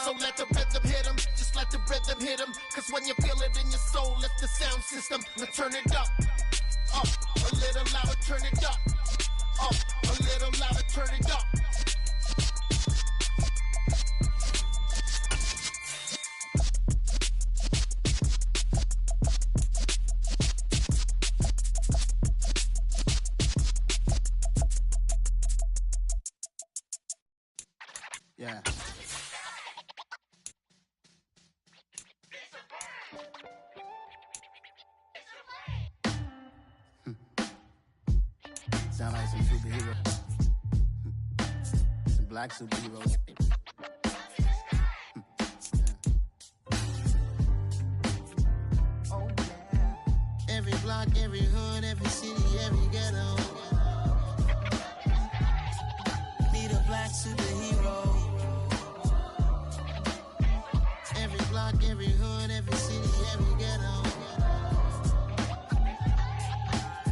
So let the rhythm hit 'em, just let the rhythm hit 'em. Cause when you feel it in your soul, let the sound system, now turn it up, a little louder, turn it up, a little louder, turn it up. Yeah. Sound like some superheroes. Some black superheroes. Oh, yeah. Every block, every hood, every city, every ghetto. Need a black superhero. Every block, every hood, every city, every ghetto.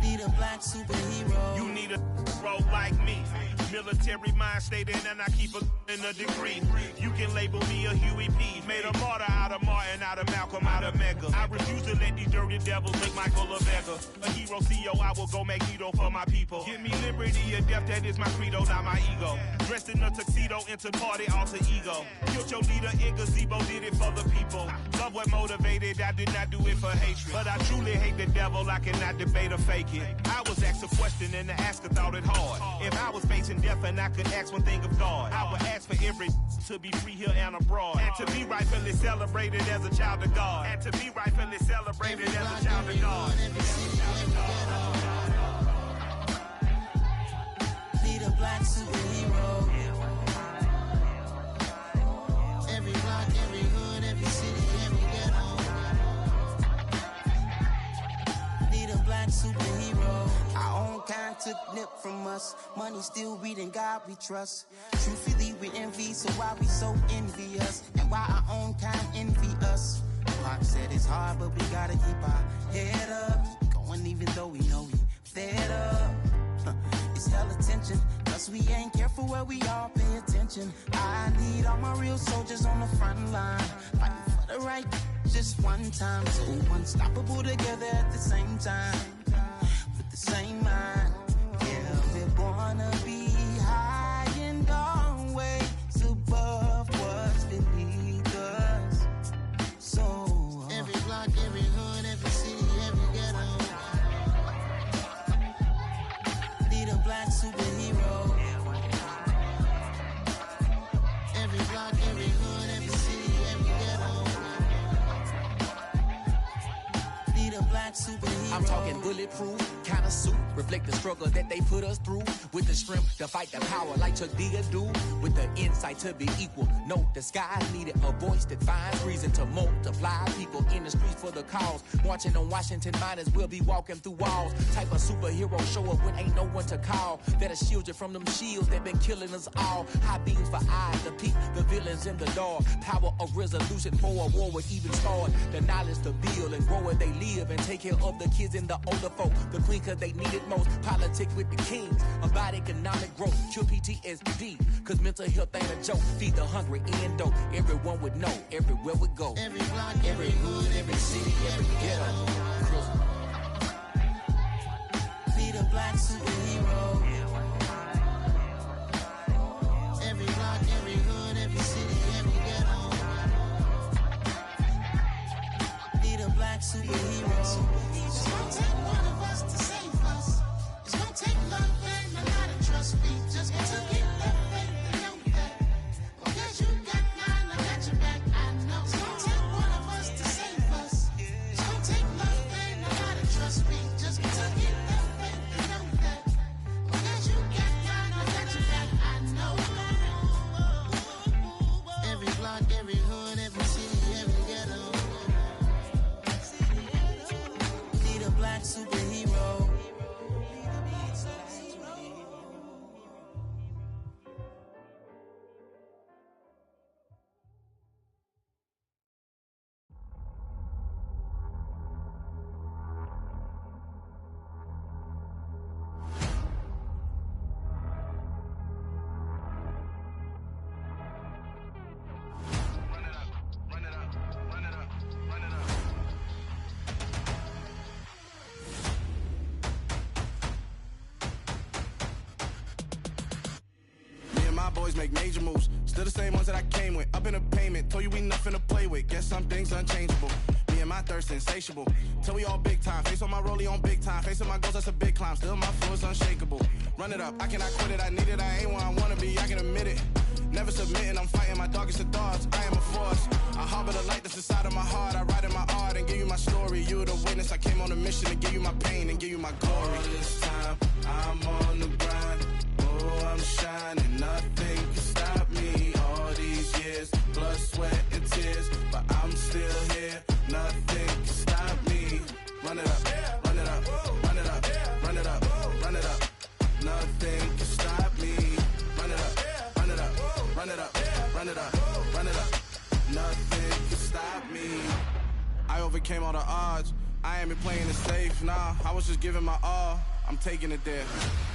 Need a black superhero. You need a bro like me. Military mind stated, and I keep in a degree. You can label me a Huey P. Made a martyr out of Martin, out of Malcolm, out of Mega. I refuse to let these dirty devils make Michael a beggar. A hero CEO, I will go Magneto for my people. Give me liberty or death, that is my credo, not my ego. Dressed in a tuxedo, into party, alter ego. Killed your leader in gazebo, did it for the people. Love what motivated, I did not do it for hatred. But I truly hate the devil, I cannot debate or fake it. I was asked a question and the asker thought it hard. If I was facing death and I could ask one thing of God, I would ask for every to be free here and abroad. And to be rightfully celebrated as a child of God. And to be rightfully celebrated as a child of God. Need a black superhero. Every block, every hood, every city, every ghetto. Need a black superhero. Our own kind took nip from us. Money still reading God we trust. Truthfully we envy, so why we so envious? And why our own kind envy us? Pac said it's hard, but we gotta keep our head up. Keep going even though we know we fed up. It's hella tension, cause we ain't careful where we all pay attention. I need all my real soldiers on the front line, fighting for the right just one time. So unstoppable together at the same time, with the same mind. Yeah, we're gonna be high and always above what's beneath us. So every block, every hood, every city, every ghetto. Need a black superhero. Every block, every hood, every city, every ghetto. Need a black superhero. I'm talking bulletproof kind of suit, reflect the struggle that they put us through. With the strength to fight the power like Chuck D do. With the insight to be equal. No, the sky's needed a voice that finds reason to multiply. People in the streets for the cause. Marching on Washington, might as well be walking through walls. Type of superhero show up when ain't no one to call. That'll shield you from them shields that been killing us all. High beams for eyes to peek the villains in the dark. Power of resolution for a war would even start. The knowledge to build and grow where they live and take care of the kids and the older folk. The queen cause they need it most. Politics with the kings. About economic growth. Cure PTSD. Cause mental health ain't a joke. Feed the hungry and dope. Everyone would know. Everywhere we go. Every block, every hood, every city, every ghetto. Need a black superhero. Every block, every hood, every city, every ghetto. Need a black superhero. It's gonna take one of us to save us. It's gonna take love and a lot of trust. We just gotta get that faith and know that. Because you got mine, I got your back. I know. It's gonna take one of us to save us. It's gonna take love and a lot of trust. We just gotta get that faith and know that. Because you got mine, I got your back. I know. Every block, every hood, every city, every ghetto. Need a black superhero. boys make major moves. Still the same ones that I came with. Up in the payment, told you we nothing to play with. Guess some things unchangeable. Me and my thirst insatiable. Till we all big time. Face on my rollie on big time. Facing my goals, that's a big climb. Still my flow is unshakable. Run it up, I cannot quit it. I need it, I ain't where I wanna be. I can admit it. Never submitting, I'm fighting my darkest of thoughts. I am a force. I harbor the light that's inside of my heart. I write in my art and give you my story. You the witness. I came on a mission to give you my pain and give you my glory. All this time, I'm on the grind. Oh, I'm shining. Nothing can stop me. All these years, blood, sweat, and tears. But I'm still here. Nothing can stop me. Run it up, run it up, run it up, run it up, run it up. Nothing can stop me. Run it up, run it up, run it up, run it up, run it up. Nothing can stop me. I overcame all the odds. I ain't been playing it safe, nah. I was just giving my all. I'm taking it there.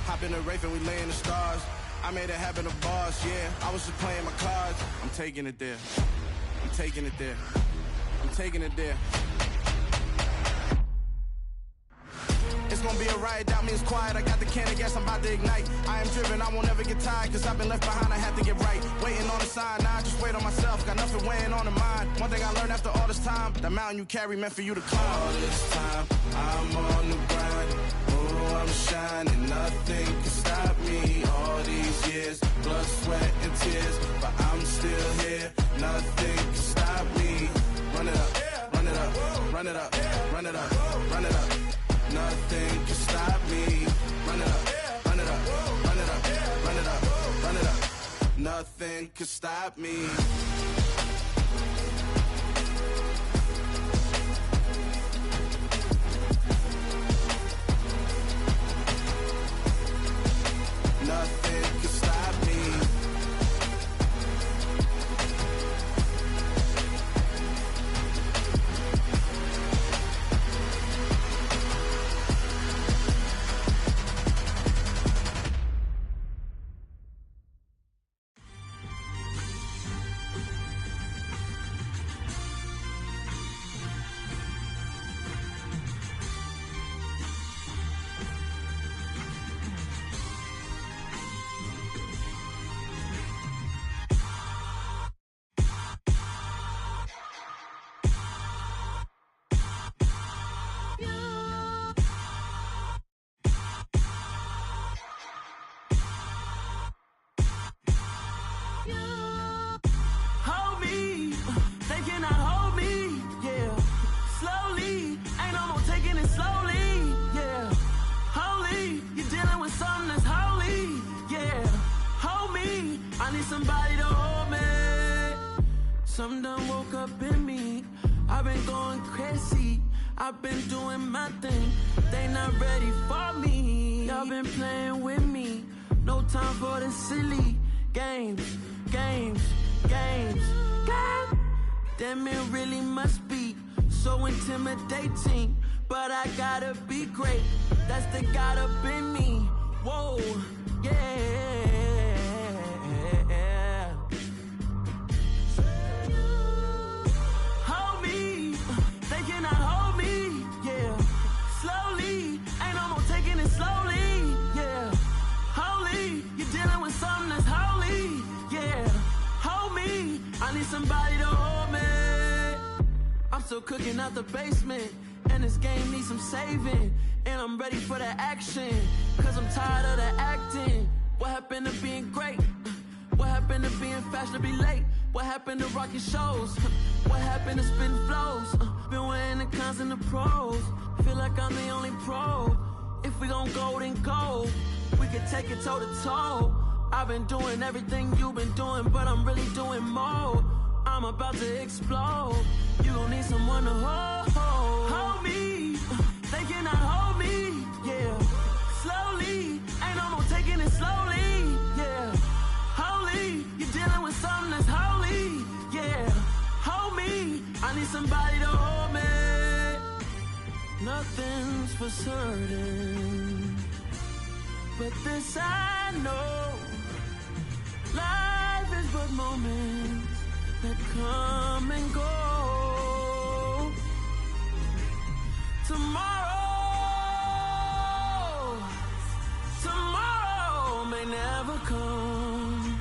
Hop in the Wraith and we lay in the stars. I made it happen to boss, yeah. I was just playing my cards. I'm taking it there. I'm taking it there. I'm taking it there. It's gonna be a riot, doubt me it's quiet. I got the can of gas, I'm about to ignite. I am driven, I won't ever get tired, cause I've been left behind, I have to get right. Waiting on the sign, now I just wait on myself. Got nothing weighing on the mind. One thing I learned after all this time, the mountain you carry meant for you to climb. All this time, I'm on the grind. Oh, I'm shining, nothing can stop me. All these years, blood, sweat, and tears. But I'm still here, nothing can stop me. Run it up, run it up, run it up, run it up, run it up. Nothing can stop me. Run it up, run it up, run it up, run it up, run it up. Nothing can stop me. Nothing can stop me. Somebody to hold me. Something done woke up in me. I've been going crazy. I've been doing my thing. They not ready for me. Y'all been playing with me. No time for the silly games, games, games, games. Damn, it really must be so intimidating. But I gotta be great. That's the God up in me. Whoa, yeah. Somebody to hold me. I'm still cooking out the basement, and this game needs some saving. And I'm ready for the action, cause I'm tired of the acting. What happened to being great? What happened to being fashionably late? What happened to rocking shows? What happened to spitting flows? Been weighing the cons and the pros. Feel like I'm the only pro. If we gon' go, then go. We can take it toe to toe. I've been doing everything you've been doing, but I'm really doing more. I'm about to explode. You gon' need someone to hold me. They cannot hold me, yeah. Slowly, ain't no more taking it slowly, yeah. Holy, you're dealing with something that's holy, yeah. Hold me, I need somebody to hold me. Nothing's for certain, but this I know. Life is but moments that come and go. Tomorrow may never come.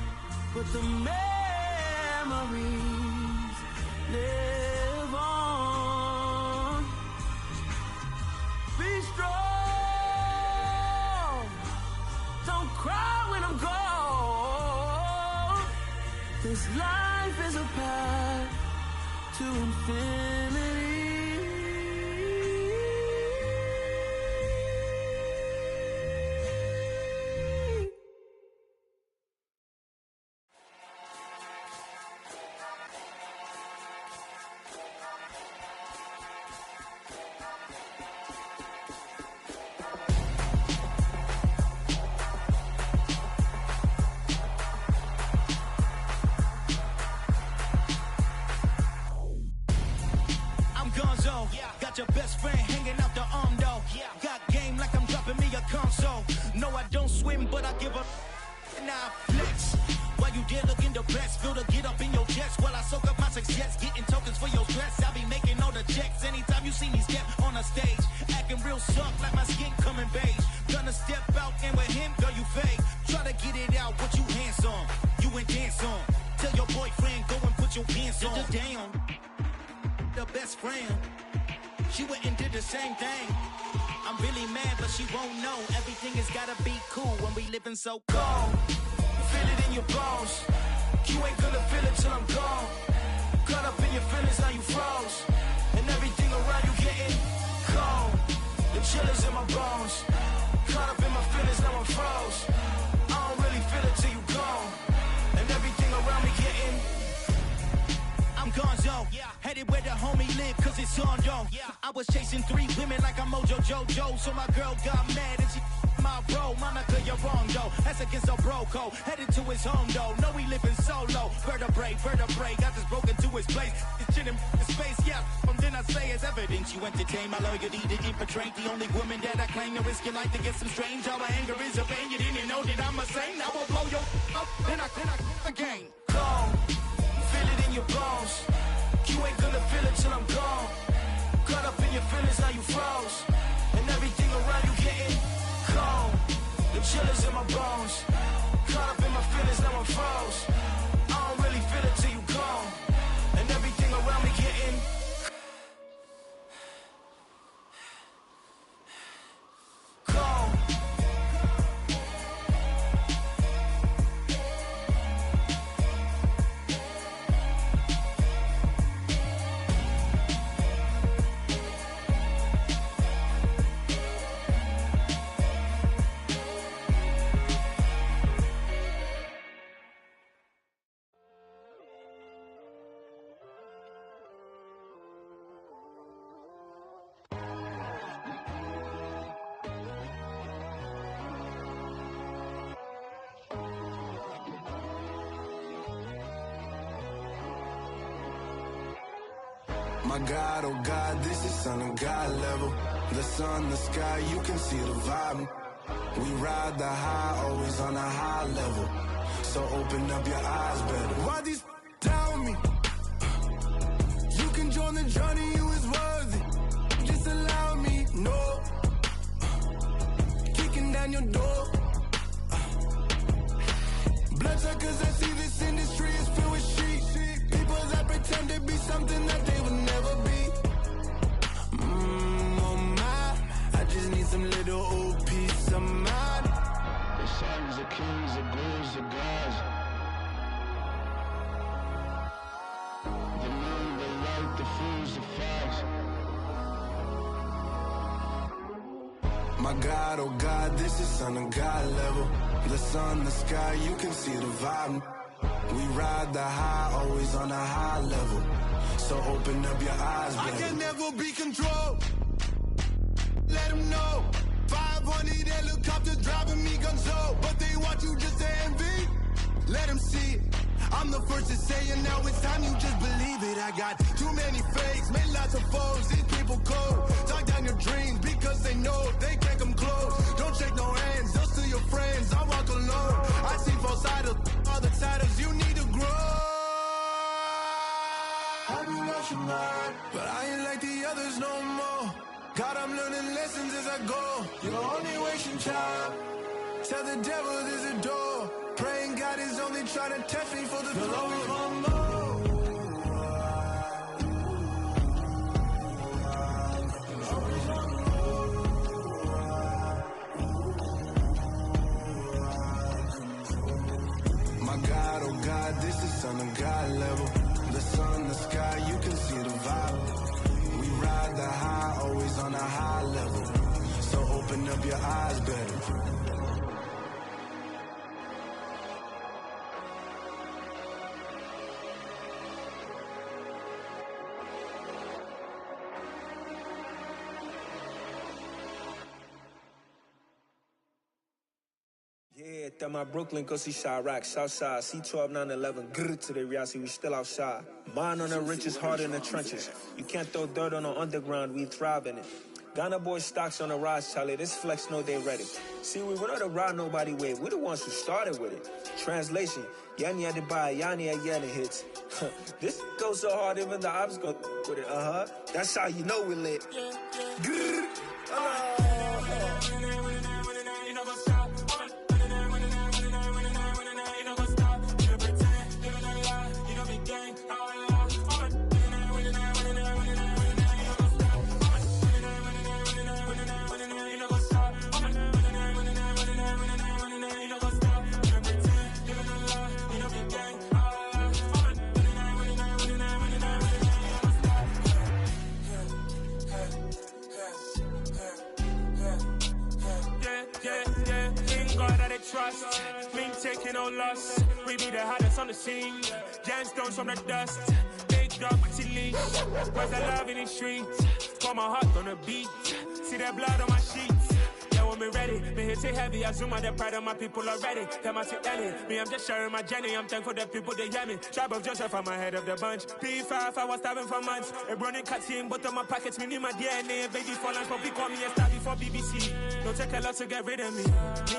to infinity. Got your best friend hanging out the arm though. Got game like I'm dropping me a console. No, I don't swim, but I give a now flex. While you there looking depressed, feel the get up in your chest while I soak up my success, getting tokens for your stress. I'll be making all the checks anytime you see me step on a stage, acting real soft like my skin coming beige. Gonna step out and with him, girl, you fade. Try to get it out, what you handsome, you ain't dance on. Tell your boyfriend go and put your pants on. Down, the best friend. She went and did the same thing. I'm really mad, but she won't know. Everything has gotta be cool when we living so cold. Feel it in your bones. You ain't gonna feel it till I'm gone. Caught up in your feelings, now you froze. And everything around you getting cold. The chillers in my bones. Caught up in my feelings, now I'm froze. I don't really feel it till you gone. And everything around me getting I'm gonzo, headed where the homie live, cause it's on though. I was chasing 3 women like I'm Mojo Jojo, so my girl got mad and she my bro. Monica, you're wrong though, that's against our bro code. Headed to his home though, know we living solo. Vertebrae, got this broken to his place. It's chin in his space, from then I say it's evidence. You entertain my loyalty to infiltrate the only woman that I claim to risk your life to get some strange. All my anger is a pain, you didn't know that I'm a saint. I will blow your up, then I again. Gone. Feel it in your bones. You ain't gonna feel it till I'm gone. Caught up in your feelings, now you froze. And everything around you getting cold. The chillers in my bones. Caught up in my feelings, now I'm froze. I don't really feel it till you gone. And everything around me getting cold. My God, oh God, this is son of God level. The sun, the sky, you can see the vibe. We ride the high, always on a high level. So open up your eyes better. Why these tell me? You can join the journey, you is worthy. Just allow me, no. Kicking down your door. Bloodsuckers, I see this industry is filled with sheep. People that pretend to be something that they will never be. Oh my, I just need some little old peace of mind. The sons, the kings, the ghouls, the gods. The moon, the light, the fools, the facts. My God, oh God, this is son of God level. The sun, the sky, you can see the vibe. We ride the high, always on a high level. So open up your eyes, baby. I can never be controlled. Let them know. 500 helicopters driving me gonzo. But they want you just to envy. Let them see it. I'm the first to say it, now it's time you just believe it. I got too many fakes, made lots of foes. These people cold. Talk down your dreams because they know they can't come close. Don't shake no hands, just to your friends. I walk alone. I see false idols, all the titles you need to grow. I be lost your mind, but I ain't like the others no more. God, I'm learning lessons as I go. You're only wasting time. Tell the devil there's a door. Praying God is only trying to test me for the throne. My God, oh God, this is son of God level. The sun, the sky, you can see at my Brooklyn, go see Chirac, Southside, C12, 911, grrr to the reality, we still outside. Mine on the richest, heart in the trenches. You can't throw dirt on the underground, we thrive in it. Ghana boys stocks on the rise, Charlie, this flex know they ready. See, we don't to ride nobody with, we the ones who started with it. Translation, Yani had to buy, Yani had Yanni hits. This goes so hard, even the ops go with it, That's how you know we lit. Grrr. Trust, we ain't taking no loss. We be the hottest on the scene. Gemstones from the dust. Big dog, but she leash. Where's the love in the streets? Pour my heart on the beat. See that blood on my sheets. Yeah, when me ready, me hit it heavy. I zoom out the pride of my people already. Tell my shit Ellie. Me, I'm just sharing my journey. I'm thankful that people they hear me. Tribe of Joseph, I'm ahead of the bunch. P5, I was starving for months. A running cuts in, but on my pockets, me need my DNA. Baby for lunch, but we call me a star before BBC. Don't take a lot to get rid of me. Me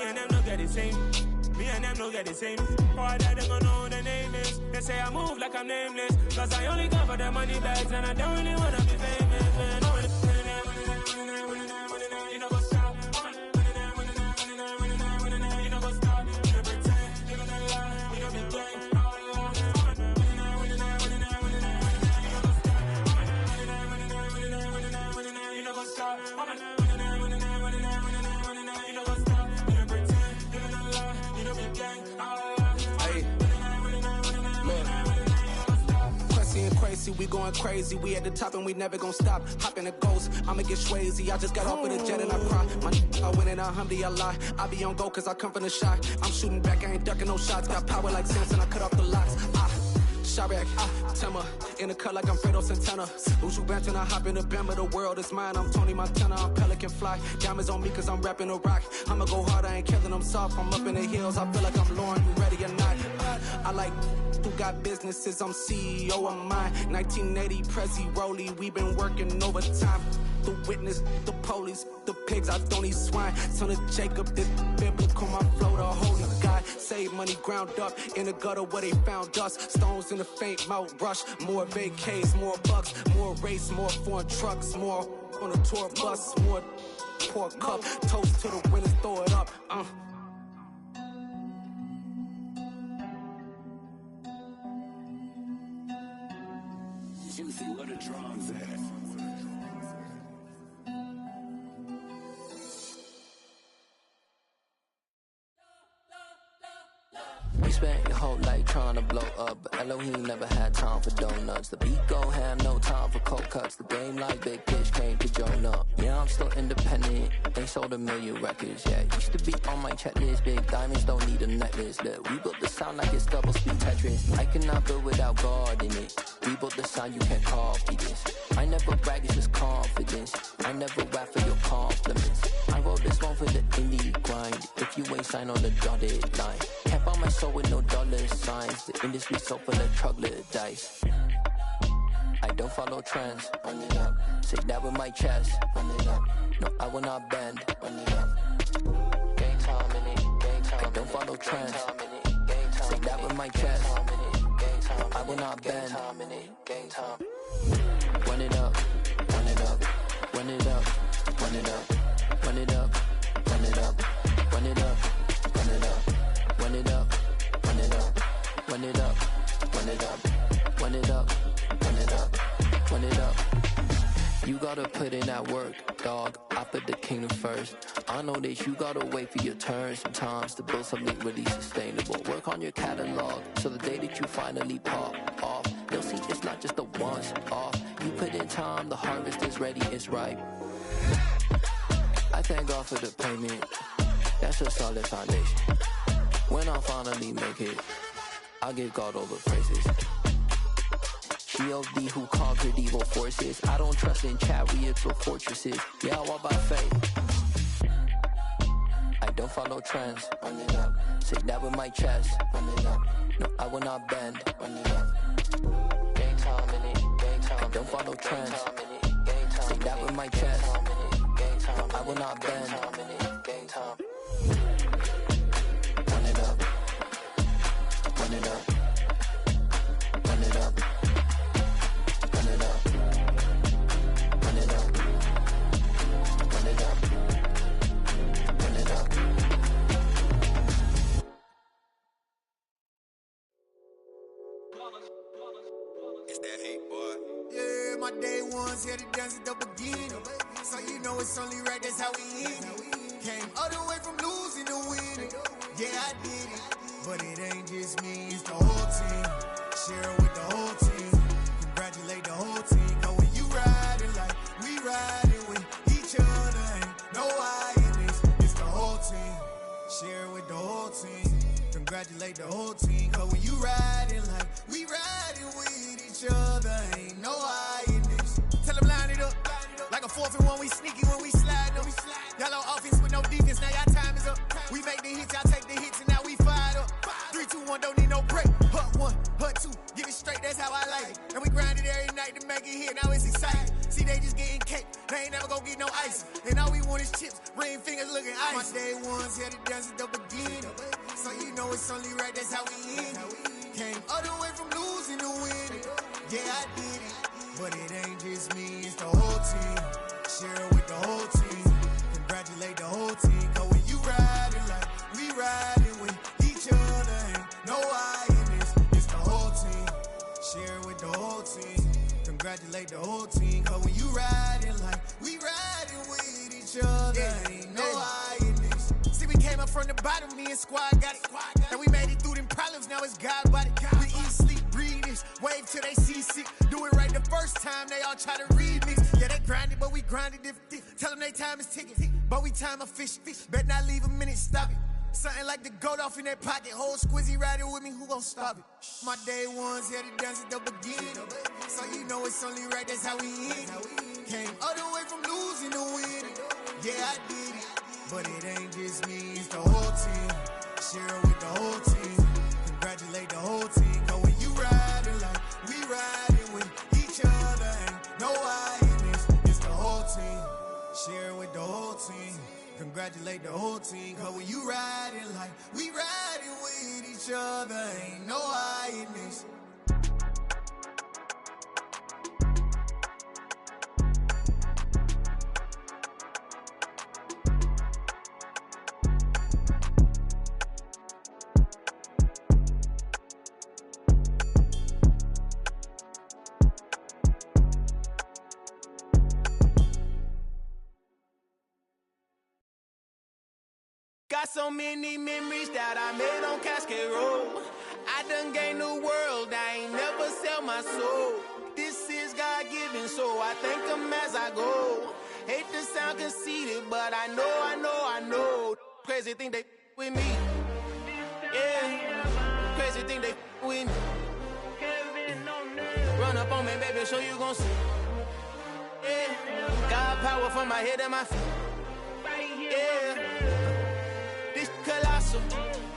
and them don't get the same. Me and them don't get the same. All that they gonna know the name is. They say I move like I'm nameless. Cause I only come for the money bags and I don't really wanna be famous, man. You know what's up? You know what's up? You pretend, you know the lie, you know the game. You know what's up? Crazy, we going crazy, we at the top and we never gonna stop. Hop in the ghost, I'ma get swayzy. I just got off with a jet and I cry. I win in alhamdulillah. I be on go cause I come from the shot. I'm shooting back, I ain't ducking no shots. Got power like Samson, I cut off the locks. Chirac, Tema, in the cut like I'm Fredo Santana. Uju Banton, I hop in the Bama, the world is mine. I'm Tony Montana, I'm Pelican Fly. Diamonds on me cause I'm rapping a rock. I'ma go hard, I ain't killing them soft. I'm up in the hills, I feel like I'm Lauren, you ready or not? I like who got businesses, I'm CEO of mine. 1980 Prezi Rolly, we been working overtime. The witness, the police, the pigs, I don't eat swine. Son of Jacob, this biblical, my flow, the holy God. Save money ground up in the gutter where they found us. Stones in the faint mouth rush. More vacays, more bucks, more race, more foreign trucks, more on a tour bus, more pour cup. Toast to the winners, throw it up. Juicy, what a drums at. You spent your whole life trying to blow up, but Elohim never had time for donuts. The beat go ham, no time for cold cuts. The game like Big Fish came to Jonah. Yeah, I'm still independent. They sold 1 million records, yeah. Used to be on my checklist. Big diamonds don't need a necklace. Look, we built the sound like it's double speed Tetris. I cannot build without God in it. We built the sound, you can't copy this. I never brag, it's just confidence. I never rap for your compliments. I wrote this one for the indie grind. If you ain't signed on the dotted line, can't buy my soul with no dollar signs. The industry so full of troglodytes. I don't follow trends. Run it up. Say that with my chest. Run it up. No, I will not bend. Run it up. Gang time in it. Gang time. I don't follow trends. Say that with my chest. I will not bend. Gang time. Run it up. Run it up. Run it up. Run it up. Run it up. Run it up. Run it up. Run it up. Run it up. Run it up. Run it up. Run it up. Run it up. Run it up. Run it up. You gotta put in that work, dog. I put the kingdom first. I know that you gotta wait for your turn sometimes to build something really sustainable. Work on your catalog, so the day that you finally pop off, you'll see it's not just a once off. You put in time, the harvest is ready, it's ripe. I thank God for the payment. That's a solid foundation. When I finally make it, I'll give God all the praises. G.O.D. who conquered evil forces. I don't trust in chariots or fortresses. Yeah, I walk by faith. I don't follow trends. Run it up. Say that with my chest. Run it up. No, I will not bend. Run it up. Gang time in it. Gang time. I don't follow trends. Say that with my chest. No, I will not bend. Gang time. Run it up. Run it up. Run it up. Run it up. Run it up. Run it up. Run it up. It's that hate, boy. Yeah, my day ones here to dance at the beginning. So you know it's only right, that's how we end it. Came all the way from losing to winning. Yeah, I did it. But it ain't just me, it's the whole team. Share it with the whole team. Congratulate the whole team. Cause when you riding like we riding with each other, ain't no I in this. It's the whole team. Share it with the whole team. Congratulate the whole team. Cause when you riding like we riding with each other, ain't no I in this. Tell them line it up. Like a 4th and 1, we sneaky when we slide them. Y'all on offense with no defense, now y'all time is up. We make the hits, y'all take the hits, and now we fired up. 3, 2, 1, don't need no break. Hut 1, hut 2, get it straight, that's how I like it. And we grind it every night to make it hit, now it's exciting. See, they just getting cake, they ain't never gonna get no ice. And all we want is chips, ring fingers looking ice. My day ones here to dance at the beginning. So you know it's only right, that's how we end it. Came all the way from losing to winning. Yeah, I did it. But it ain't just me, it's the whole team. Share it with the whole team. Congratulate the whole team. Cause when you riding like we riding with each other, ain't no I in this. It's the whole team. Share it with the whole team. Congratulate the whole team. Cause when you riding like we riding with each other, ain't no I in this. See, we came up from the bottom, me and squad got it. And we made it through them problems, now it's God body. We eat, sleep, breathe this. Wave till they see sick. Do it right the first time, they all try to remix. Yeah, they grinded, but we grinded different. Tell them they time is ticking, but we time a fish. Bet not leave a minute, stop it. Something like the goat off in their pocket. Whole squizzy riding with me, who gon' stop it? My day ones here to dance at the beginning. So you know it's only right, that's how we end it. Came all the way from losing to winning. Yeah, I did it. But it ain't just me, it's the whole team. Share it with the whole team. Congratulate the whole team. Cause when you riding like we riding with each other, ain't no I in this. It's the whole team. Share it with the whole team. Congratulate the whole team. Cause when you riding like we riding with each other, ain't no I in this. Got so many memories that I made on Cascade Road. I done gained the world, I ain't never sell my soul. This is God-given, so I thank him as I go. Hate to sound conceited, but I know. Crazy thing they with me. Yeah, crazy thing they with me. Run up on me, baby, so you gon' see. Yeah, God power from my head and my feet. Yeah. Colossal,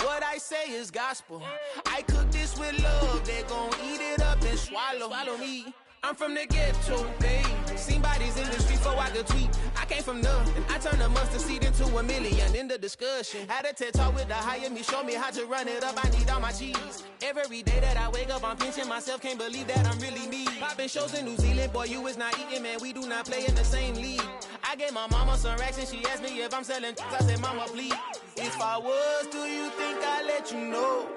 what I say is gospel. I cook this with love, they gon' eat it up and swallow me. I'm from the ghetto, babe. Seen bodies in the street before I could tweet. I came from nothing, I turned a mustard seed into $1 million in the discussion. Had a TED talk with the higher me, show me how to run it up, I need all my cheese. Every day that I wake up, I'm pinching myself, can't believe that I'm really me. Popping shows in New Zealand, boy, you is not eating, man, we do not play in the same league. I gave my mama some racks and she asked me if I'm selling. I said, mama, please. If I was, do you think I'd let you know?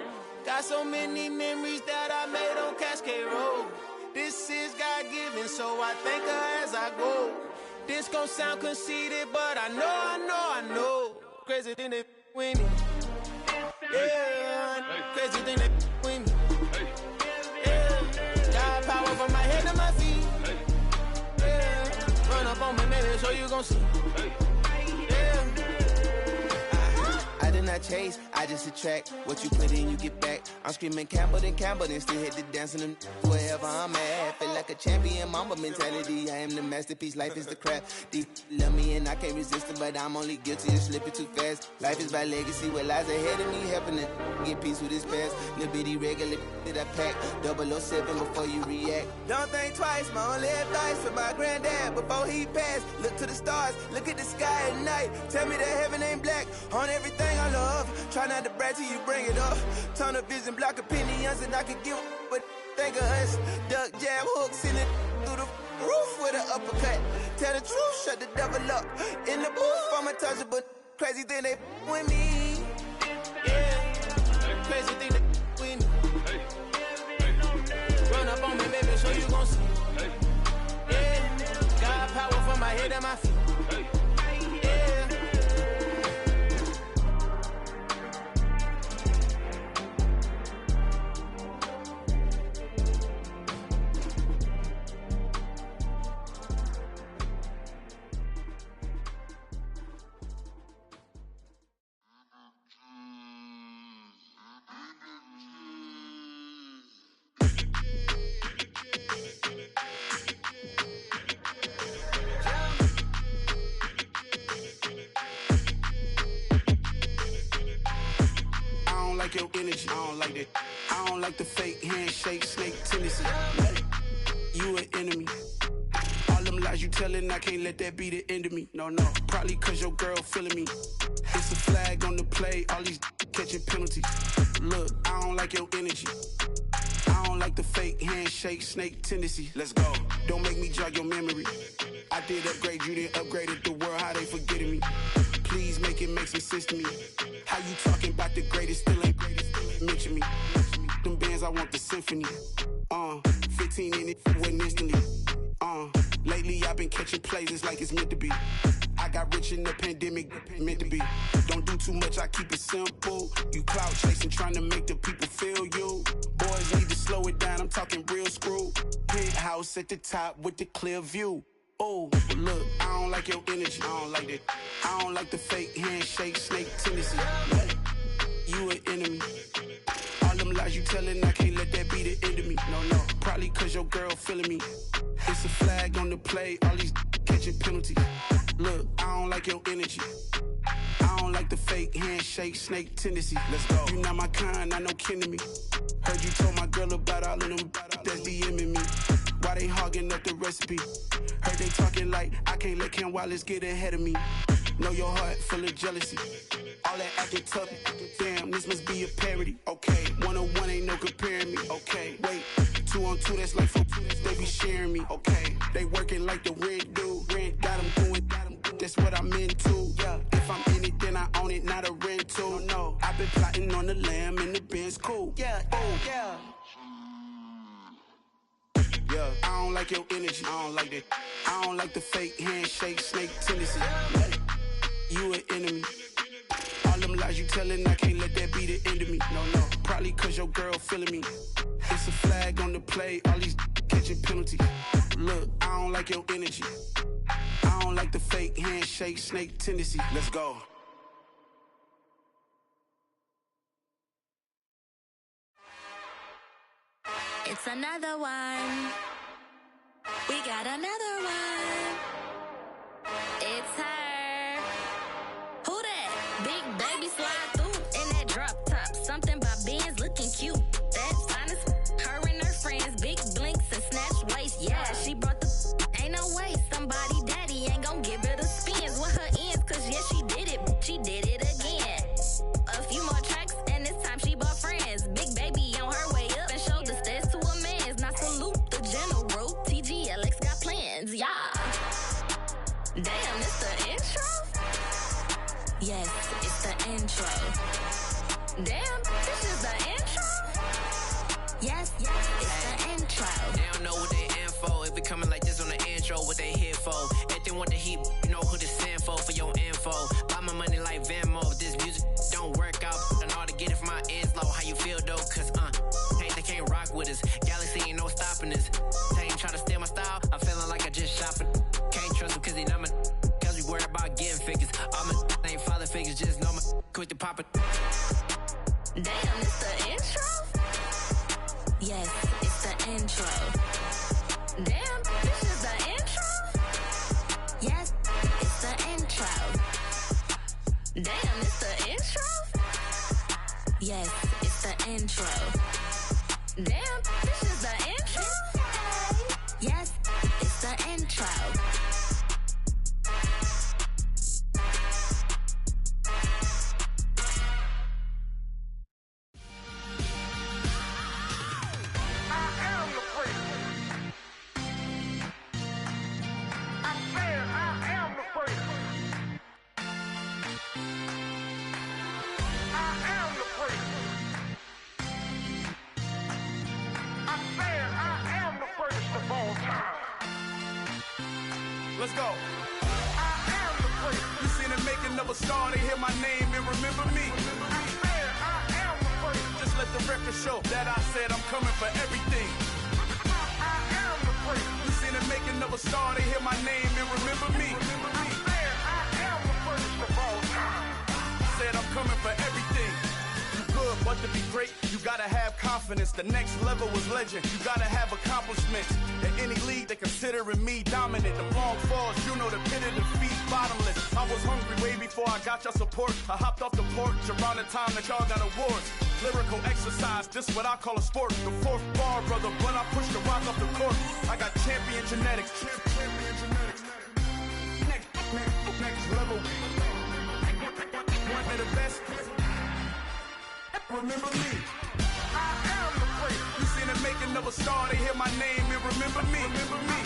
Got so many memories that I made on Cascade Road. This is God-given, so I thank her as I go. This gon' sound conceited, but I know. Crazy thing they with me. Yeah, crazy thing they with me. Yeah, God power from my head to my feet. Yeah, run up on me, maybe, so you gon' see. Yeah. I chase, I just attract. What you put in, you get back. I'm screaming Campbell, then still hit the dancing and wherever I'm at. Feel like a champion, mamba mentality. I am the masterpiece, life is the crap. These love me and I can't resist it, but I'm only guilty of slipping too fast. Life is by legacy, what lies ahead of me, helping to get peace with this past. Little bitty regular that I pack, 007 before you react. Don't think twice, my only advice for my granddad before he passed. Look to the stars, look at the sky at night. Tell me that heaven ain't black on everything I love. Try not to brag till you bring it up. Tunnel vision, block opinions, and I could give but think of us. Duck, jab, hook, send it through the roof with an uppercut. Tell the truth, shut the devil up. In the booth, I'm untouchable. Crazy thing they with me. Yeah, crazy thing they with me. Run up on me, baby, so you gon' see. Yeah, got power from my head and my feet. Your energy, I don't like that. I don't like the fake handshake, snake tendency. You an enemy. All them lies you telling, I can't let that be the end of me. No, probably cause your girl feeling me. It's a flag on the play, all these catching penalties. Look, I don't like your energy. I don't like the fake handshake, snake tendency. Let's go. Don't make me jog your memory. I did upgrade you, then upgraded the world, how they forgetting me. Please make it make some sense to me. How you talking about the greatest, still ain't greatest, mention me. Them bands, I want the symphony. 15 in it, wasn't instantly. Lately I've been catching plays, it's like it's meant to be. I got rich in the pandemic, meant to be. Don't do too much, I keep it simple. You clout chasing, trying to make the people feel you. Boys need to slow it down, I'm talking real screw. Penthouse at the top with the clear view. Oh, look, I don't like your energy, I don't like that. I don't like the fake handshake, snake tendency. You an enemy. All them lies you telling, I can't let that be the end of me. No, probably cause your girl feeling me. It's a flag on the play, all these catching penalties. Look, I don't like your energy. I don't like the fake handshake, snake tendency. Let's go. You not my kind, not no kin to me. Heard you told my girl about all of them that's DMing me. Why they hogging up the recipe? Heard they talking like I can't let Ken Wallace get ahead of me. Know your heart full of jealousy. All that acting tough, damn, this must be a parody. Okay, 1-on-1 ain't no comparing me. Okay, wait, 2-on-2, that's like 4, they be sharing me. Okay, they working like the rent do. Rent got them doing, that's what I'm into. Yeah, if I'm in it, then I own it, not a rental. No, I've been plotting on the lamb and the Benz cool. Yeah, oh, yeah. Yeah, I don't like your energy, I don't like that. I don't like the fake handshake, snake tendency. You an enemy. All them lies you telling, I can't let that be the end of me. No, probably cause your girl feeling me. It's a flag on the play, all these catching penalties. Look, I don't like your energy. I don't like the fake handshake, snake tendency. Let's go. It's another one. We got another one. It's her. Who that? Big baby slide through in that drop top. Something by Benz looking cute. That's fine as her and her friends. Big blinks and snatch waist. Yeah, she brought the ain't no way. Somebody daddy ain't gon' give her the spins with her ends. Cause yeah, she did it. She did it again. A few more tracks and this time she bought friends. Big baby on her way up and showed the stairs to a man's. Now salute the general. TGLX got plans, yeah. Damn, it's the intro? Yes, it's the intro. Damn, this is the intro? Yes, it's the intro. They don't know what they in for. If it coming like this on the intro, what they here for? If they want the heat, you know who to send for your info. Buy my money like Venmo. If this music don't work out, and all to get it from my ends low. How you feel though? Cause they can't rock with us. Galaxy ain't no stopping us. They ain't trying to steal my style. I'm feeling like I just shopping. Can't trust them cause they not my. Cause we worried about getting figures. All my ain't father figures, just know my quick to pop it. Damn, it's the intro? Yes, it's the intro. Damn, this is the intro? Yes, it's the intro. Damn, it's the intro? Yes, it's the intro. Damn, this is the intro? Yes, it's the intro. Let's go. You seen the making of a star, they hear my name and remember me. Just let the record show that I said I'm coming for everything. You seen the making of a star, they hear my name and remember me. Said I'm coming for everything. Good, but to be great, you gotta have confidence. The next level was legend. You gotta have accomplishments. In any league, they considering me dominant. The long falls, you know the pit of defeat, bottomless. I was hungry way before I got your support. I hopped off the porch around the time that y'all got awards. Lyrical exercise, this what I call a sport. The fourth bar, brother, when I push the rock off the court. I got champion genetics. Next level. One of the best. Remember me. I am the place. You seen the making of a star, they hear my name and remember me. Remember me.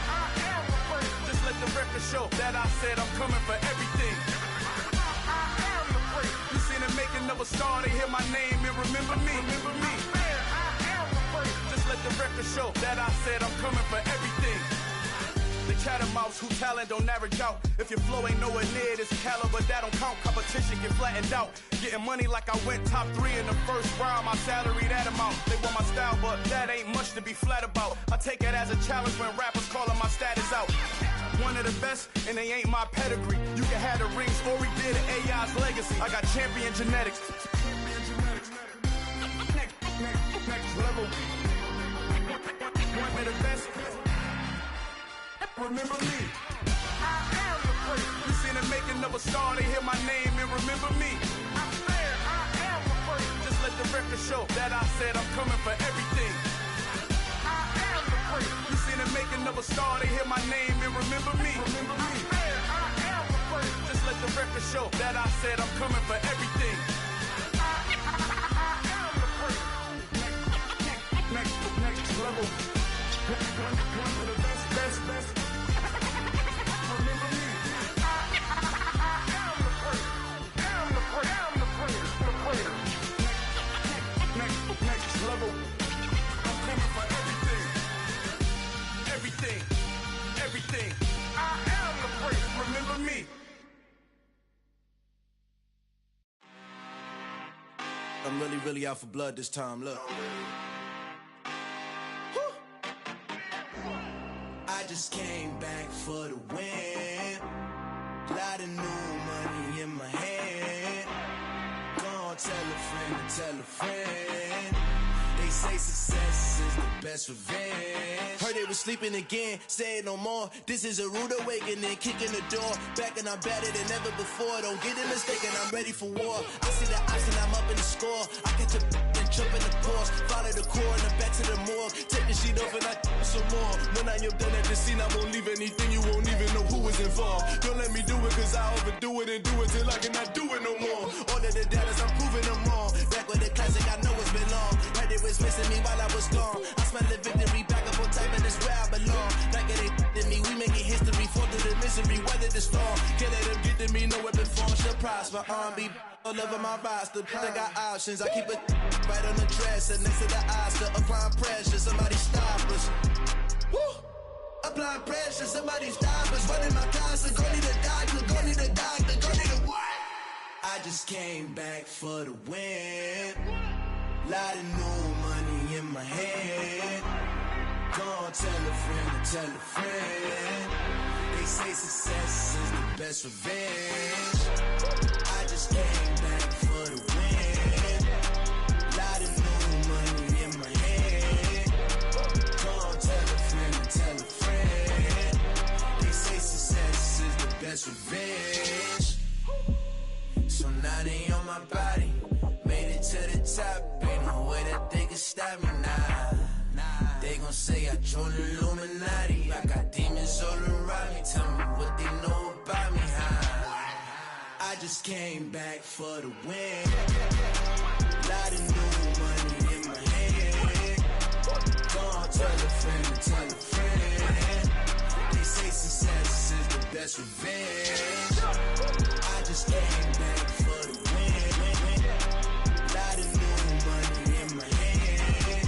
I am the place. Just let the record show that I said I'm coming for everything. I am the place. You seen the making of a star, they hear my name and remember me. Remember me. I am the place. Just let the record show that I said I'm coming for everything. The catamounts who talent don't average out. If your flow ain't nowhere near this caliber, that don't count. Competition get flattened out. Getting money like I went top 3 in the first round. My salary that amount. They want my style, but that ain't much to be flat about. I take it as a challenge when rappers calling my status out. One of the best, and they ain't my pedigree. You can have the rings, or we did an AI's legacy. I got champion genetics. Next level. One of the best. Remember me. I am the place. You seen the making of a star, they hear my name and remember me. I am the place. Just let the record show that I said I'm coming for everything. I am the place. You seen the making of a star, they hear my name and remember me. Remember me. I am the place. Just let the record show that I said I'm coming for everything. I am the place. Next level. One of the best. Level. I'm coming for everything. Everything. I am the place. Remember me. I'm really out for blood this time. Look. I just came back for the win. Lot of new money in my hand. Gonna tell a friend to tell a friend. They say success is the best revenge. Heard they was sleeping again, say it no more. This is a rude awakening, kicking the door. Back and I'm better than ever before. Don't get it mistaken, I'm ready for war. I see the option, I'm up in the score. I catch a and jump in the course. Follow the core and then back to the morgue. Take the sheet off and I some more. When I am done at the scene, I won't leave anything. You won't even know who is involved. Don't let me do it, cause I overdo it and do it till I cannot do it no more. All of the doubters, I'm proving them wrong. Back with the classic, I know it's been long. Heard it was missing me while I was gone. I smell the victory, back up on time, and it's where I belong. Like it ain't to me, we making history. Fall through the misery, weather the storm. Can't let them get to me, no weapon form shall prosper. R&B all over my roster. I got options, I keep it right on the dresser. Next to the Oscar, applying pressure. Somebody stop us. Woo! Applying pressure, somebody stop us. Running my concert, go need a doctor, go need a doctor, go need a what? I just came back for the win. Lot of new money in my hand. Gonna tell a friend to tell a friend. They say success is the best revenge. I just just came back for the win. Lot of new money in my hand. Go on, tell a friend, tell a friend. They say success is the best revenge. So now they on my body. Made it to the top. Ain't no way that they can stop me now. They gon' say I joined the Illuminati. I got demons all around me. Tell me what they know about me, huh? I just came back for the win. Lot of new money in my hand. Go on, tell a friend, tell a friend. They say success is the best revenge. I just came back for the win. Lot of new money in my hand.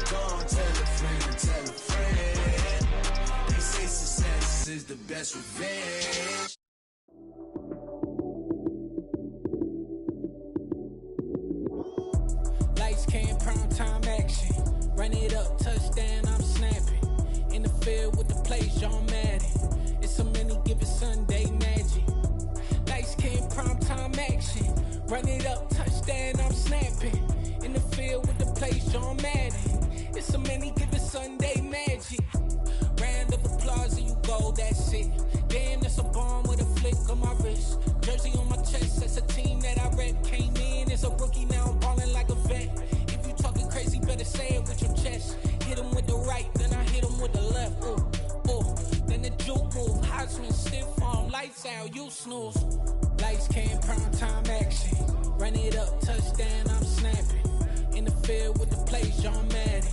Go on, tell a friend, tell a friend. They say success is the best revenge. Lights came, prime time action. Run it up, touchdown, I'm snapping. In the field with the plays, John Madden. It's so many, give it Sunday magic. Lights came, prime time action. Run it up, touchdown, I'm snapping. In the field with the plays, John Madden. It's so many, give it Sunday magic. Round of applause and you go, that's it. Damn, that's a bomb with a flick on my wrist. Jersey on my chest, that's a team that I rep. Came in as a rookie, now I'm ballin' like a vet. If you talking crazy, better say it with your chest. Hit him with the right, then I hit him with the left. Ooh, ooh. Then the juke move, Heisman stiff arm, lights out, you snooze. Lights came, prime time action. Run it up, touchdown, I'm snapping. In the field with the plays, John Madden.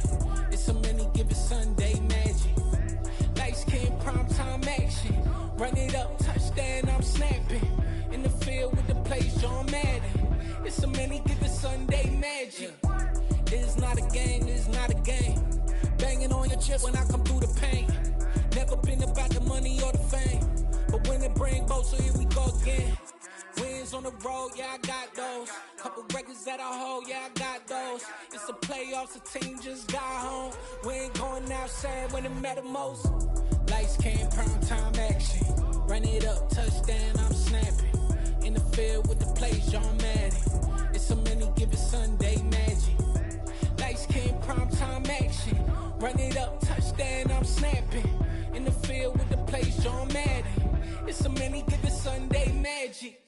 It's so many, give it Sunday magic. Lights came, prime time action. Run it up, touchdown, I'm snapping. In the field with the plays, John Madden. It's so many, give it Sunday magic. This is not a game, this is not a game. Banging on your chest when I come through the pain. Never been about the money or the fame. But when it bring both, so here we go again. Wins on the road, yeah, I got those. Couple records that I hold, yeah, I got those. It's the playoffs, the team just got home. We ain't going outside when it matter most. Lights came, prime time action. Run it up, touchdown, I'm snapping. In the field with the plays, John Madden. It's so many, give it Sunday magic. Lights came, prime time action. Run it up, touchdown, I'm snapping. In the field with the plays, John Madden. It's so many, give it Sunday magic.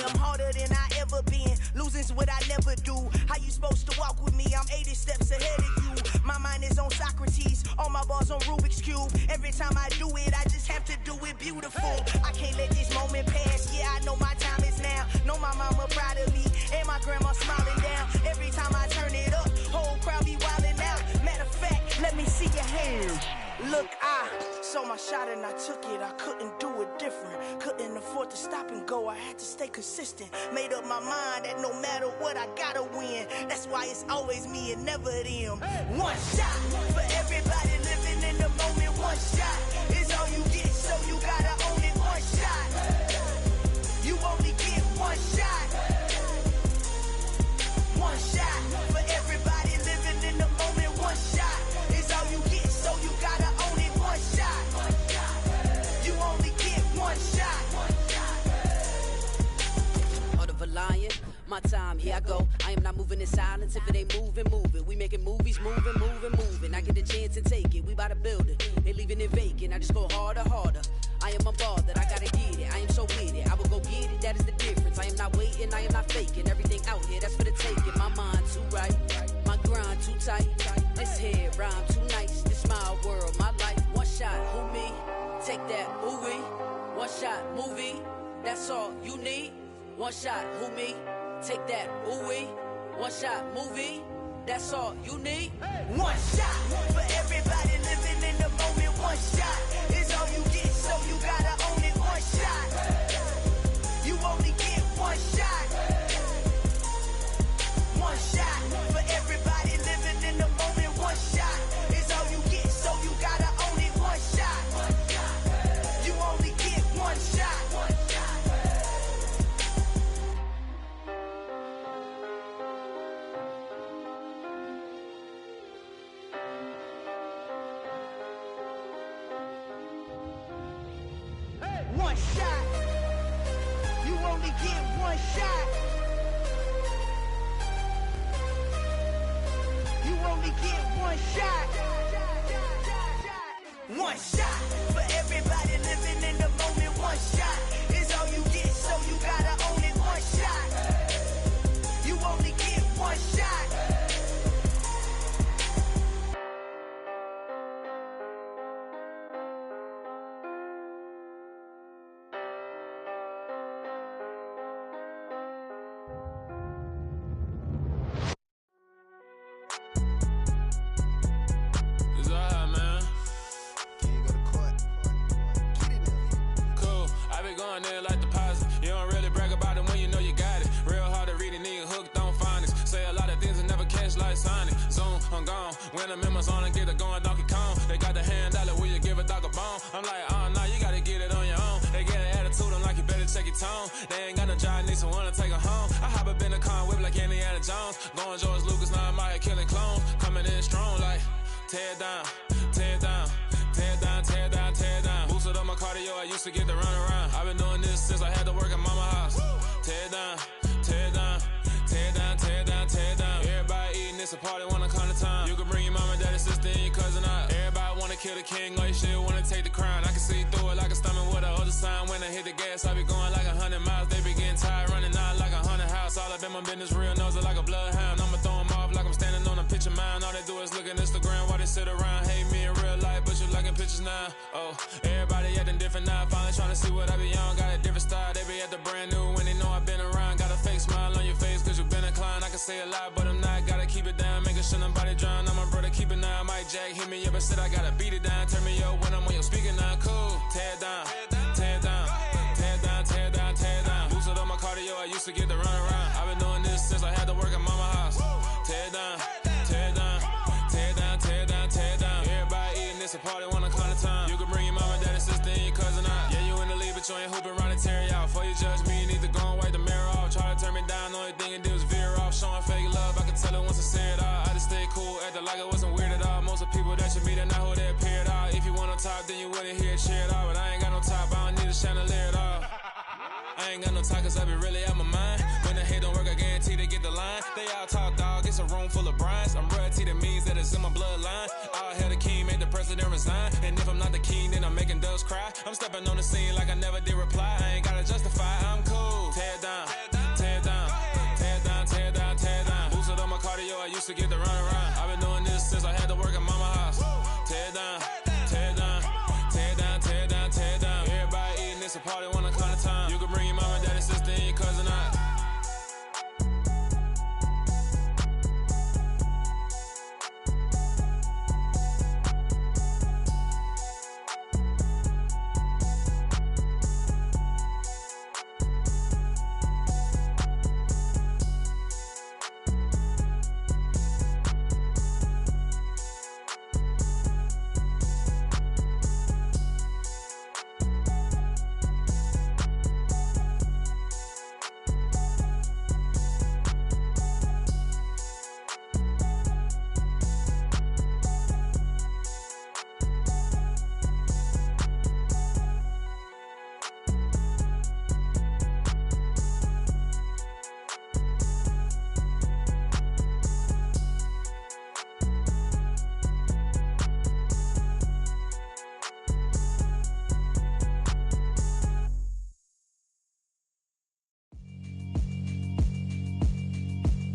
I'm harder than I ever been. Losing's what I never do. How you supposed to walk with me? I'm 80 steps ahead of you. My mind is on Socrates, all my bars on Rubik's Cube. Every time I do it, I just have to do it beautiful. I can't let this moment pass. Yeah, I know my time is now. Know my mama proud of me, and my grandma smiling down. Every time I turn it up, whole crowd be wildin' out. Matter of fact, let me see your hands. Look, I saw my shot and I took it. I couldn't do it different. Couldn't afford to stop and go. I had to stay consistent. Made up my mind that no matter what, I gotta win. That's why it's always me and never them. One shot for everybody living in the moment. One shot is all you get, so you gotta own it. One shot. You only get one shot. One shot for everybody living in the moment. One shot is all you get, so you gotta own it. One shot. You only get one shot. Heart of a lion, my time, here I go. I am not moving in silence. If it ain't moving, move it. We making movies, moving. I get a chance and take it. We bout to build it. They leaving it vacant. I just go harder. I am a ball that I gotta get it. I am so with it. I will go get it. That is the difference. I am not waiting. I am not faking. Everything out here, that's for the taking. My mind too right. My grind too tight. This head rhyme too nice. This my world, my life. One shot, who me? Take that, ooh wee. One shot, movie. That's all you need. One shot, who me? Take that, ooh wee. One shot, movie. That's all you need. One shot for everybody living in the moment. One shot is all you get, so you gotta own it. One shot. You only get one shot. One shot for everybody living in the moment. One shot is all you get, so you gotta own it. One shot. You only get one shot. one shot. You only get one shot. You only get one shot. One shot for everybody living in the moment. One shot is all you get, so you gotta own it. One shot. You only get one shot. When I'm in my zone and get it going Donkey Kong, they got the hand dollar, will you give a dog a bone? I'm like, oh no, you gotta get it on your own. They get an attitude, I'm like, you better check your tone. They ain't got no job, need someone to take her home. I hop up in the car, whip like Indiana Jones. Going George Lucas, now I'm out here killing clones. Coming in strong like, tear down, tear down, tear down, tear down, tear down. Boosted up my cardio, I used to get to run around. I've been doing this since I had to work at mama house. Tear down, tear down, tear down, tear down, tear down. Everybody eating, it's a party, wanna come to time. You can bring your mama, daddy, sister, and your cousin out. Everybody wanna kill the king, or you shit wanna take the crown. I can see through it like a stomach with a other sign. When I hit the gas, I be going like 100 miles. They be getting tired, running out like 100 house. All up in my business, real nose like a bloodhound. I'ma throw them off like I'm standing on a picture mound. All they do is look at Instagram while they sit around. Hate me in real life, but you liking pictures now. Oh, everybody acting different now. Finally trying to see what I be on. Got a different style, they be at the brand new when they know I've been around. Got a fake smile on your face, cause you been inclined. I can say a lot, but I'm not. Gotta keep it down, making sure nobody drown. I'm a brother, keep it now. Mike Jack hit me up and said I gotta beat it down. Turn me up when I'm on your speaker now. Cool, tear down, tear down, tear down, tear down, tear down. Boosted up my cardio, I used to get to run around. I've been doing this since I had to work at mama house. Tear down, tear down, tear down, tear down, tear down. Everybody eating, it's a party, wanna come to time. You can bring your mama, daddy, sister, and your cousin out. Yeah, you in the lead, but you ain't hooping around and tear out. Before you judge me, you need to go and wipe the mirror off. Try to turn me down, the only thing it did was veer off. Showing fake love, I can tell it once I say it all. I just stay cool, acting like it wasn't weird at all. Most of the people that you meet are not who they appear at all. If you want on top, then you wouldn't hear it cheer at all. But I ain't got no top, I don't need a chandelier at all. I ain't got no talk, cause I be really out my mind. When the hate don't work, I guarantee they get the line. They all talk, dog, it's a room full of brines. I'm royalty, that means that it's in my bloodline. All hell the king, made the president resign. And if I'm not the king, then I'm making doves cry. I'm stepping on the scene like I never did reply. I ain't gotta justify, I'm cool. Tear down, tear down, tear down, tear down, tear down. Boosted up my cardio, I used to get to run around. I've been doing this since I had to work at mama house. Tear down, tear down, tear down, tear down, tear down. Everybody eating, it's a party, wanna come to time. You can bring your mama, daddy, sister, and your cousin out.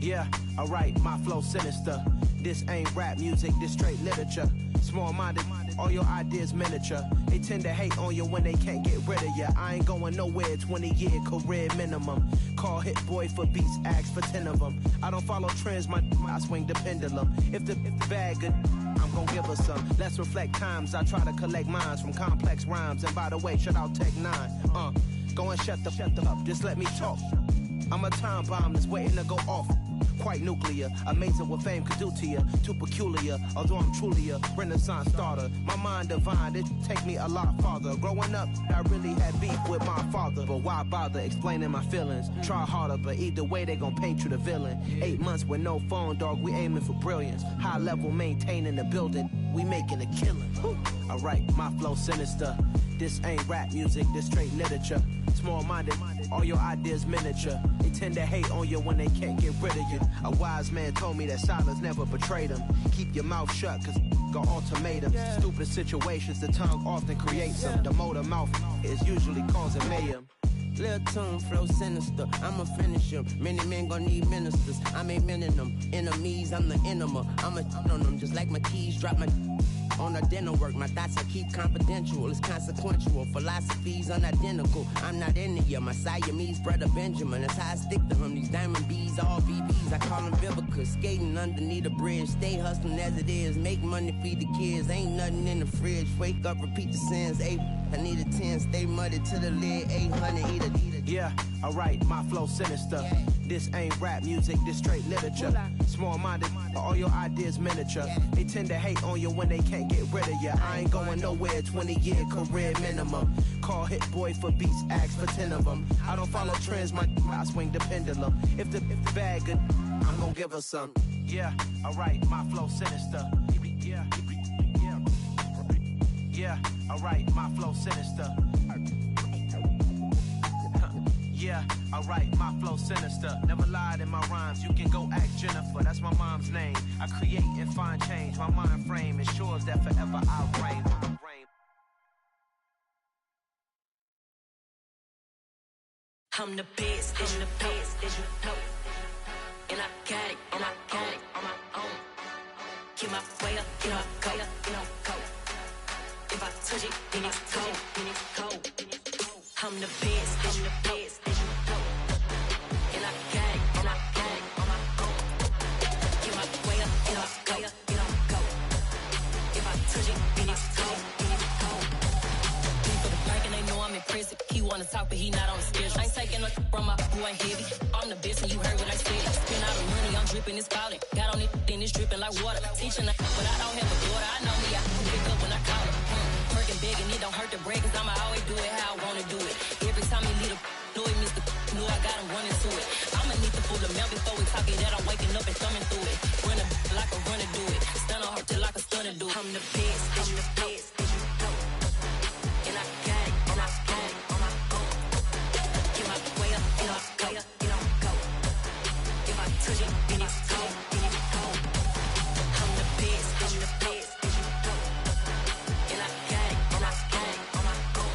Yeah, alright, my flow sinister. This ain't rap music, this straight literature. Small-minded, all your ideas miniature. They tend to hate on you when they can't get rid of you. I ain't going nowhere, 20-year career minimum. Call Hit Boy for beats, ask for 10 of them. I don't follow trends, I swing the pendulum. If the bag good, I'm gon' give her some. Let's reflect times, I try to collect minds from complex rhymes. And by the way, shout out Tech 9. Go and shut the up, just let me talk. I'm a time bomb that's waiting to go off. Quite nuclear, amazing what fame could do to you. Too peculiar, although I'm truly a renaissance starter. My mind divine, it take me a lot farther. Growing up, I really had beef with my father. But why bother explaining my feelings? Try harder, but either way they gon' paint you the villain. 8 months with no phone, dog, we aiming for brilliance. High level maintaining the building. we making a killing. Alright, my flow sinister. This ain't rap music, this straight literature. Small-minded, all your ideas miniature. They tend to hate on you when they can't get rid of you. A wise man told me that silence never betrayed them. Keep your mouth shut, cause got ultimatums. Stupid situations, the tongue often creates them. The motor mouth is usually causing mayhem. Lil' tune, flow sinister, I'ma finish him. Many men gon' need ministers, I'm a men in them. Enemies, I'm the enema, I'ma on them. Just like my keys, drop my on a dinner work. My thoughts I keep confidential, it's consequential. Philosophies unidentical, I'm not in it yet. My Siamese brother Benjamin, that's how I stick to him. These diamond bees, all BBs, I call them Vivica. Skating underneath the bridge, stay hustling as it is. Make money, feed the kids, ain't nothing in the fridge. Wake up, repeat the sins, I need a 10, stay muddy to the lid, 800, eat a. Yeah, alright, my flow sinister. This ain't rap music, this straight literature. Small-minded, all your ideas miniature. They tend to hate on you when they can't get rid of you. I ain't going nowhere, 20-year career minimum. Call Hit Boy for beats, ask for 10 of them. I don't follow trends, I swing the pendulum. If the bag good, I'm gonna give her some. Yeah, alright, my flow sinister. Yeah, alright, my flow sinister. Yeah, alright, my flow sinister. Never lied in my rhymes, you can go ask Jennifer, that's my mom's name. I create and find change, my mind frame ensures that forever I'll reign. I'm the best, as you know. And I got it, and I got it on my own. Get my way up, get my go, go. If I touch it, then it's cold, I'm the best, as you know. And I got it, and I got it on my own. Get my way up, get my go. If I touch it, then it's cold, People the blank and they know I'm impressive. He wanna talk, but he not on the schedule. I ain't taking nothing from my boy, ain't heavy. I'm the best, and you heard what I said. Spend all the money, I'm dripping, it's falling. Got on it, then it's dripping like water. Teaching, but I don't have a daughter. I know me, I can pick up when I call her. Working big and it don't hurt to break, cause I'ma always do it how I wanna do it. Every time he lead a know it, Mr. Know I got him running to it. I'ma need to pull the mail before we talk it that I'm waking up and thumbing through it. Run a like a runner do it. Stun on her till like a stunner do it. I'm the best, as you know. And I got it, and I got it on my own. Get my way up, and I go. If I touch it, then it's cold, I'm the best, as you know. And I got it, and I got it on my own.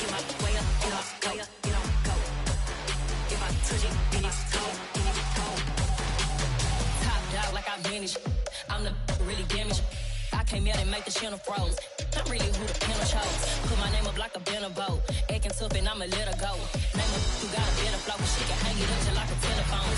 Get my way up, and I go. If I touch it, then it's cold, Top dog like I manage. I'm the really damaged. I came out and make the channel froze. I'm really who the panel chose. Put my name up like a banner boat. Acting tough and I'ma let her go. Name her who got a better flow, but she can hang it up just like a telephone.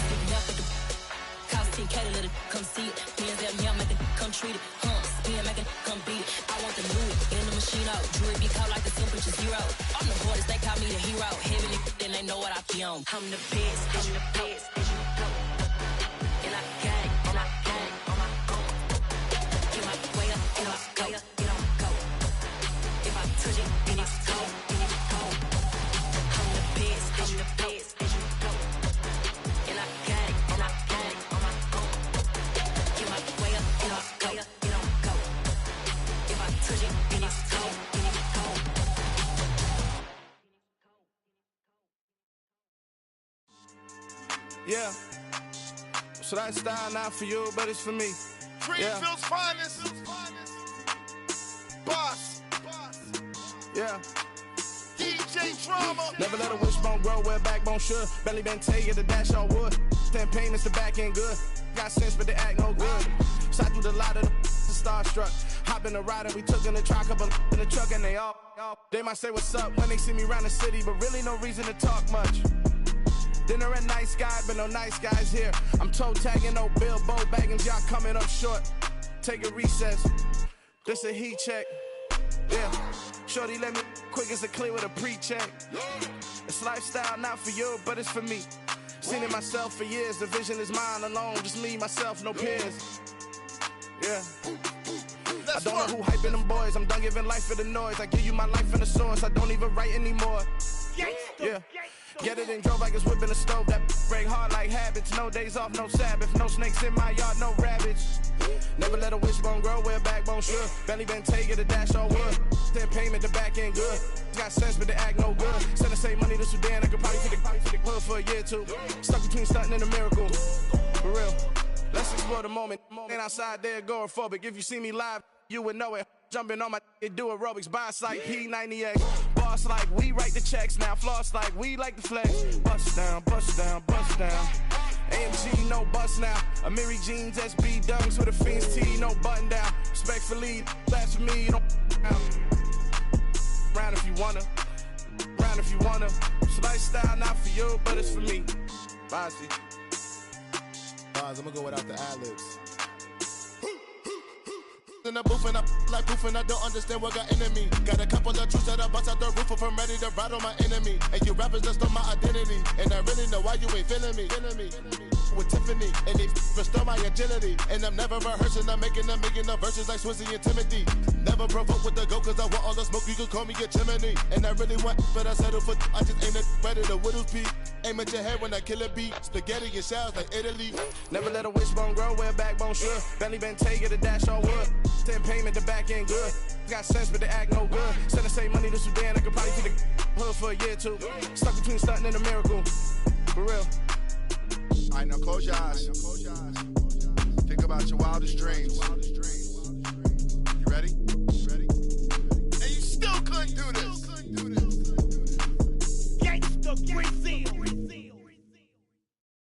Cost 10K to let it come see it. Hands at me, I make it come treat it. Spin, make it come beat it. I want the Louis in the machine out. Jewelry be caught like the temperature 0. I'm the hardest, they call me the hero. Heaven, then they know what I be on. I'm the best, as you know. And I got it, and I got it on my own. Get my way up, and I go. If I touch it, then it's cold, I'm the best, as you know. And I got it, and I got it on my own. Get my way up, and I go. If I touch it, then it's cold, Yeah. So that style not for you, but it's for me. Greenfield's finest. Boss. Yeah. DJ Drama. Never let a wishbone grow where a backbone should. Belly been taken to dash on wood. 10 payments to back end good. Got sense, but they act no good. Shot through the lot of the starstruck. Hop in the ride and we took in the truck, couple in the truck and they all. They might say what's up when they see me around the city, but really no reason to talk much. Dinner at Nice Guy, but no nice guys here. I'm toe tagging, no Bilbo baggins, y'all coming up short. Take a recess. This a heat check. Yeah. Shorty let me quick as a clear with a pre-check. It's lifestyle not for you, but it's for me. Seen it myself for years. The vision is mine alone. Just me, myself, no peers. Yeah. I don't know who hyping them boys. I'm done giving life for the noise. I give you my life and the source. I don't even write anymore. Yeah. Get it and drove like it's whipping a stove. That break hard like habits. No days off, no Sabbath. No snakes in my yard, no rabbits. Never let a wishbone grow where a backbone should. Belly been take it, a dash on wood. Then payment, the back end good. Got sense, but the act no good. Send the same money to Sudan. I could probably fit the hood for a year or two. Stuck between stunting and a miracle. For real. Let's explore the moment. Ain't outside there agoraphobic. If you see me live, you would know it. Jumping on my do aerobics, boss like P90X. Boss like we write the checks now. Floss like we like the flex. Bust down, bust down, bust down. AMG, no bust now. Amiri jeans, SB dunks with a Fiends T, no button down. Respectfully, that's for me, you don't round if you wanna. Round if you wanna. It's lifestyle, not for you, but it's for me. Bossy. I'm gonna go without the ad-libs. In the booth and I like proof and I don't understand what got into me. Got a couple of truths that I bust out the roof if I'm ready to ride on my enemy. And you rappers just stole my identity, and I really know why you ain't feeling me. With Tiffany, and they restore my agility. And I'm never rehearsing, I'm making a million of verses like Swizzy and Timothy. Never provoke with the go, cause I want all the smoke, you can call me a chimney. And I really want, but I settle for, I just ain't ready to whittles peak. Aim at your head when I kill a beat. Spaghetti and shells like Italy. Never let a wishbone grow where a backbone should. Belly been take it, a dash on wood. Then payment, the back end good. Got sense, but the act no good. Send the same money to Sudan, I could probably fit the hood for a year or two. Stuck between stunting and a miracle. For real. Alright, now close your eyes. Think about your wildest dreams. You ready? And you still couldn't do this. Gangsta Brazil.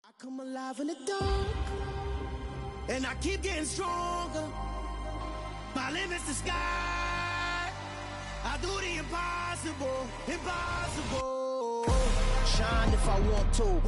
I come alive in the dark, and I keep getting stronger. My limit's the sky. I do the impossible, impossible. Shine if I want to.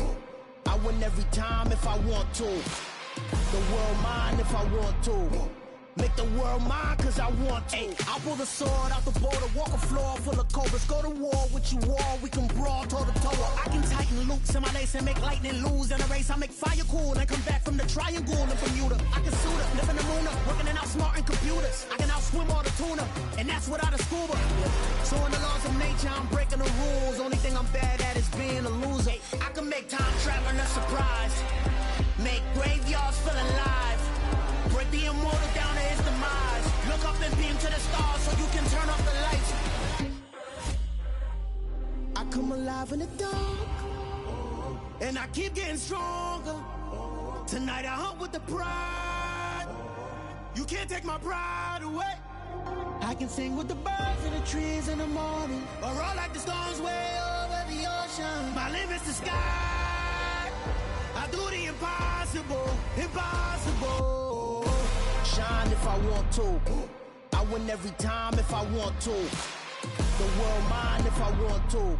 I win every time if I want to. The world mine if I want to. Make the world mine cause I want to. Ay, I'll pull the sword out the border, walk a floor full of cobras. Go to war with you all, we can brawl toe to toe. I can tighten loops in my lace and make lightning lose in a race. I make fire cool and come back from the triangle in Bermuda. I can suit up, live in the moon up, working and outsmarting computers. I can outswim all the tuna, and that's without a scuba. So in the laws of nature, I'm breaking the rules. Only thing I'm bad at is being a loser. Ay, I can make time traveling a surprise, make graveyards feel alive. Break the immortal down to his demise. Look up and beam to the stars so you can turn off the lights. I come alive in the dark, and I keep getting stronger. Tonight I hunt with the pride. You can't take my pride away. I can sing with the birds in the trees in the morning, or roll like the storms way over the ocean. My limit's the sky. I do the impossible, impossible. Shine if I want to. I win every time if I want to. The world mine if I want to.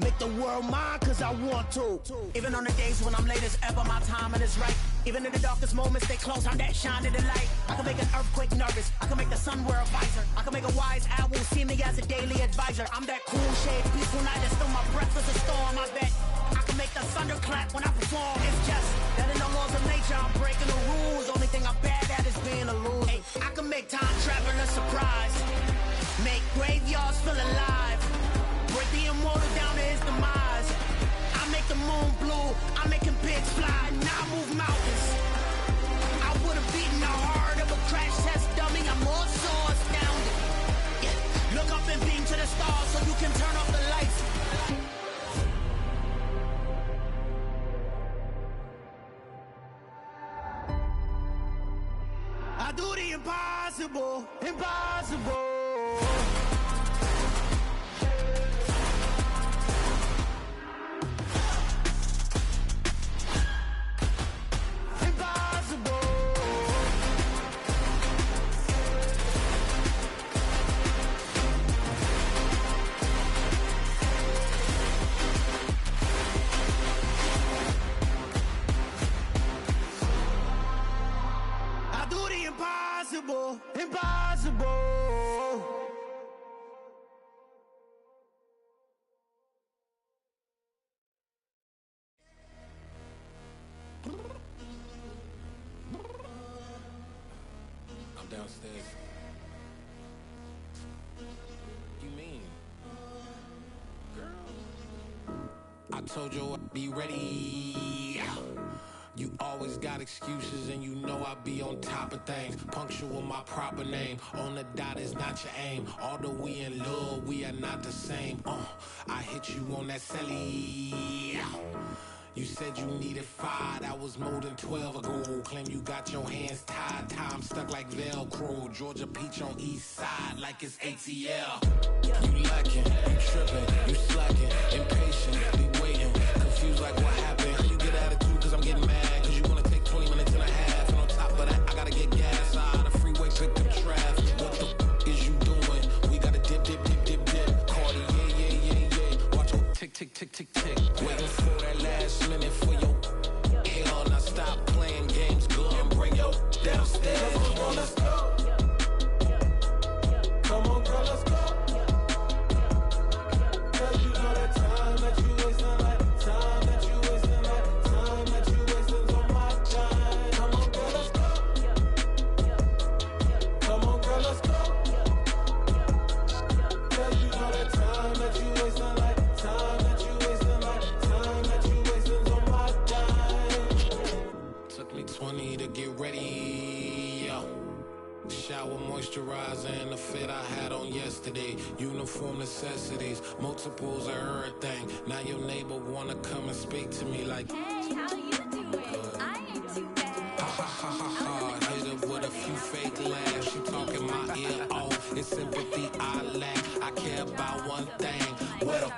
Make the world mine cause I want to. Even on the days when I'm late as ever, my timing is right. Even in the darkest moments, stay close, I'm that shine in the light. I can make an earthquake nervous, I can make the sun wear a visor. I can make a wise owl see me as a daily advisor. I'm that cool shade, peaceful night, and still my breath is a storm, I bet. I can make the thunder clap when I perform. It's just that in the laws of nature, I'm breaking the rules. Only thing I'm bad at is being a loser. Hey, I can make time traveling a surprise, make graveyards feel alive. Break the immortal down to his demise. I make the moon blue, I'm making pigs fly. Now I move mountains. I would've beaten the heart of a crash test dummy. I'm more so astounded. Yeah. Look up and beam to the stars so you can turn off the lights. I do the impossible, impossible. Impossible, impossible. I'm downstairs. You mean? Girl, told you I'd be ready. You always got excuses and you know I be on top of things. Punctual my proper name. On the dot is not your aim. Although we in love, we are not the same. I hit you on that celly. You said you needed 5, that was more than 12 ago. Claim you got your hands tied, time stuck like Velcro. Georgia Peach on east side like it's ATL. You lacking, you tripping, you slacking, impatient, be waiting, confused like what happened. How you get attitude cause I'm getting mad, cause you wanna take 20 minutes and a half. And on top of that, I gotta get gas out of the freeway, pick up traffic. What the is you doing? We gotta dip, dip, dip, dip, dip. Cardi, yeah. Watch your tick, tick, tick, tick, tick. Waiting for that last minute for your hell. Now stop playing games, go and bring your downstairs. Come on, let's go. Come on, girl, let's go. Cause you know that time that you wasting, like time that you wasting, like time that you wasting on my time. Come on, girl, let's go. Come on, girl, let's go. Cause you know that time that you wasting, like time that you wasting, like time that you wasting on my time. Took me 20 to get ready, yo. Shower, moisturizer, and the fit I had on yesterday. Uniform necessities, multiples of everything. Now your neighbor wanna come and speak to me like, Hey, how you doing? I ain't too bad. ha ha ha ha ha. Hit her with a few fake laughs. She talking my ear off. It's sympathy I lack. I care about one thing. What up?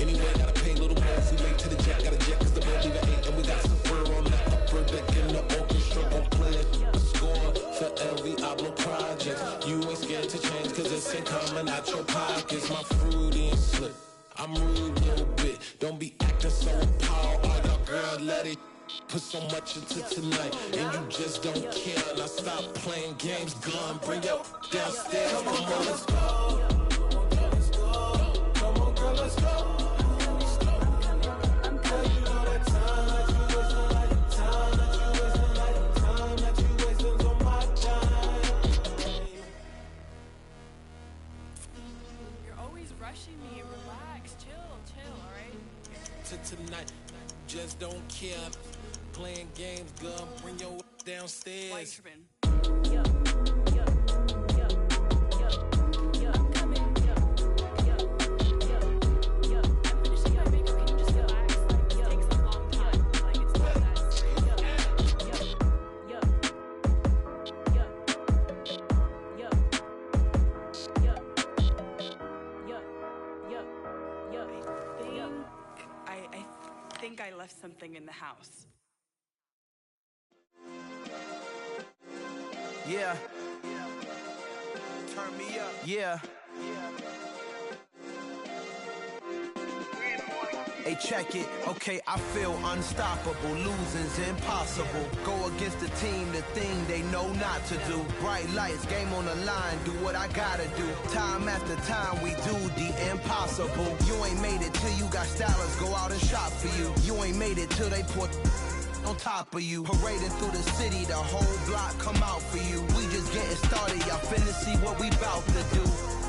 Anyway, gotta pay a little more if we late to the jet. Got a jet cause the boat even ate. And we got some fur on the upper deck in the orchestra. Gon' play a score for every Ablo project. You ain't scared to change cause it's ain't coming out your pockets. My fruity and slip. I'm rude a little bit. Don't be acting so appalled. All y'all girl, let it put so much into tonight. And you just don't care. Now stop playing games. Gun, bring your downstairs. Come on, let's go. Come on, girl, let's go. Me, relax, chill, alright? To tonight, just don't care. Playing games, gun, bring your downstairs. Why you tripping? I left something in the house. Yeah. Turn me up. Yeah. Hey, check it. Okay, I feel unstoppable. Losing's impossible. Go against the team, the thing they know not to do. Bright lights, game on the line, do what I gotta do. Time after time, we do the impossible. You ain't made it till you got stylers go out and shop for you. You ain't made it till they put on top of you. Parading through the city, the whole block come out for you. We just getting started, y'all finna see what we bout to do.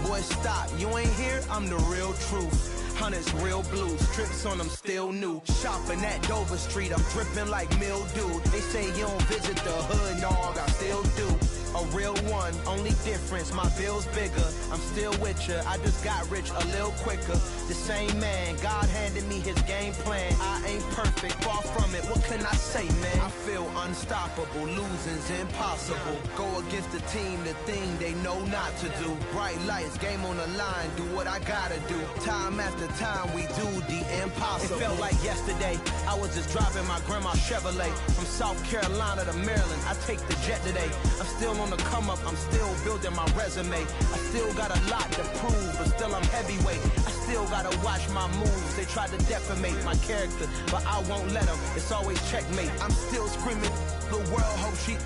Boy, stop, you ain't here, I'm the real truth. Hunters, real blues, strips on them still new. Shopping at Dover Street, I'm dripping like mildew. They say you don't visit the hood, dog, I still do. A real one, only difference, my bill's bigger. I'm still with ya, I just got rich a little quicker. The same man, God handed me his game plan. I ain't perfect, far from it, what can I say, man? I feel unstoppable, losing's impossible. Go against the team, the thing they know not to do. Bright lights, game on the line, do what I gotta do. Time after time, we do the impossible. It felt like yesterday, I was just driving my grandma's Chevrolet. From South Carolina to Maryland, I take the jet today. I'm still on the come up, I'm still building my resume. I still got a lot to prove, but still I'm heavyweight. I still gotta watch my moves. They tried to defamate my character, but I won't let them. It's always checkmate. I'm still screaming, the world hope she.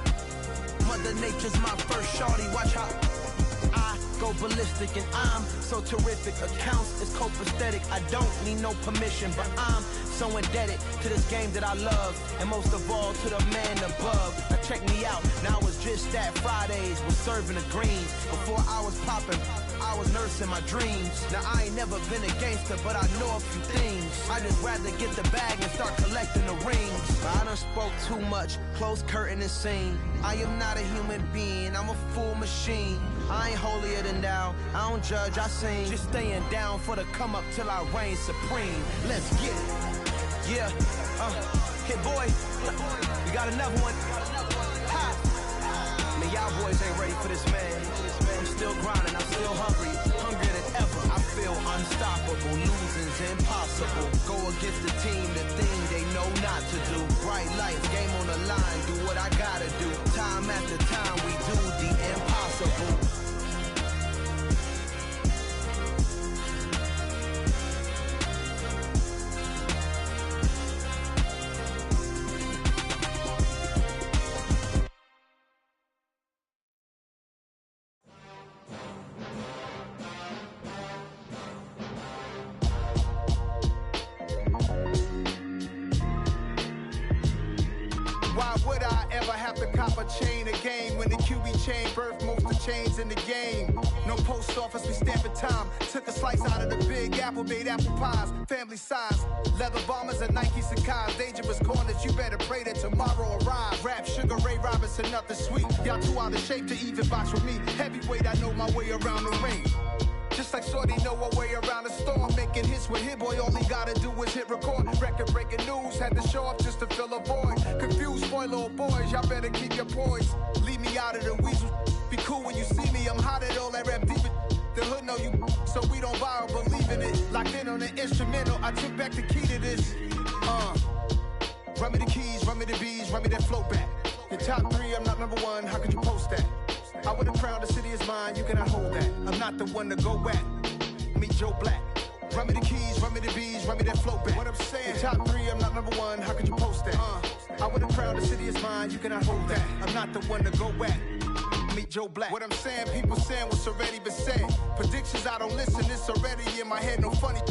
Mother Nature's my first shorty. Watch how I go ballistic, and I'm so terrific. Accounts is copacetic. I don't need no permission, but I'm so indebted to this game that I love, and most of all to the man above. Now check me out. Now it's just that Fridays was serving the greens. Before I was popping, I I was nursing my dreams. Now I ain't never been a gangster, but I know a few things. I just rather get the bag and start collecting the rings. But I done spoke too much, close curtain and scene. I am not a human being, I'm a full machine. I ain't holier than thou, I don't judge, I sing. Just staying down for the come up till I reign supreme. Let's get it. Yeah, hit boy, we got another one. Ha! Man, y'all boys ain't ready for this, man. I'm still grinding, I'm still hungry, hungrier than ever. I feel unstoppable, losing's impossible. Go against the team, the thing they know not to do. Bright light, game on the line, do what I gotta do. Time after time, we do the impossible. Chain a game when the QB chain birthed most of chains in the game. No post office, we stamping time. Took a slice out of the big apple, made apple pies, family size. Leather bombers and Nike Sacai's. Dangerous corners, you better pray that tomorrow arrives. Rap, Sugar Ray Robinson, nothing sweet. Y'all too out of shape to even box with me. Heavyweight, I know my way around the ring. Just like Shorty know her way around the storm. Making hits with Hit Boy, all he gotta do is hit record. Record breaking news, had to show up just to fill a void. Confused boy, little boys, y'all better keep your poise. Leave me out of the weasel. Be cool when you see me, I'm hot at all that rap deep. The hood know you, so we don't borrow, believe in it. Locked in on the instrumental, I took back the key to this. Run me the keys, run me the bees, run me that flow back. Your top three, I'm not number one, how could you post that? I would've crowned the city is mine, you cannot hold that. I'm not the one to go at. Meet Joe Black. Run me the keys, run me the bees, run me that flow back. What I'm saying, your top three, I'm not number one, how could you post that? I would've crowned the city is mine, you cannot hold that. I'm not the one to go at. Meet Joe Black. What I'm saying, people saying what's already been said. Predictions, I don't listen, it's already in my head, no funny.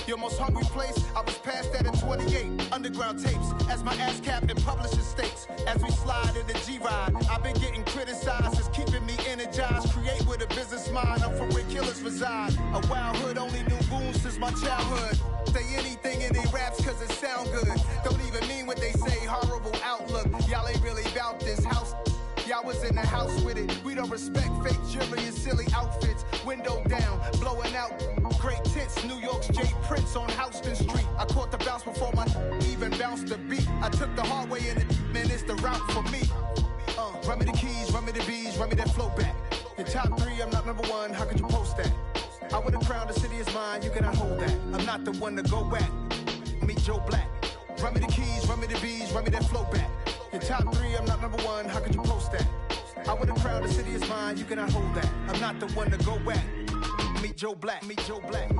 Your most hungry place, I was past that at 28. Underground tapes, as my ass cap in publishing stakes. As we slide in the G-Ride, I've been getting criticized, it's keeping me energized. Create with a business mind, I'm from where killers reside. A wild hood, only knew goons since my childhood. Say anything in they raps cause it sound good. Don't even mean what they say, horrible outlook. Y'all ain't really about this house. Y'all was in the house with it. We don't respect fake jewelry and silly outfits. Window down, blowing out great tits. New York's J. Prince on Houston Street. I caught the bounce before my even bounced the beat. I took the hard way in it, man, it's the route for me. Run me the keys, run me the bees, run me that flow back. Your top three, I'm not number one, how could you post that? I would've crowned the city is mine, you cannot hold that. I'm not the one to go at. Meet Joe Black. Run me the keys, run me the bees, run me that flow back. Your top three, I'm not number one, how could you post that? I would've crowned the city is mine, you cannot hold that. I'm not the one to go at. Meet Joe Black, meet Joe Black.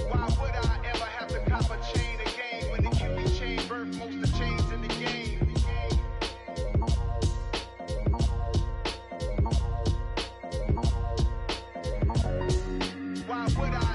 Why would I ever have to cop a chain again when the QB chain birthed most of the chains in the game? Why would I?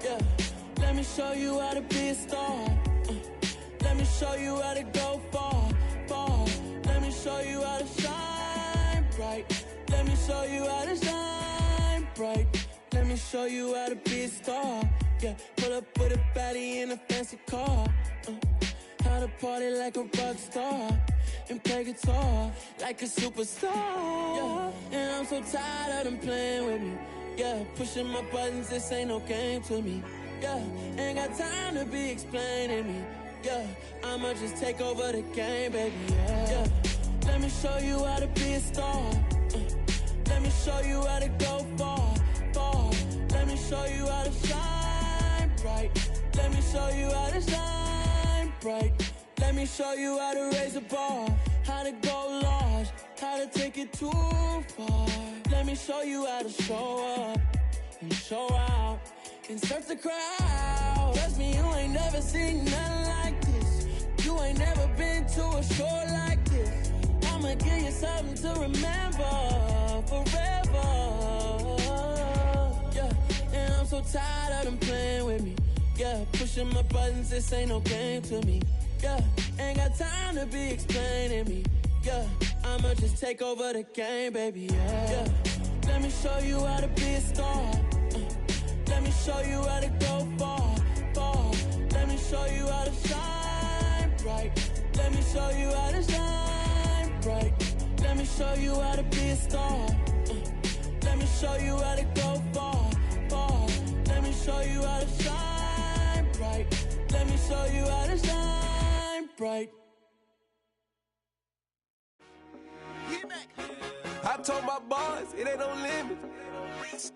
Yeah, let me show you how to be a star. Let me show you how to go far, far. Let me show you how to shine bright. Let me show you how to shine bright. Let me show you how to be a star. Yeah, pull up with a baddie in a fancy car. How to party like a rock star and play guitar like a superstar. Yeah, and I'm so tired of them playing with me. Yeah, pushing my buttons, this ain't no game to me. Yeah, ain't got time to be explaining me. Yeah, I'ma just take over the game, baby. Yeah, let me show you how to be a star. Let me show you how to go far, far. Let me show you how to shine bright. Let me show you how to shine bright. Let me show you how to raise a bar, how to go large, how to take it too far. Let me show you how to show up and show out and surf the crowd. Trust me, you ain't never seen nothing like this. You ain't never been to a show like this. I'ma give you something to remember forever. Yeah, and I'm so tired of them playing with me. Yeah, pushing my buttons, this ain't no game to me. Yeah, ain't got time to be explaining me. Yeah, I'ma just take over the game, baby. Yeah, let me show you how to be a star. Let me show you how to go far, far. Let me show you how to shine bright. Let me show you how to shine bright. Let me show you how to be a star. Let me show you how to go far, far. Let me show you how to shine bright. Let me show you how to shine bright. I told my boys it ain't no limits.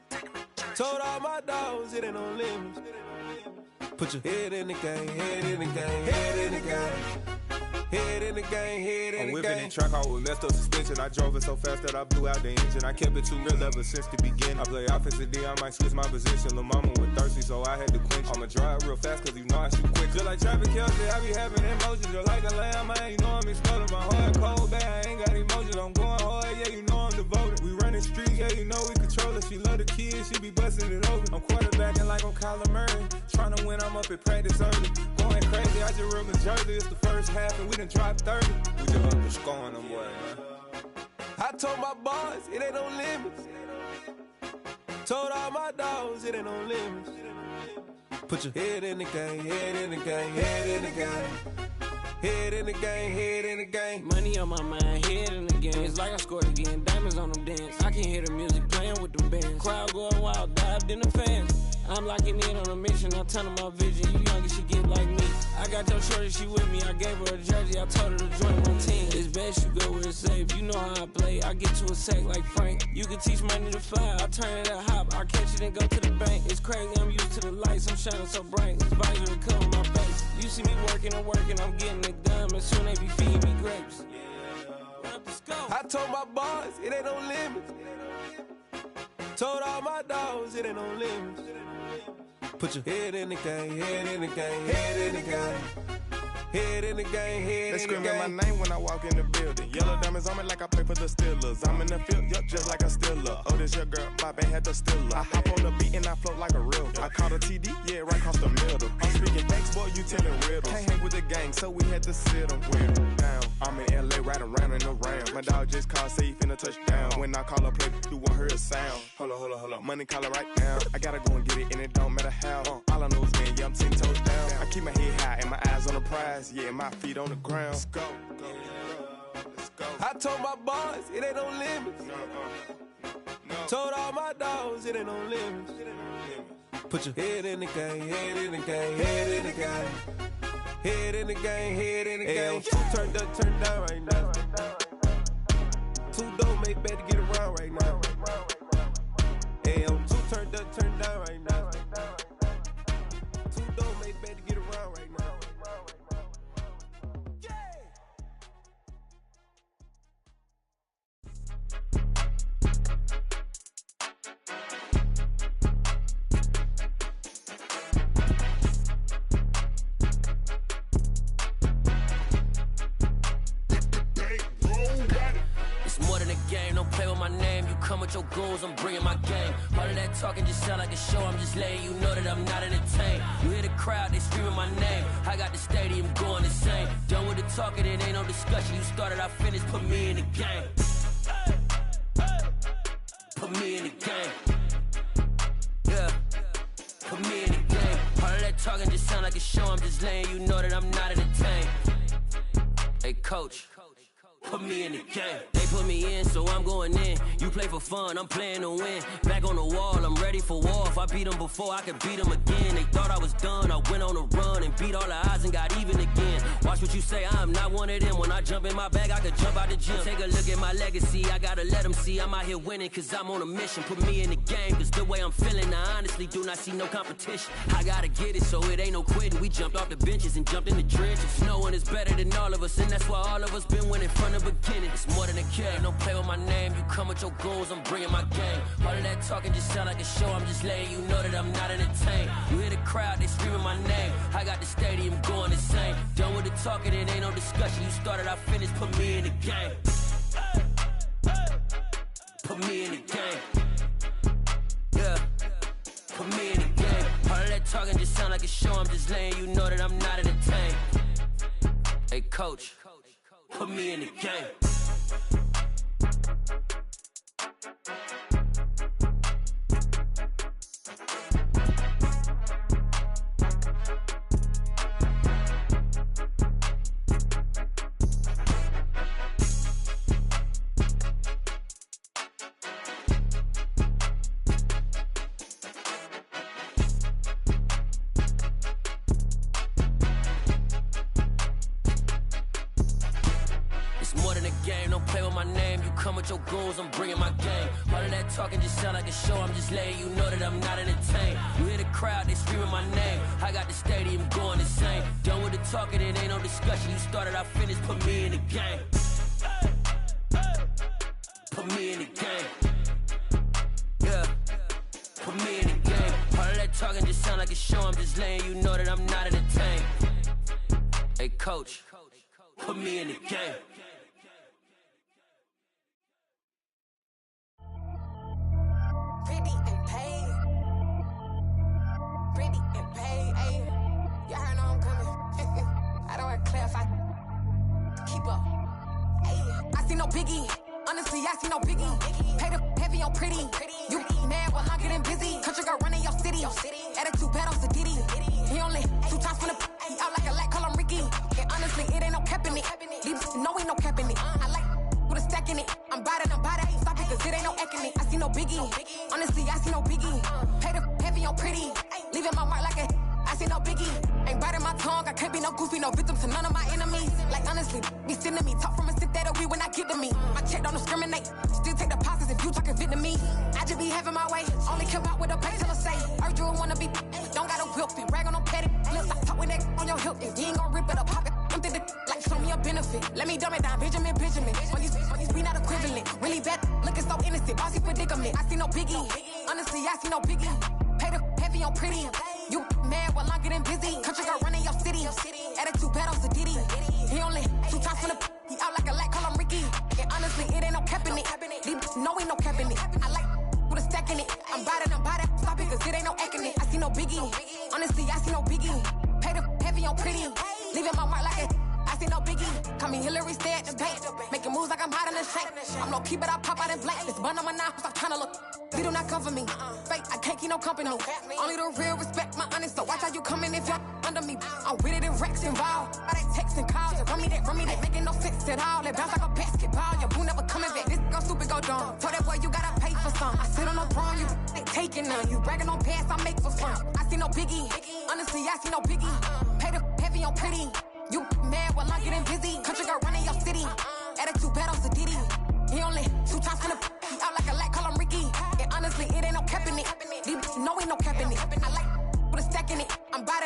Told all my dogs it ain't no limits. Put your head in the game, head in the game, head in the game. Head in the game, head in the game. I'm whipping in track out with messed up suspension. I drove it so fast that I blew out the engine. I kept it too real ever since the beginning. I play offensive D, I might switch my position. Lil' mama was thirsty, so I had to quench. I'ma drive real fast, cause you know I shoot quick. Just like traffic Kelsey, I be having emotions. Just like a lamb, man, you know I'm exploding. My heart cold, bad, I ain't got emotions. I'm going hard, yeah, you know I'm devoted. We running street, yeah, you know we control it. She love the kids, she be busting it over. I'm quarterbacking like I'm Kyler Murray. Trying to win, I'm up at practice early. Going crazy, I just ripped Jersey. It's the first half, and we done dropped 30. We just underscoring them, boy, man. I told my boys it ain't no limits. Told all my dogs it ain't no limits. Put your head in the game, head in the game, head in the game. Head in the game, head in the game. Money on my mind, head in the game. It's like I scored again, diamonds on them dance. I can hear the music playing with them bands. Crowd going wild, dived in the fans. I'm locking in on a mission, I'm telling my vision. You young and she get like me. I got your shorty, she with me. I gave her a jersey, I told her to join my team. It's best you go where it's safe. You know how I play, I get to a sack like Frank. You can teach money to fly, I turn it a hop. I catch it and go to the bank. It's crazy, I'm used to the lights, I'm shining so bright. This visor will cover my face. You see me working and working, I'm getting it done. And soon they be feeding me grapes. I told my boys it ain't no limits. Told all my dogs it ain't no limits. Put your head in the game, head in the game, head in the game. Head in the game, head in the game. They screaming my name when I walk in the building. Yellow diamonds on me like I play for the Steelers. I'm in the field, yup, just like a Steeler. Oh, this your girl, my band had the Steeler. I hop on the beat and I float like a real. I caught a TD, yeah, right across the middle. I'm speaking facts, boy, you telling riddles. Can't hang with the gang, so we had to sit them down. I'm in LA, riding around and around. My dog just called, say he finna touchdown. When I call a play, you won't hear a sound. Hold up, money call it right now. I gotta go and get it, and it don't matter how. All I know is, man, yeah, I'm 10 toes down. I keep my head high and my eyes on the prize. Yeah, my feet on the ground. Let's go. Let's go. I told my boys it ain't no limits. No. Told all my dogs it ain't no limits. Put your head in the game, head in the game, head in the game. Head in the game, head in the game. Turned up, turned down right now. Too dope, make better get around right now. Hey, I'm too turned up, turned down right now. Too dope, make better get around right now. It's more than a game, don't play with my name. You come with your goons, I'm bringing my gang. All of that talking just sound like a show, I'm just letting you know that I'm not entertained. You hear the crowd, they screaming my name. I got the stadium going insane. Done with the talking, it ain't no discussion. You started, I finished, put me in the game. Put me in the game. Yeah, put me in the game. All of that talking just sound like a show, I'm just letting you know that I'm not entertained. Hey coach, put me in the game. They put me in, so I'm going in. You play for fun, I'm playing to win. Back on the wall, I'm ready for war. If I beat them before, I could beat them again. They thought I was done, I went on a run and beat all the odds and got even again. Watch what you say, I'm not one of them. When I jump in my bag, I could jump out the gym. Take a look at my legacy, I gotta let them see I'm out here winning, cause I'm on a mission. Put me in the game, cause the way I'm feeling, I honestly do not see no competition. I gotta get it, so it ain't no quitting. We jumped off the benches and jumped in the trenches. No one is better than all of us, and that's why all of us been winning from the beginning. It's more than a game, don't play with my name. You come with your goons, I'm bringing my game. All of that talking just sound like a show, I'm just letting you know that I'm not entertained. You hear the crowd, they screaming my name. I got the stadium going insane. Done with the talking, it ain't no discussion. You started, I finished, put me in the game. Put me in the game. Yeah, put me in the game. All of that talking just sound like a show, I'm just letting you know that I'm not entertained. Hey coach, put me in the game. Your goons, I'm bringing my game. All of that talking just sound like a show, I'm just letting you know that I'm not entertained. You hear the crowd, they screaming my name. I got the stadium going insane. Done with the talking, it ain't no discussion. You started, I finished, put me in the game. Put me in the game. Yeah, put me in the game. All of that talking just sound like a show, I'm just letting you know that I'm not entertained. Hey coach, put me in the game. Pretty and paid. Pretty and paid, ayy. Y'all heard I'm coming. I don't want to clarify. Keep up. Ayy. I see no biggie. Honestly, I see no biggie. Pay the heavy on pretty. You mad while I'm getting busy. Country girl running your city. Attitude bad on Diddy. He only 2 times from the he out like a light, call him Ricky. And honestly, it ain't no cap in it. These no ain't no cap in it. I like with a stack in it. I'm bad. Stop it, cause it ain't no acting it. I see no biggie. Honestly, I see no biggie. Pay the heavy on pretty. Leaving my mark like a I see no biggie. Ain't biting my tongue. I can't be no goofy, no victim to none of my enemies. Like honestly, be sending me. Talk from a sip that we when I get to me. My check don't discriminate. Still take deposits if you talking Vietnamese. I just be having my way. Only come out with a pay till I say. Heard you wanna be. Don't gotta whip it. Rag on no petty. Flips. I talk with that on your hip. You ain't gon' rip it or pop it. Empty the like show me a benefit. Let me dumb it down. Benjamin. On these we not equivalent. Really bad. Looking so innocent. Bossy predicament. I see no biggie. Honestly, I see no biggie. Pay the heavy on pretty. You mad while I'm getting busy. Country girl running your city. Attitude bad on Diddy. He only 2 times from the he out like a light, call him Ricky. And honestly, it ain't no cap in it. No ain't no cap in it. I like with a stack in it. I'm bad. Stop it, cause it ain't no acting it. I see no biggie. Honestly, I see no biggie. Pay the heavy on pretty. Leaving my mark like a I see no biggie. Call me Hillary, stay at the bank. Making moves like I'm hot in the shank. I'm low key, but I pop out in blank. This bun on my knife, stop trying to look. They do not come for me. Fake, I can't keep no company. Only the real respect my honest. So watch how you coming if you're under me. I'm with it in Rex involved. All that text and calls. Run me that. Making no sense at all. They bounce like a basketball. Your boo never coming back. This go stupid, go dumb. Told that boy you gotta pay for some. I sit on no throne, you ain't taking none. You bragging on past, I make for fun. I see no biggie. Honestly, I see no biggie. Pay the heavy on pretty. You mad while I'm getting busy. Country girl running your city. Attitude bad on Diddy. He only 2 times from the he out like a light, call him Ricky. And honestly, it ain't no cap in it. No ain't no cap in it. I like with a stack in it. I'm bad.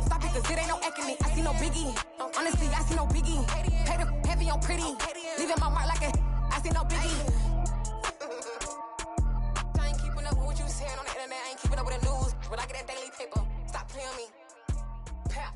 Stop it, cause it ain't no acting it. I see no biggie. Honestly, I see no biggie. Pay the heavy on pretty. Leaving my mark like a I see no biggie. I ain't keeping up with what you saying on the internet. I ain't keeping up with the news. But I get that daily paper. Stop playing me. Pap.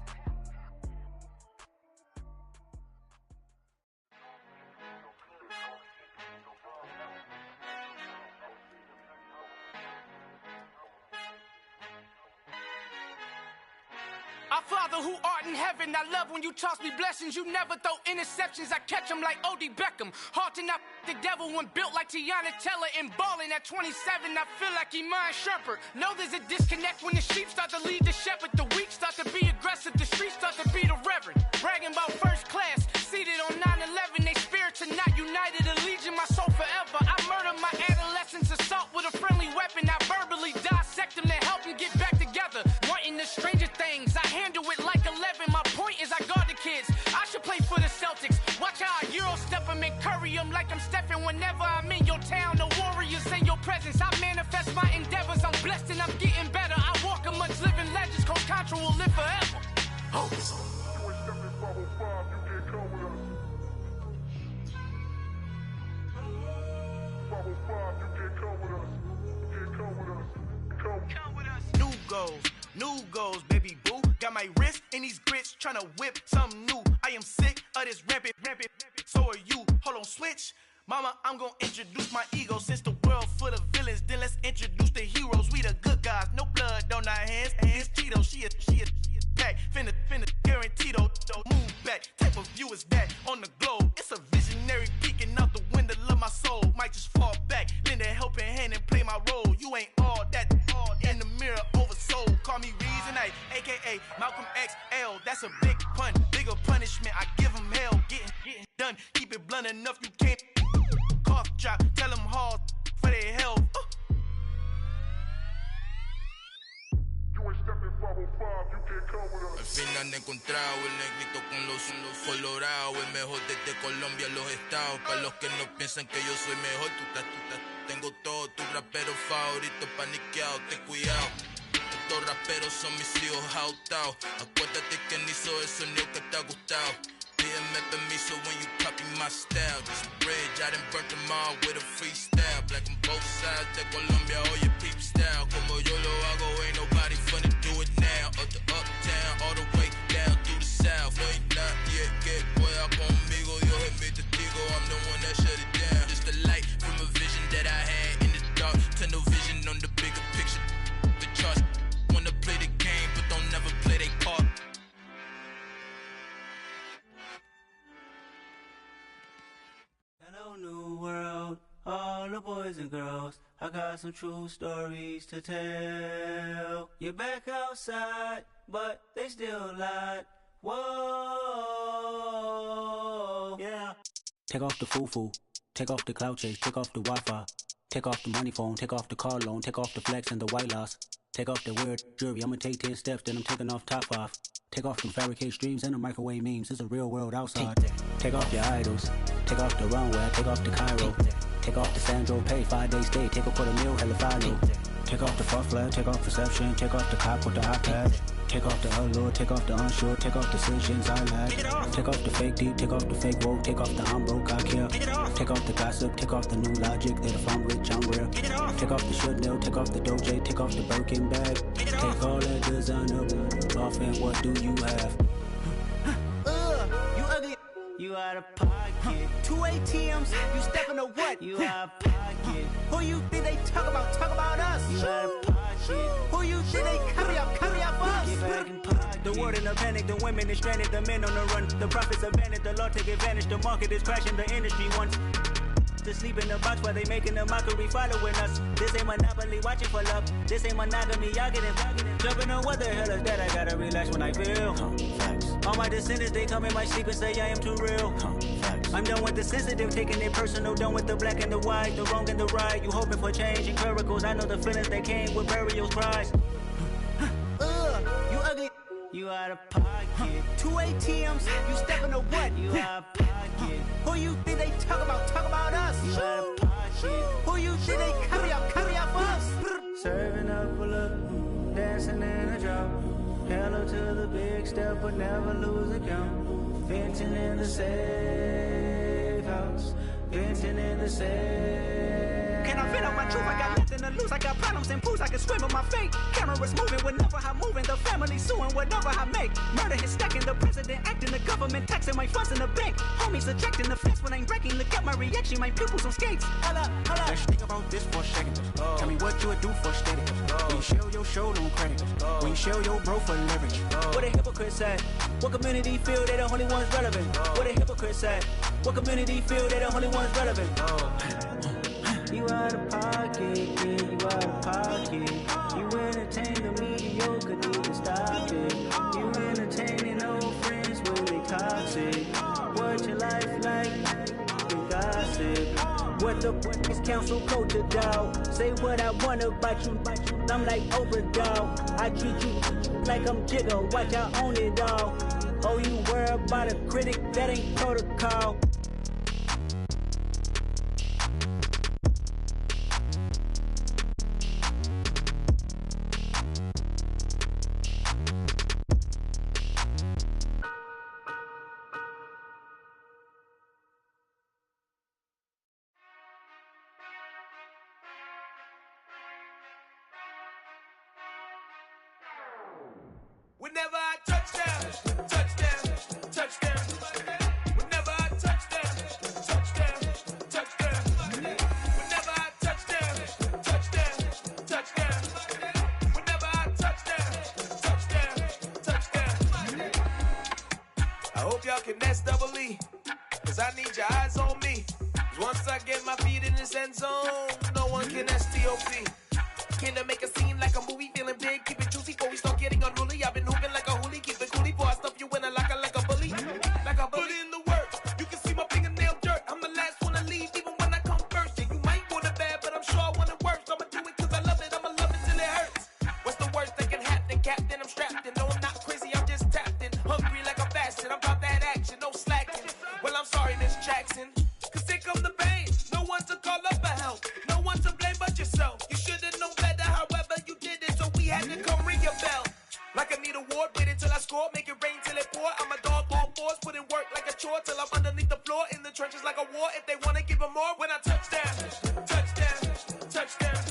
Our Father who art in heaven, I love when you toss me blessings. You never throw interceptions, I catch them like O.D. Beckham. Hard to not the devil when built like Tiana Teller and balling at 27. I feel like Iman Shumpert. Know there's a disconnect when the sheep start to lead the shepherd. The weak start to be aggressive, the streets start to be the reverend. Bragging about first class, seated on 9/11. They spirits are not united, a legion, my soul forever. I murder my adolescence, assault with a friendly weapon. I verbally dissect them to help them get back together. Wanting the stranger things, I handle it like 11. My point is I guard the kids. I should play for the Celtics. Watch how I Euro step them and curry them like I'm Stephen. Whenever I'm in your town, the warriors in your presence. I manifest my endeavors. I'm blessed and I'm getting better. I walk amongst living legends. Coach Contra will live forever. Oh. New goals, baby boo. Got my wrist in these grits, tryna whip something new. I am sick of this rampant. So are you. Hold on, switch. Mama, I'm gonna introduce my ego. Since the world full of villains, then let's introduce the heroes. We the good guys, no blood on our hands. Hands Cheeto, she a pack. Finna, guaranteed though. Move back, type of view is that on the globe? It's a visionary peeking out the window of my soul. Might just fall back, lend a helping hand and play my role. You ain't all that in the mirror oversold. Call me Reason A, aka Malcolm XL. That's a big pun, bigger punishment. I give him hell, getting done. Keep it blunt enough, you can't cough drop. Tell them hard for their health. Al fin han encontrado el negrito con los colorados, el mejor desde Colombia a los estados. Para los que no piensan que yo soy mejor, tengo todo, tus raperos favoritos paniqueados, ten cuidado. Estos raperos son mis hijos jautados. Acuérdate que ni hizo el sonido que te ha gustado. Pídeme permiso when you copy my style. This bridge, I done burnt them all with a freestyle. Black on both sides de Colombia, oye peep style. Como yo lo hago, ain't nobody finna do it now. Up the uptown, all the way down through the south. Ain't not yet, que pueda conmigo. Dios es mi testigo, I'm the one that shut it down. Just a light from a vision that I had in the dark. Tunnel vision on the bigger picture. The charts wanna play the game, but don't never play their part. Hello, new world, all the boys and girls. I got some true stories to tell. You're back outside, but they still lied. Whoa, yeah. Take off the foo-foo, take off the cloud chase, take off the Wi-Fi, take off the money phone, take off the car loan, take off the flex and the white loss. Take off the weird jewelry, I'ma take 10 steps, then I'm taking off top 5. Take off them fabricated streams and the microwave memes, it's a real world outside. Take off your idols, take off the runway, take off the Cairo. Take off the Sandro pay, 5 days stay, take a quarter meal, hella follow. Take off the fuck flag, take off perception, take off the cop with the iPad. Take off the allure, take off the unsure, take off decisions I lack. Take off the fake deep, take off the fake woke, take off the I'm broke, I care. Take off the gossip, take off the new logic, that if I'm rich, I'm real. Take off the Chanel, take off the Doja, take off the Birkin bag. Take all that designer off and what do you have? You ugly. You out of pocket. 2 ATMs, you stepping to what? You out of pocket. Who you think they talk about? Talk about us. You out of pocket. Who you think they carry up for us? Get back in pocket. The world in a panic, the women is stranded, the men on the run. The profits abandoned, the law take advantage. The market is crashing, the industry wants to sleep in the box while they making a mockery following us. This ain't monopoly, watching for love. This ain't monogamy, y'all getting jumping on what the hell is that? I gotta relax when I feel. All my descendants, they come in my sleep and say I am too real. I'm done with the sensitive, taking it personal. Done with the black and the white, the wrong and the right. You hoping for change and miracles. I know the feelings that came with burial cries. You ugly. You out of pocket. 2 ATMs, you stepping to what? You out of pocket. Who you think they talk about? Talk about us. You out of pocket. Who you think they carry up for us? Serving up a look, dancing in a drop. Hello to the big step, but never lose a count. Venting in the safe house. Venting in the safe. Can I vent out my truth? I got nothing to lose. I got problems and pools. I can swim with my fate. Cameras moving whenever I'm moving. The family suing whatever I make. Murder is stacking. The president acting. The government taxing my funds in the bank. Homies ejecting the fence when I'm wrecking. Look at my reaction. My pupils on skates. Hold up. Let's think about this for a second. Tell me what you would do for steady. When you show your show, don't crack. When you show your bro for leverage. What a hypocrite at? What community feel they the only ones relevant? What a hypocrite at? What community feel they the only ones relevant? You out of pocket, yeah, you out of pocket. You entertain the mediocre, need to stop it. You entertaining old friends, but they toxic. What your life like? You gossip. What the fuck is council culture, dog? Say what I want about you. I'm like Oprah, dog. I treat you like I'm Jigga. Watch I own it, dog. Oh, you worry about a critic? That ain't protocol. Whenever I touchdown, touchdown, touchdown. Whenever I touchdown, touchdown, touchdown. Whenever I touchdown, touchdown, touchdown. Whenever I touchdown, touchdown, touchdown. I hope y'all can S-double-E, cause I need your eyes on me. Cause once I get my feet in this end zone, no one can S-T-O-P. Can I make a scene like a movie, feeling big, keep it juicy before we start getting unruly. I've been hooping like a hoolie, keep it coolie before I stuff you in a locker like a bully. Like a bully. Put in the work, you can see my fingernail dirt. I'm the last one to leave, even when I come first. Yeah, you might want it bad, but I'm sure I want it worse. I'ma do it cause I love it, I'ma love it till it hurts. What's the worst that can happen, Captain? I'm strapped in, no I'm not crazy, I'm just tapped in. Hungry like a bastard, I'm about that action, no slacking. Well, I'm sorry, Miss Jackson, cause here come the pain. No one to call up for help, no one to blame but yourself. You should've known better, however you did it, so we had to come ring your bell. Like I need a award, wait until I score, make it rain till it pour. I'm a dog on fours, put in work like a chore till I'm underneath the floor, in the trenches like a war. If they wanna give them more, when I touchdown, touchdown, touchdown.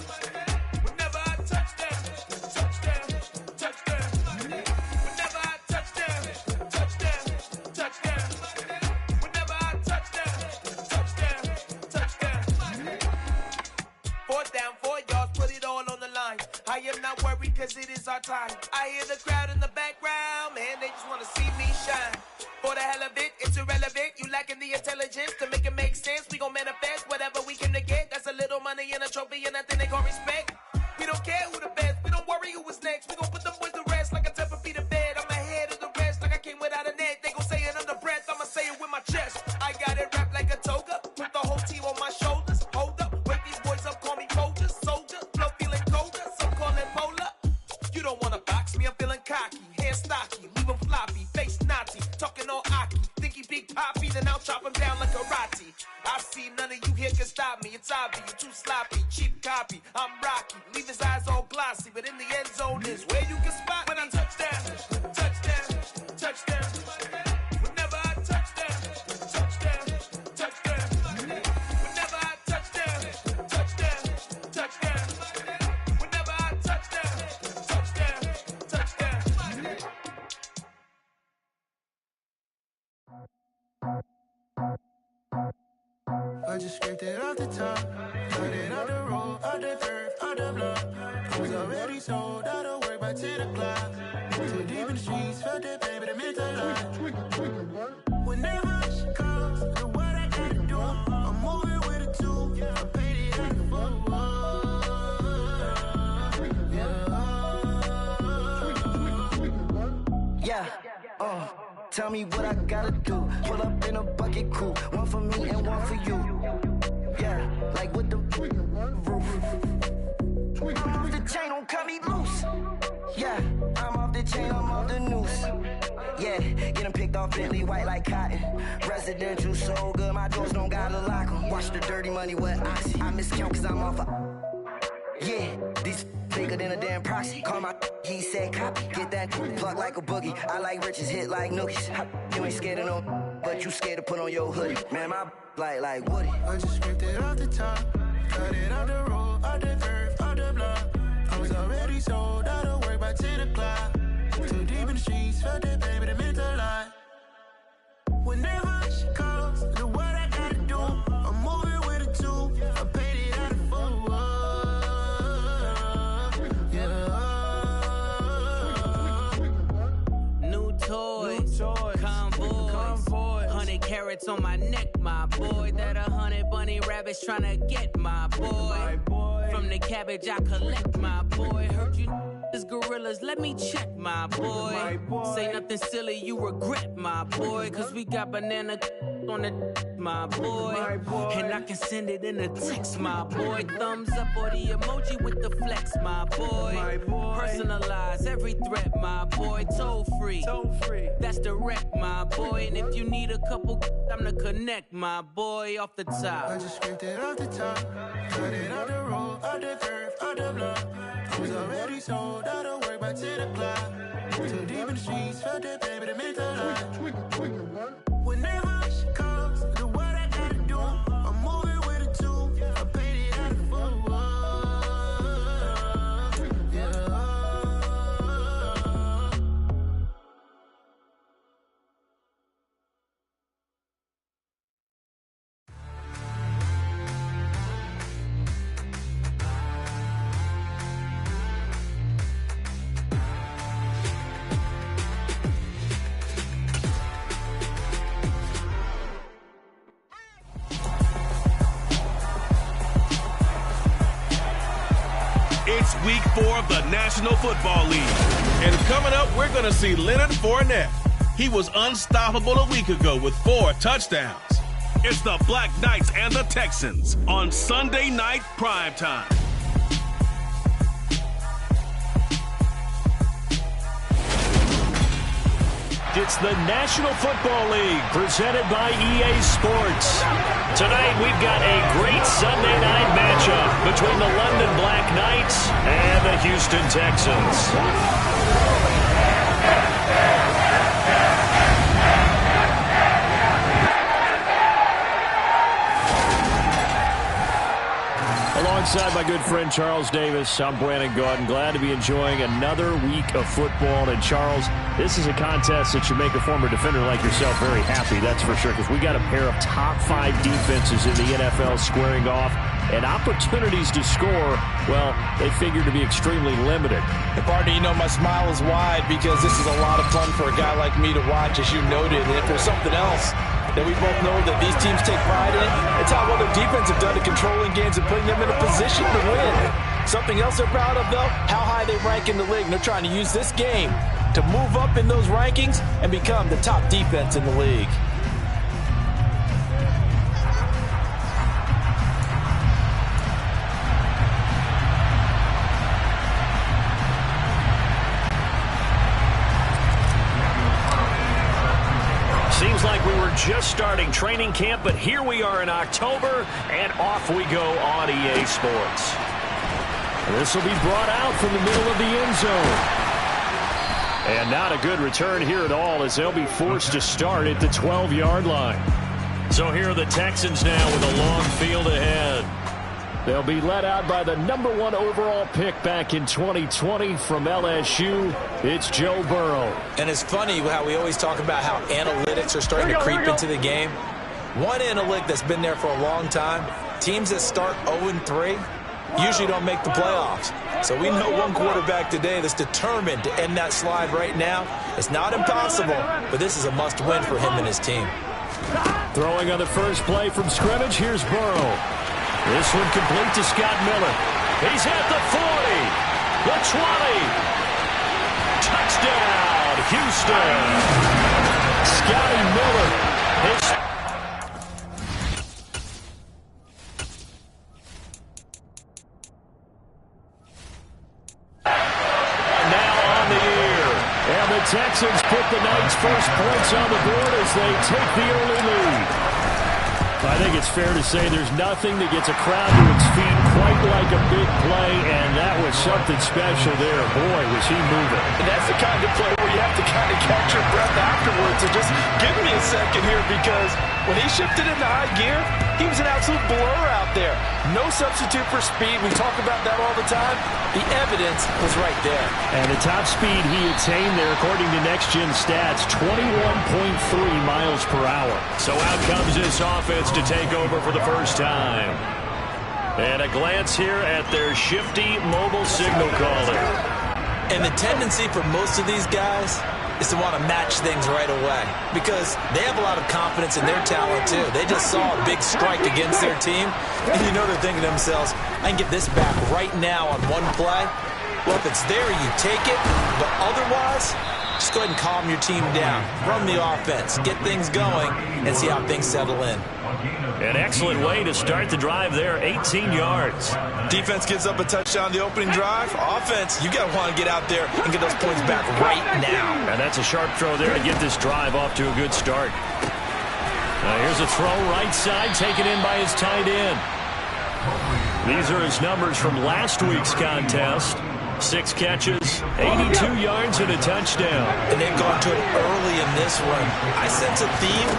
Whenever I touchdown, touchdown, touchdown. Whenever I touchdown, touchdown, touchdown. Whenever I touchdown, touchdown, touchdown. 4th down, 4 yards, put it all on the line. I am not worried cause it is our time. I hear the crowd in the background, man, they just wanna see me shine. For the hell of it, it's irrelevant. You lacking the intelligence to make it make sense. We gon' manifest whatever we came to get. That's a little money and a trophy and nothing they gon' respect. We don't care who the best, we don't worry who was next. We gon' put them boys to rest like a 10 feet of bed. I'm ahead of the rest like I came without a net. They gon' say it under breath, I'ma say it with my chest. I got it wrapped like a toga, put the whole team on my shoulders. Hold up, wake these boys up, call me Folger, soldier. Flow feeling colder, some call it polar. You don't wanna box me, I'm feeling cocky. Hair stocky, leave him floppy, face Nazi. Talking all Aki, think he big poppy, then I'll chop him down like karate. I see none of you here can stop me. It's obvious, you too sloppy, cheap copy. I'm Rocky, leave his eyes all glossy, but in the end zone is where you can spot when I touchdown, touchdown, touchdown. Whenever I touchdown, touchdown, touchdown. Whenever I touchdown, touchdown, touchdown. Whenever I touchdown, touchdown, touchdown. I just scraped it off the top, cut it out the road, out the turf, out the block. It was already sold, out of work by 10 o'clock. Too deep in the streets, felt that baby, the mental lie. Whenever she calls, do what I gotta do. I'm moving with a two, I paid it out the full. Yeah, tell me what I gotta do. Pull up in a bucket crew, one for me and one for you. Yeah, like with the roof. I'm off the chain, don't cut me loose. Yeah, I'm off the chain, I'm off the noose. Yeah, getting picked off Bentley white like cotton. Residential so good, my doors don't gotta lock 'em. Watch the dirty money with Oxy. I miscount cause I'm off a. Yeah, these bigger than a damn proxy. Call my he said copy. Get that plug like a boogie. I like riches, hit like nookies. You ain't scared of no, but you scared to put on your hoodie. Man, my like Woody. I just scraped it off the top, cut it out the road, out the turf, out the block. I was already sold, out of work by 10 o'clock. Too deep in the streets, felt that baby, the mental lie. Whenever she calls, do what I gotta do. I'm moving with a two, I paid it out of full. Yeah. Rats on my neck, my boy. That 100 bunny rabbits tryna get my boy. From the cabbage I collect, my boy. Heard you is gorillas, let me check, my boy. Say nothing silly, you regret, my boy. Cause we got banana on the my boy. And I can send it in a text, my boy. Thumbs up or the emoji with the flex, my boy. Personalize every threat, my boy. Toll free, that's direct, my boy. And if you need a couple, I'm the connect, my boy. Off the top, I just scraped it off the top, cut it out the road, out the curve, out the block. I was already sold, out of work by 10 o'clock. Too deep in the streets, felt that baby to make a lot. Whenever she calls, do what I gotta do. I'm moving with a two, I paid it out of full. It's week 4 of the National Football League. And coming up, we're going to see Leonard Fournette. He was unstoppable a week ago with 4 touchdowns. It's the Black Knights and the Texans on Sunday night primetime. It's the National Football League presented by EA Sports. Tonight we've got a great Sunday night matchup between the London Black Knights and the Houston Texans. Alongside my good friend Charles Davis, I'm Brandon Gordon. Glad to be enjoying another week of football. And Charles, this is a contest that should make a former defender like yourself very happy, that's for sure, because we got a pair of top 5 defenses in the NFL squaring off, and opportunities to score, well, they figure to be extremely limited. Partner, you know my smile is wide because this is a lot of fun for a guy like me to watch, as you noted. And if there's something else that we both know that these teams take pride in, it's how well their defense have done at controlling games and putting them in a position to win. Something else they're proud of, though, how high they rank in the league. And they're trying to use this game to move up in those rankings and become the top defense in the league. Seems like we were just starting training camp, but here we are in October, and off we go on EA Sports. This will be brought out from the middle of the end zone. And not a good return here at all, as they'll be forced to start at the 12-yard line. So here are the Texans now with a long field ahead. They'll be led out by the #1 overall pick back in 2020 from LSU. It's Joe Burrow. And it's funny how we always talk about how analytics are starting to creep into the game. One analytic that's been there for a long time, teams that start 0-3 usually don't make the playoffs. So we know one quarterback today that's determined to end that slide right now. It's not impossible, but this is a must-win for him and his team. Throwing on the first play from scrimmage, here's Burrow. This one complete to Scott Miller. He's at the 40, the 20. Touchdown, Houston. Scotty Miller. Now on the year. And the Texans put the Knights' first points on the board as they take the early lead. I think it's fair to say there's nothing that gets a crowd to its feet quite like a big play, and that was something special there. Boy, was he moving. And that's the kind of play where you have to kind of catch your breath afterwards and just give me a second here, because when he shifted into high gear, he was an absolute blur out there. No substitute for speed. We talk about that all the time. The evidence was right there. And the top speed he attained there, according to Next Gen Stats, 21.3 miles per hour. So out comes this offense to take over for the first time. And a glance here at their shifty mobile signal caller. And the tendency for most of these guys is to want to match things right away because they have a lot of confidence in their talent too. They just saw a big strike against their team, and you know they're thinking to themselves, I can get this back right now on one play. Well, if it's there, you take it, but otherwise, just go ahead and calm your team down. Run the offense, get things going, and see how things settle in. An excellent way to start the drive there, 18 yards. Defense gives up a touchdown the opening drive. Offense, you got to want to get out there and get those points back right now. And that's a sharp throw there to get this drive off to a good start. Here's a throw right side, taken in by his tight end. These are his numbers from last week's contest. 6 catches, 82 yards, and a touchdown. And they've gone to it early in this one. I sense a theme,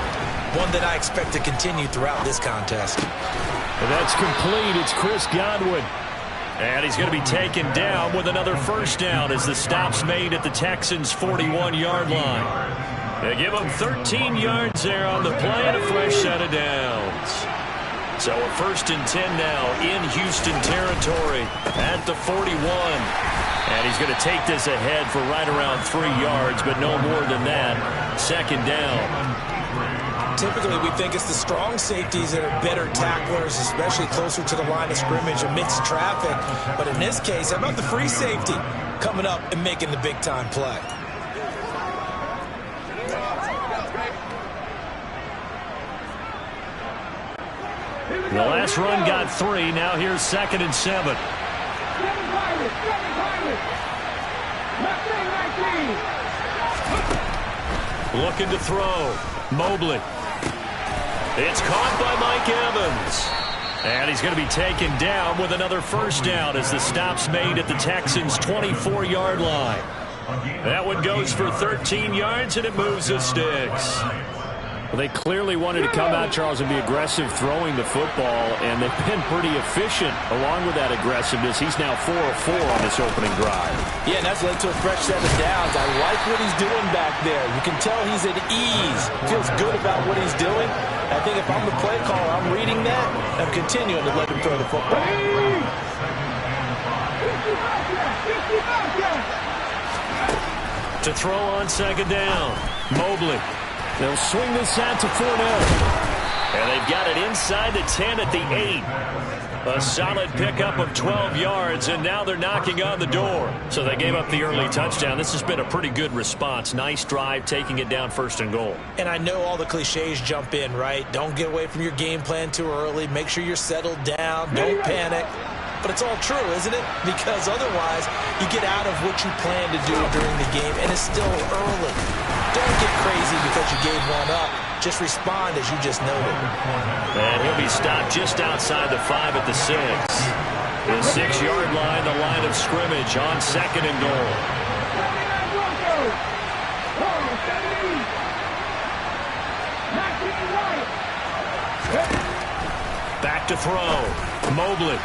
one that I expect to continue throughout this contest. And that's complete. It's Chris Godwin. And he's going to be taken down with another first down as the stop's made at the Texans' 41-yard line. They give him 13 yards there on the play and a fresh set of downs. So a 1st and 10 now in Houston territory at the 41. And he's going to take this ahead for right around 3 yards, but no more than that. 2nd down. Typically, we think it's the strong safeties that are better tacklers, especially closer to the line of scrimmage amidst traffic. But in this case, how about the free safety coming up and making the big-time play? The last run got 3. Now here's 2nd and 7. Looking to throw. Mobley. It's caught by Mike Evans. And he's going to be taken down with another first down as the stop's made at the Texans' 24-yard line. That one goes for 13 yards, and it moves the sticks. Well, they clearly wanted to come out, Charles, and be aggressive throwing the football, and they've been pretty efficient along with that aggressiveness. He's now 4 of 4 on this opening drive. Yeah, and that's led to a fresh set of downs. I like what he's doing back there. You can tell he's at ease. Feels good about what he's doing. I think if I'm the play caller, I'm reading that, and I'm continuing to let him throw the football. To throw on 2nd down, Mobley. They'll swing this out to Fournette. And they've got it inside the 10 at the 8. A solid pickup of 12 yards, and now they're knocking on the door. So they gave up the early touchdown. This has been a pretty good response. Nice drive, taking it down 1st and goal. And I know all the cliches jump in, right? Don't get away from your game plan too early. Make sure you're settled down. Don't panic. But it's all true, isn't it? Because otherwise, you get out of what you plan to do during the game, and it's still early. Don't get crazy because you gave one up. Just respond as you just noted. And he'll be stopped just outside the 5 at the 6. The 6-yard line, the line of scrimmage on 2nd and goal. Back to throw. Mobley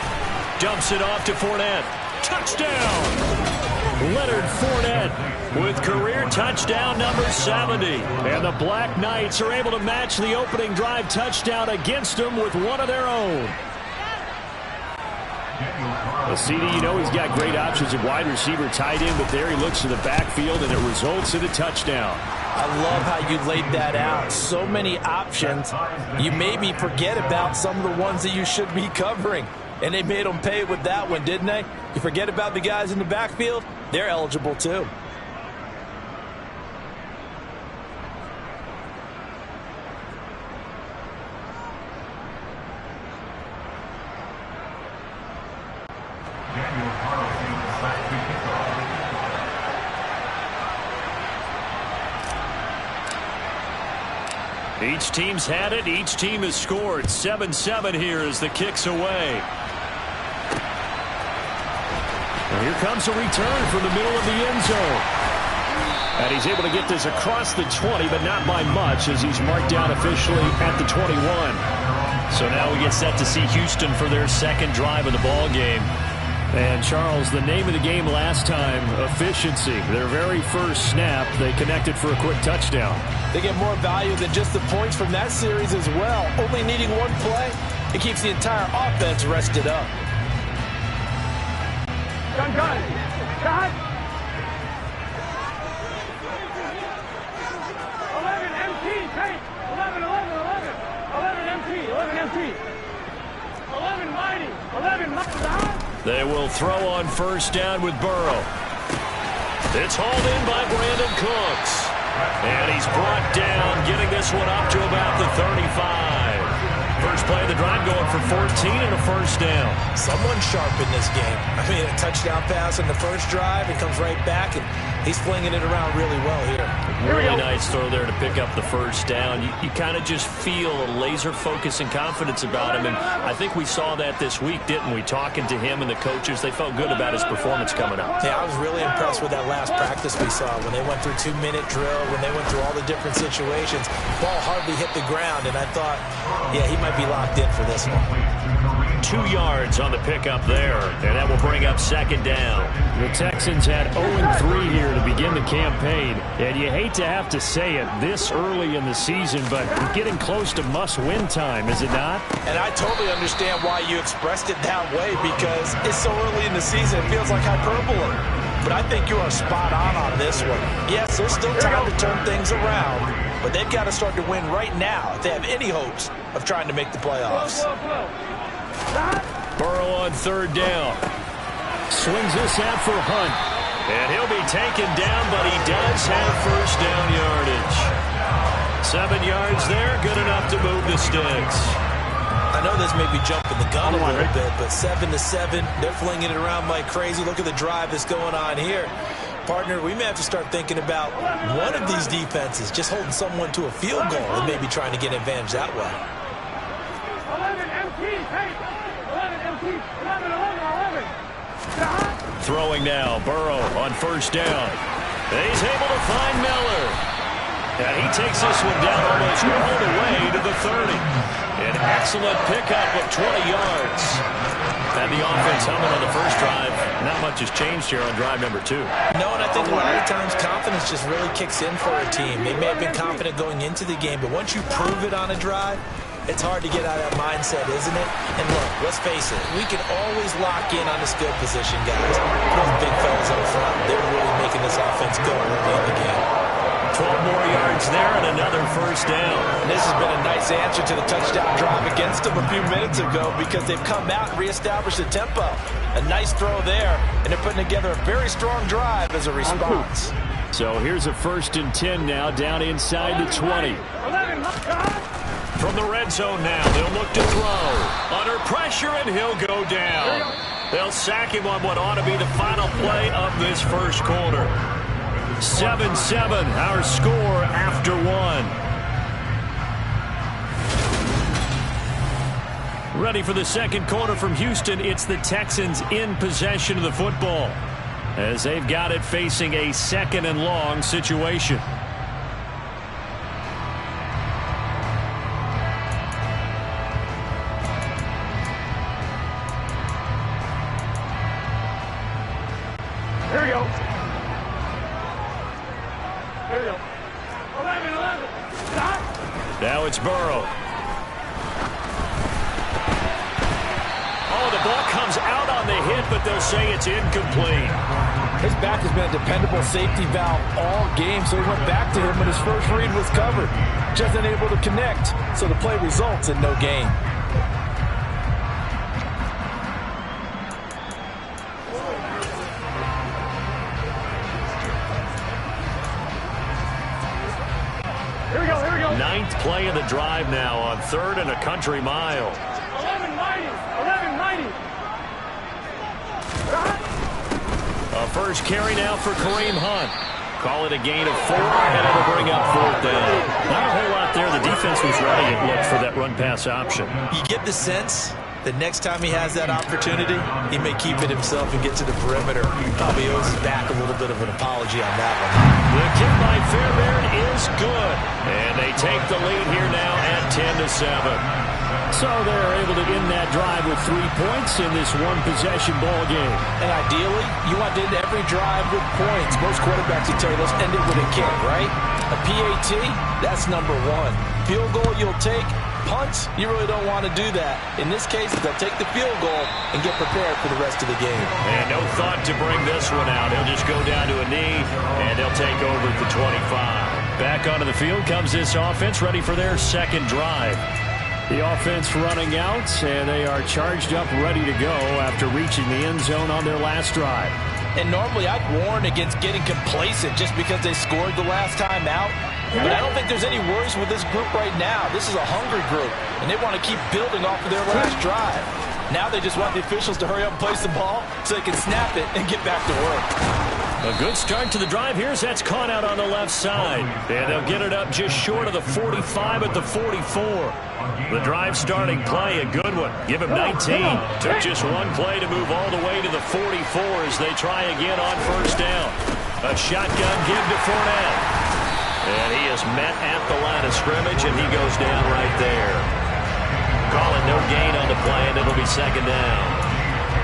dumps it off to Fournette. Touchdown! Leonard Fournette with career touchdown number 70. And the Black Knights are able to match the opening drive touchdown against them with one of their own. Well, CD, you know he's got great options at wide receiver, tight end, but there he looks to the backfield, and it results in a touchdown. I love how you laid that out. So many options. You maybe forget about some of the ones that you should be covering. And they made them pay with that one, didn't they? You forget about the guys in the backfield? They're eligible too. Each team's had it. Each team has scored. 7-7 here as the kick's away. And here comes a return from the middle of the end zone. And he's able to get this across the 20, but not by much, as he's marked down officially at the 21. So now we get set to see Houston for their 2nd drive of the ball game. And, Charles, the name of the game last time, efficiency. Their very first snap, they connected for a quick touchdown. They get more value than just the points from that series as well. Only needing one play, it keeps the entire offense rested up. They will throw on first down with Burrow. It's hauled in by Brandon Cooks. And he's brought down, getting this one up to about the 35. First play of the drive going for 14 and a first down. Someone sharp in this game. I mean, a touchdown pass in the first drive. It comes right back, and he's flinging it around really well here. Really nice throw there to pick up the first down. You kind of just feel a laser focus and confidence about him, and I think we saw that this week, didn't we? Talking to him and the coaches, they felt good about his performance coming up. Yeah, I was really impressed with that last practice we saw when they went through 2-minute drill, when they went through all the different situations. Ball hardly hit the ground, and I thought, yeah, he might be locked in for this one. 2 yards on the pickup there, and that will bring up second down. The Texans had 0-3 here to begin the campaign, and you hate to have to say it this early in the season, but getting close to must-win time, is it not? And I totally understand why you expressed it that way, because it's so early in the season, it feels like hyperbole. But I think you are spot on this one. Yes, there's still time to turn things around, but they've got to start to win right now if they have any hopes of trying to make the playoffs. Burrow on third down. Swings this out for Hunt. And he'll be taken down, but he does have first down yardage. 7 yards there, good enough to move the sticks. I know this may be jumping the gun a little bit, but 7-7, they're flinging it around like crazy. Look at the drive that's going on here. Partner, we may have to start thinking about one of these defenses just holding someone to a field goal and maybe trying to get an advantage that way. 11 MT, hey! 11 MT, 11. Throwing now, Burrow on first down. He's able to find Miller. And he takes this one down almost all the way to the 30. An excellent pickup of 20 yards. And the offense humming on the first drive. Not much has changed here on drive number 2. No, and I think a lot of times confidence just really kicks in for a team. They may have been confident going into the game, but once you prove it on a drive, it's hard to get out of that mindset, isn't it? And look, let's face it, we can always lock in on the skill position, guys. Those big fellas up front, they're really making this offense go early in the game. 12 more yards there and another first down. And this has been a nice answer to the touchdown drive against them a few minutes ago because they've come out and reestablished the tempo. A nice throw there, and they're putting together a very strong drive as a response. So here's a 1st and 10 now, down inside the 20. From the red zone now, they'll look to throw. Under pressure, and he'll go down. They'll sack him on what ought to be the final play of this first quarter. 7-7, our score after 1. Ready for the second quarter from Houston. It's the Texans in possession of the football as they've got it facing a 2nd and long situation. Here we go. Here we go. 11. Stop. Now it's Burrow. Oh, the ball comes out on the hit, but they'll say it's incomplete. His back has been a dependable safety valve all game, so he went back to him when his first read was covered. Just unable to connect, so the play results in no gain. Here we go. 9th play of the drive now on 3rd and a country mile. 11-90. A first carry now for Kareem Hunt. Call it a gain of 4, and it'll bring up 4th down. Not a whole lot there. The defense was ready, it looked, for that run-pass option. You get the sense that next time he has that opportunity, he may keep it himself and get to the perimeter. Probably owes his back a little bit of an apology on that one. The kick by Fairbairn is good. And they take the lead here now at 10-7. So they're able to end that drive with 3 points in this one-possession ball game. And ideally, you want to end every drive with points. Most quarterbacks will tell you, let's end it with a kick, right? A PAT, that's number 1. Field goal you'll take. Punts, you really don't want to do that. In this case, they'll take the field goal and get prepared for the rest of the game. And no thought to bring this one out. He'll just go down to a knee, and they'll take over at the 25. Back onto the field comes this offense, ready for their second drive. The offense running out, and they are charged up, ready to go after reaching the end zone on their last drive. And normally I'd warn against getting complacent just because they scored the last time out. But I don't think there's any worries with this group right now. This is a hungry group, and they want to keep building off of their last drive. Now they just want the officials to hurry up and place the ball so they can snap it and get back to work. A good start to the drive here as that's caught out on the left side. And they'll get it up just short of the 45 at the 44. The drive starting play, a good one. Give him 19. Took just one play to move all the way to the 44 as they try again on first down. A shotgun give to Fournette. And he is met at the line of scrimmage, and he goes down right there. Calling no gain on the play, and it'll be second down.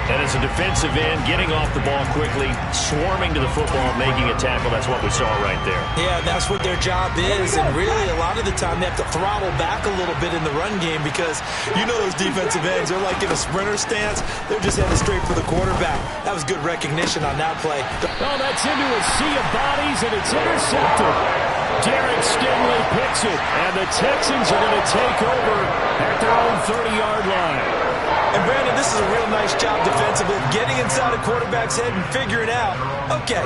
And as a defensive end, getting off the ball quickly, swarming to the football, making a tackle, that's what we saw right there. Yeah, that's what their job is, and really a lot of the time they have to throttle back a little bit in the run game because you know those defensive ends, they're like in a sprinter stance. They're just heading straight for the quarterback. That was good recognition on that play. Oh, that's into a sea of bodies, and it's intercepted. Derek Stingley picks it, and the Texans are going to take over at their own 30-yard line. And Brandon, this is a real nice job defensively, getting inside a quarterback's head and figuring out, okay,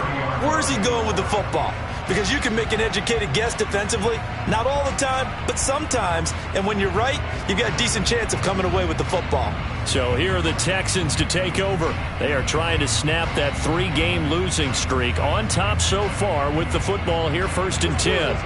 where's he going with the football? Because you can make an educated guess defensively, not all the time, but sometimes. And when you're right, you've got a decent chance of coming away with the football. So here are the Texans to take over. They are trying to snap that 3-game losing streak on top so far with the football here, 1st and 10.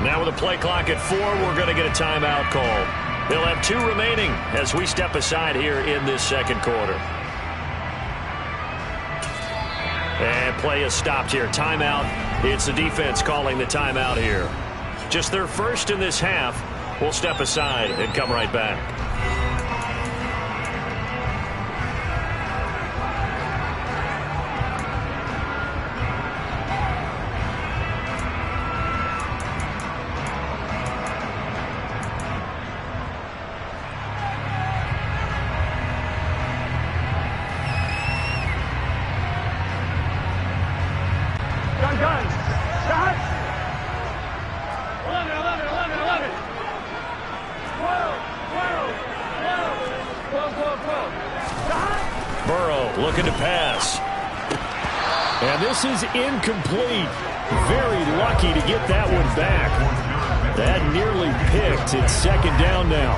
Now with a play clock at 4, we're going to get a timeout call. They'll have 2 remaining as we step aside here in this second quarter. And play is stopped here. Timeout. It's the defense calling the timeout here. Just their first in this half. We'll step aside and come right back. Looking to pass. And this is incomplete. Very lucky to get that one back. That nearly picked. It's second down now.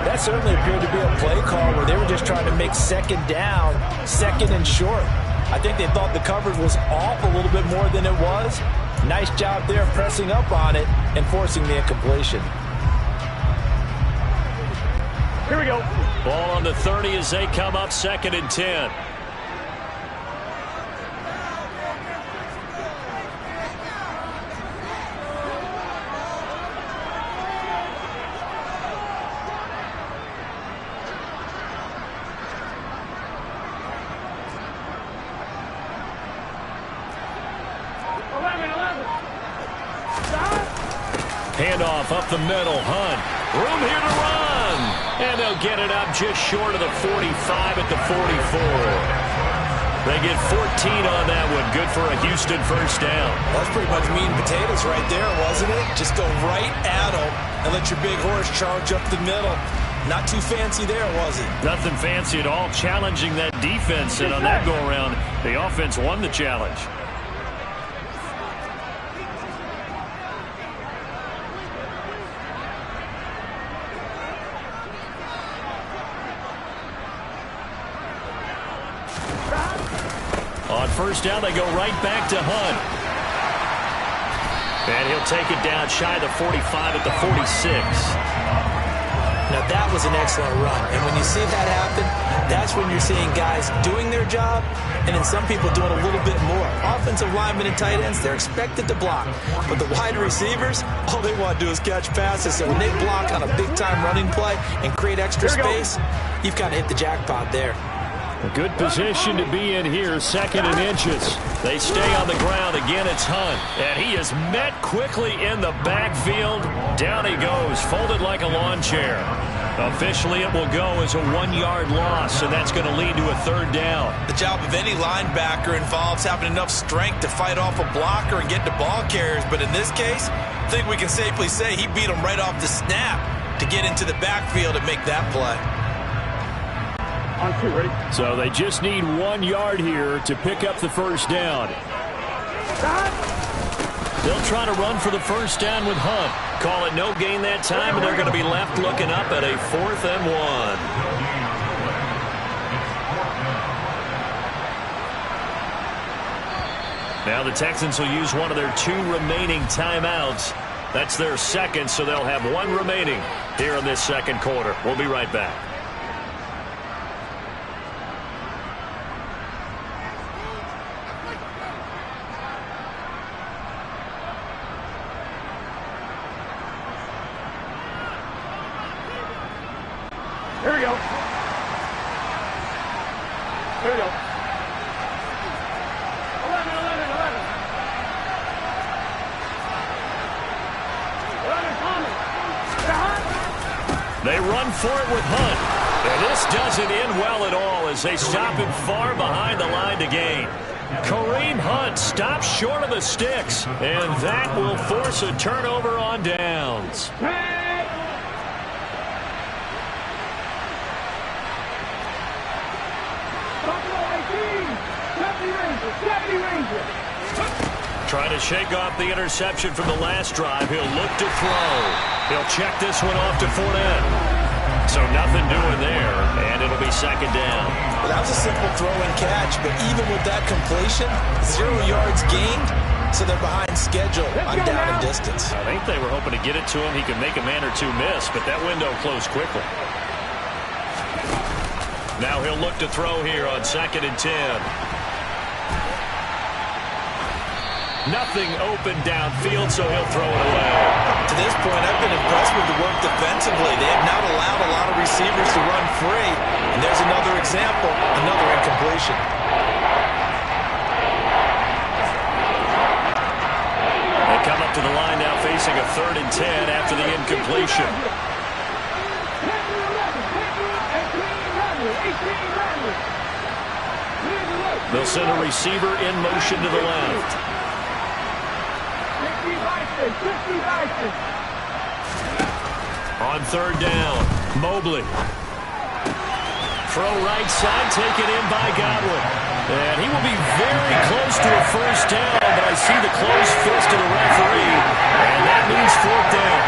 That certainly appeared to be a play call where they were just trying to make second down, second and short. I think they thought the coverage was off a little bit more than it was. Nice job there pressing up on it and forcing the incompletion. Here we go. Ball on the 30 as they come up 2nd and 10. Handoff up the middle. Hunt. Room here to run. And they'll get it up just short of the 45 at the 44. They get 14 on that one. Good for a Houston first down. That's pretty much meat and potatoes right there, wasn't it? Just go right at them and let your big horse charge up the middle. Not too fancy there, was it? Nothing fancy at all. Challenging that defense, and on that go-around, the offense won the challenge. On first down, they go right back to Hunt. And he'll take it down shy of the 45 at the 46. Now, that was an excellent run. And when you see that happen, that's when you're seeing guys doing their job and then some people doing a little bit more. Offensive linemen and tight ends, they're expected to block. But the wide receivers, all they want to do is catch passes. So when they block on a big-time running play and create extra space, you've kind of hit the jackpot there. A good position to be in here, 2nd and inches. They stay on the ground. Again, it's Hunt. And he is met quickly in the backfield. Down he goes, folded like a lawn chair. Officially, it will go as a 1-yard loss, and that's going to lead to a 3rd down. The job of any linebacker involves having enough strength to fight off a blocker and get to ball carriers. But in this case, I think we can safely say he beat him right off the snap to get into the backfield and make that play. So they just need 1 yard here to pick up the 1st down. They'll try to run for the 1st down with Hunt. Call it no gain that time, and they're going to be left looking up at a 4th and 1. Now the Texans will use one of their 2 remaining timeouts. That's their 2nd, so they'll have 1 remaining here in this 2nd quarter. We'll be right back. Here we go. Here we go. 11. They run for it with Hunt. And this doesn't end well at all as they stop him far behind the line to gain. Kareem Hunt stops short of the sticks, and that will force a turnover on downs. Trying to shake off the interception from the last drive. He'll look to throw. He'll check this one off to Fournette. So nothing doing there, and it'll be 2nd down. Well, that was a simple throw and catch, but even with that completion, 0 yards gained, so they're behind schedule on down and distance. I think they were hoping to get it to him. He could make a man or 2 miss, but that window closed quickly. Now he'll look to throw here on 2nd and 10. Nothing open downfield, so he'll throw it away. To this point, I've been impressed with the work defensively. They have not allowed a lot of receivers to run free. And there's another example, another incompletion. They come up to the line now facing a 3rd and 10 after the incompletion. They'll send a receiver in motion to the left. On 3rd down, Mobley. Throw right side, taken in by Godwin. And he will be very close to a 1st down, but I see the closed fist of the referee, and that means 4th down.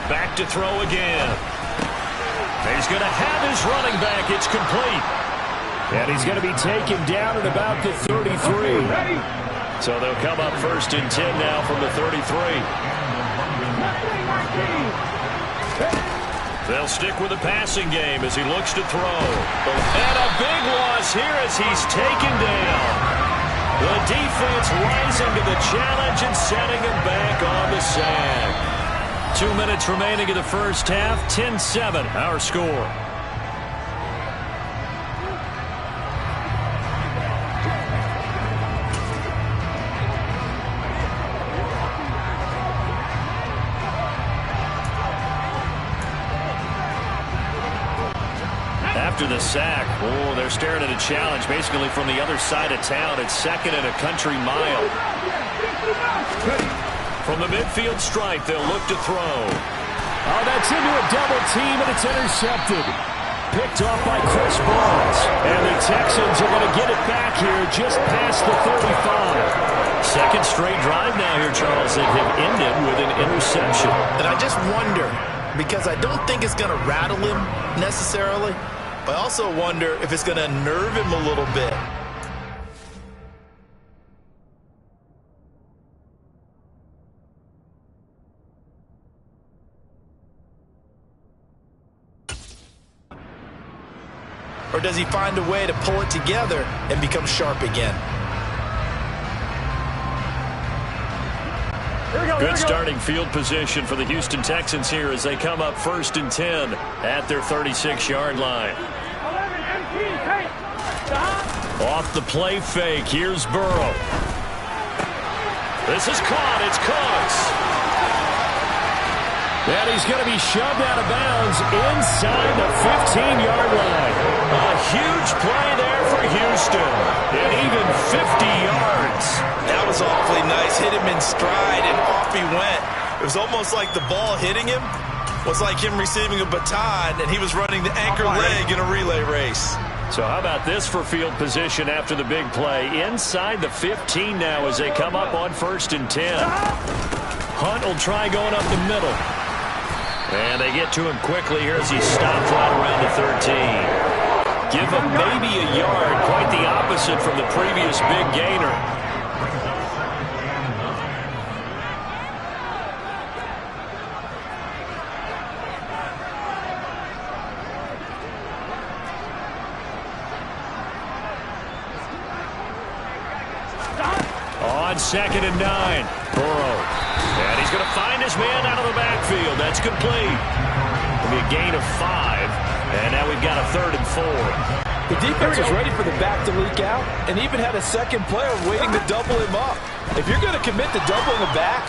Back to throw again. He's going to have his running back. It's complete. And he's going to be taken down at about the 33. So they'll come up 1st and 10 now from the 33. They'll stick with the passing game as he looks to throw. And a big loss here as he's taken down. The defense rising to the challenge and setting him back on the sand. 2 minutes remaining in the 1st half. 10-7, our score. After the sack, they're staring at a challenge basically from the other side of town. It's 2nd and a country mile. From the midfield stripe, they'll look to throw. Oh, that's into a double team, and it's intercepted. Picked off by Chris Barnes. And the Texans are going to get it back here just past the 35. 2nd straight drive now here, Charles, that have ended with an interception. And I just wonder, because I don't think it's going to rattle him necessarily, but I also wonder if it's going to nerve him a little bit. or does he find a way to pull it together and become sharp again? Good starting field position for the Houston Texans here as they come up 1st and 10 at their 36-yard line. Off the play fake, here's Burrow. This is caught, it's Cooks. And he's going to be shoved out of bounds inside the 15-yard line. A huge play there for Houston. And even 50 yards. That was awfully nice. Hit him in stride, and off he went. It was almost like the ball hitting him was like him receiving a baton, and he was running the anchor leg in a relay race. So how about this for field position after the big play? Inside the 15 now as they come up on 1st and 10. Hunt will try going up the middle. And they get to him quickly here as he stopped right around the 13. Give him maybe a yard, quite the opposite from the previous big gainer. On 2nd and 9, Burrow. And he's going to find his man out of the backfield. That's complete. It'll be a gain of 5. And now we've got a 3rd and 4. The defense was ready for the back to leak out and even had a second player waiting to double him up. If you're going to commit to doubling the back.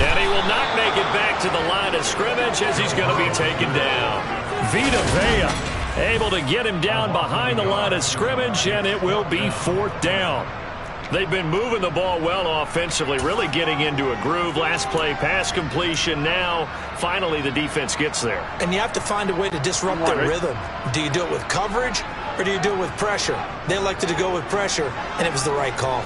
And he will not make it back to the line of scrimmage as he's going to be taken down. Vita Vea able to get him down behind the line of scrimmage, and it will be 4th down. They've been moving the ball well offensively, really getting into a groove. Last play, pass completion. Now, finally, the defense gets there. And you have to find a way to disrupt their rhythm. Do you do it with coverage, or do you do it with pressure? They elected to go with pressure, and it was the right call.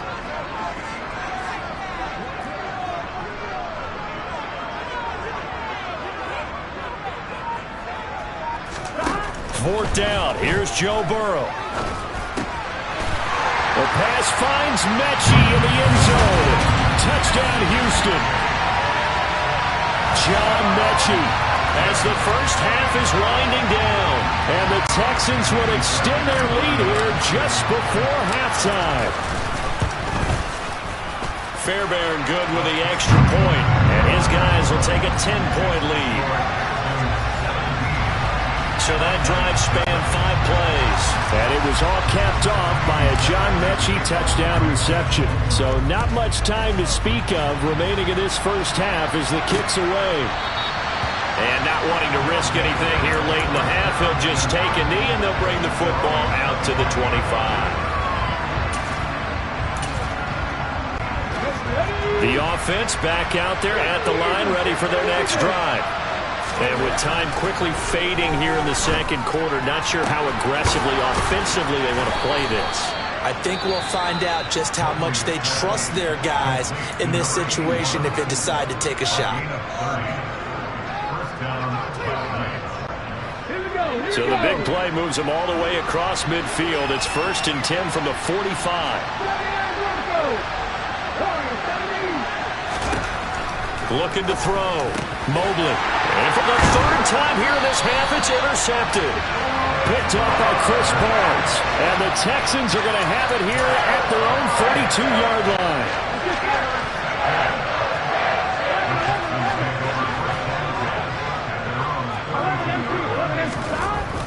Fourth down. Here's Joe Burrow. The pass finds Mechie in the end zone. Touchdown, Houston. John Mechie as the first half is winding down. And the Texans would extend their lead here just before halftime. Fairbairn good with the extra point. And his guys will take a 10-point lead. So that drive spanned 5 plays. And it was all capped off by a John Mechie touchdown reception. So not much time to speak of remaining in this first half as the kick's away. And not wanting to risk anything here late in the half, he'll just take a knee and they'll bring the football out to the 25. The offense back out there at the line, ready for their next drive. And with time quickly fading here in the second quarter, not sure how aggressively, offensively they want to play this. I think we'll find out just how much they trust their guys in this situation if they decide to take a shot. So the big play moves them all the way across midfield. It's 1st and 10 from the 45. Looking to throw. Mobley. And for the 3rd time here in this half, it's intercepted. Picked up by Chris Barnes. And the Texans are going to have it here at their own 32-yard line.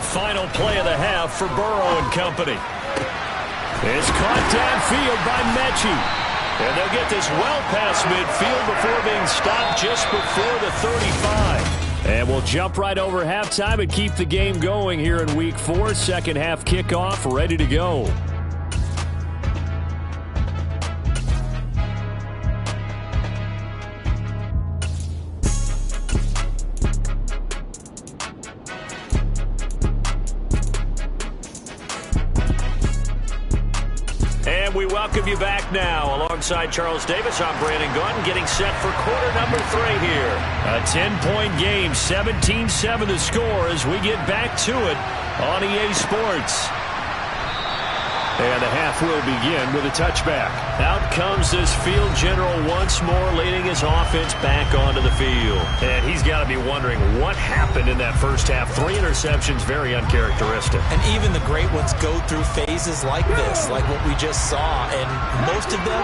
Final play of the half for Burrow and company. It's caught downfield by Mechie. And they'll get this well past midfield before being stopped just before the 35. And we'll jump right over halftime and keep the game going here in Week 4. Second half kickoff, ready to go. We welcome you back now. Alongside Charles Davis, I'm Brandon Gunn, getting set for quarter number 3 here. A 10-point game, 17-7 the score as we get back to it on EA Sports. And the half will begin with a touchback. Out comes this field general once more, leading his offense back onto the field. And he's got to be wondering what happened in that first half. 3 interceptions, very uncharacteristic. And even the great ones go through phases like this, like what we just saw. And most of them,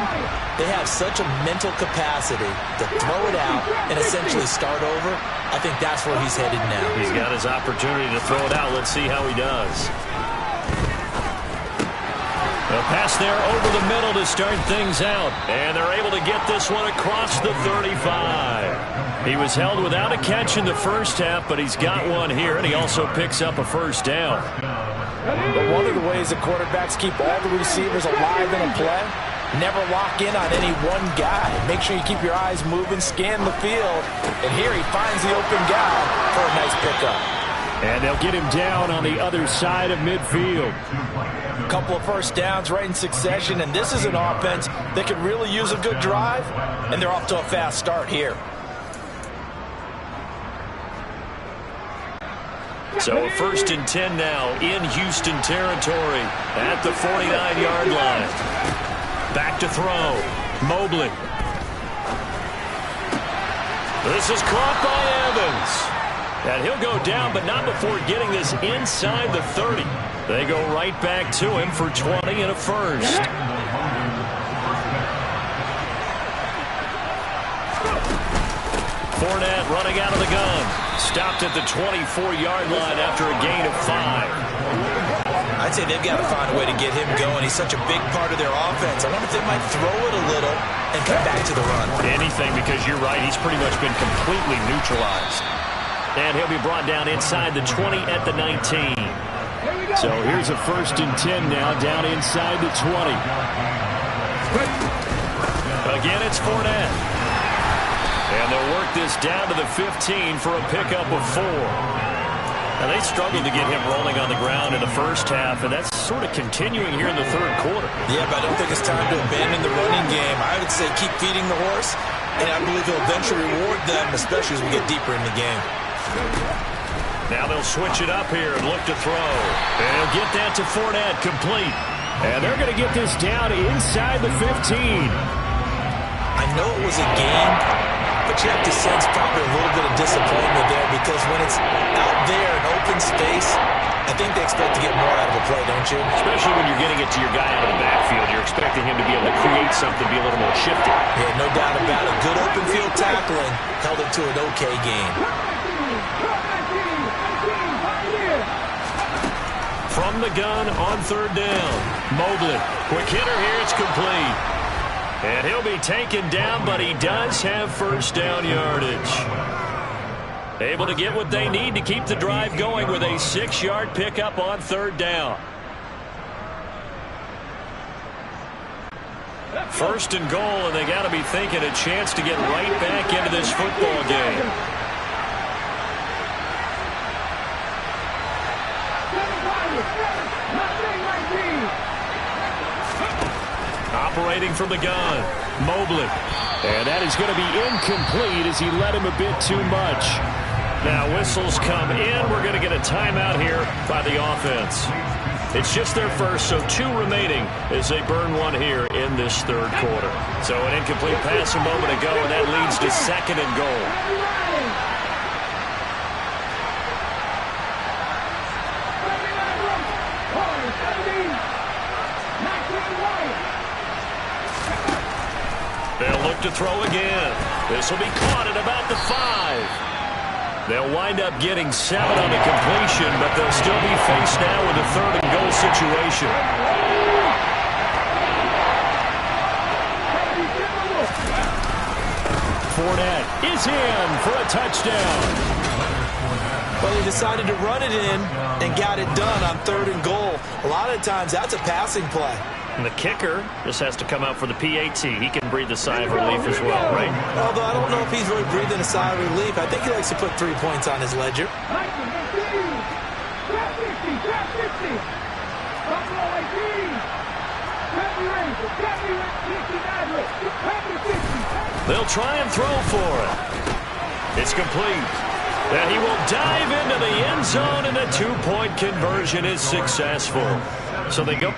they have such a mental capacity to throw it out and essentially start over. I think that's where he's headed now. He's got his opportunity to throw it out. Let's see how he does. A pass there over the middle to start things out. And they're able to get this one across the 35. He was held without a catch in the first half, but he's got one here, and he also picks up a first down. But one of the ways the quarterbacks keep all the receivers alive in a play, never lock in on any one guy. Make sure you keep your eyes moving, scan the field. And here he finds the open guy for a nice pickup. And they'll get him down on the other side of midfield. A couple of first downs right in succession, and this is an offense that could really use a good drive, and they're off to a fast start here. So a 1st and 10 now in Houston territory at the 49-yard line. Back to throw. Mobley. This is caught by Evans. And he'll go down, but not before getting this inside the 30. They go right back to him for 20 and a first. Fournette running out of the gun. Stopped at the 24-yard line after a gain of 5. I'd say they've got to find a way to get him going. He's such a big part of their offense. I wonder if they might throw it a little and come back to the run. Anything, because you're right. He's pretty much been completely neutralized. And he'll be brought down inside the 20 at the 19. So here's a 1st and 10 now, down inside the 20. Again, it's Fournette. And they'll work this down to the 15 for a pickup of 4. Now, they struggled to get him rolling on the ground in the first half, and that's sort of continuing here in the third quarter. Yeah, but I don't think it's time to abandon the running game. I would say keep feeding the horse, and I believe he'll eventually reward them, especially as we get deeper in the game. Now they'll switch it up here and look to throw. And he'll get that to Fournette, complete. And they're going to get this down inside the 15. I know it was a game, but you have to sense probably a little bit of disappointment there, because when it's out there in open space, I think they expect to get more out of a play, don't you? Especially when you're getting it to your guy out of the backfield. You're expecting him to be able to create something, be a little more shifty. Yeah, no doubt about it. Good open field tackling held it to an okay game. From the gun on 3rd down. Mobley. Quick hitter here. It's complete. And he'll be taken down, but he does have first down yardage. Able to get what they need to keep the drive going with a 6-yard pickup on 3rd down. 1st and goal, and they got to be thinking a chance to get right back into this football game. Operating from the gun, Mobley. And that is going to be incomplete as he led him a bit too much. Now whistles come in. We're going to get a timeout here by the offense. It's just their first, so 2 remaining as they burn one here in this third quarter. So an incomplete pass a moment ago, and that leads to 2nd and goal. They'll look to throw again. This will be caught at about the 5. They'll wind up getting 7 on the completion, but they'll still be faced now with a 3rd and goal situation. Fournette is in for a touchdown. Well, he decided to run it in and got it done on 3rd and goal. A lot of times that's a passing play. And the kicker just has to come out for the PAT. He can breathe a sigh of relief as well, right? Although I don't know if he's really breathing a sigh of relief. I think he likes to put 3 points on his ledger. They'll try and throw for it. It's complete. And he will dive into the end zone, and a 2-point conversion is successful. So they go.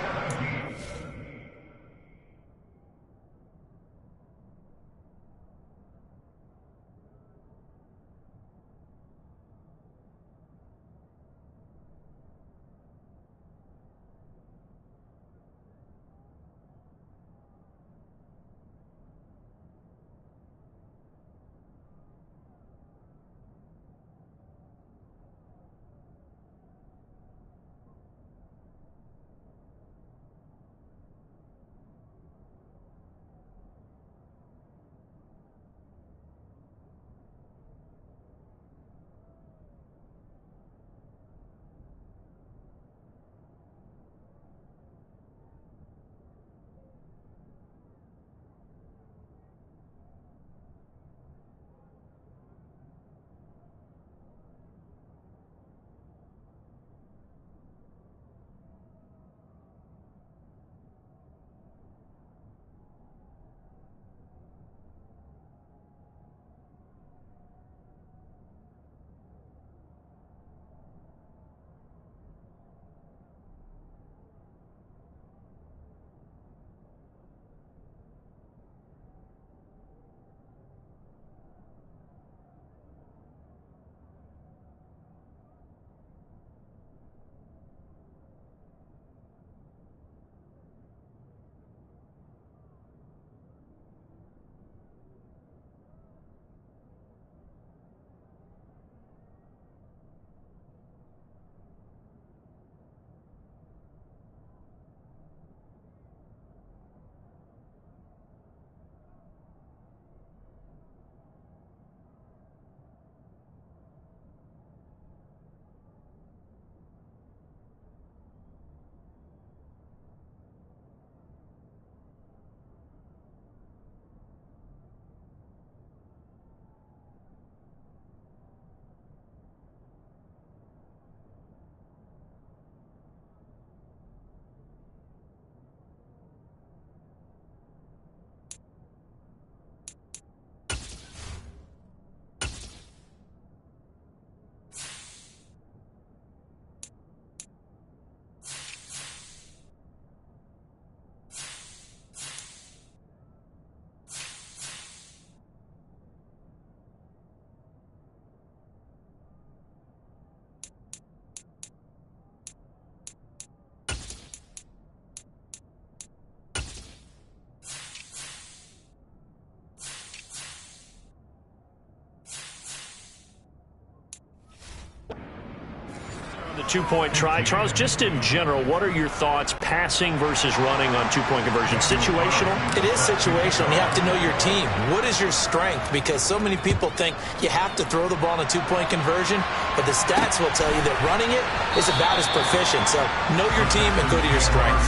The two-point try. Charles, just in general, what are your thoughts passing versus running on two-point conversion? Situational? It is situational. You have to know your team. What is your strength? Because so many people think you have to throw the ball in a two-point conversion, but the stats will tell you that running it is about as proficient. So know your team and go to your strength.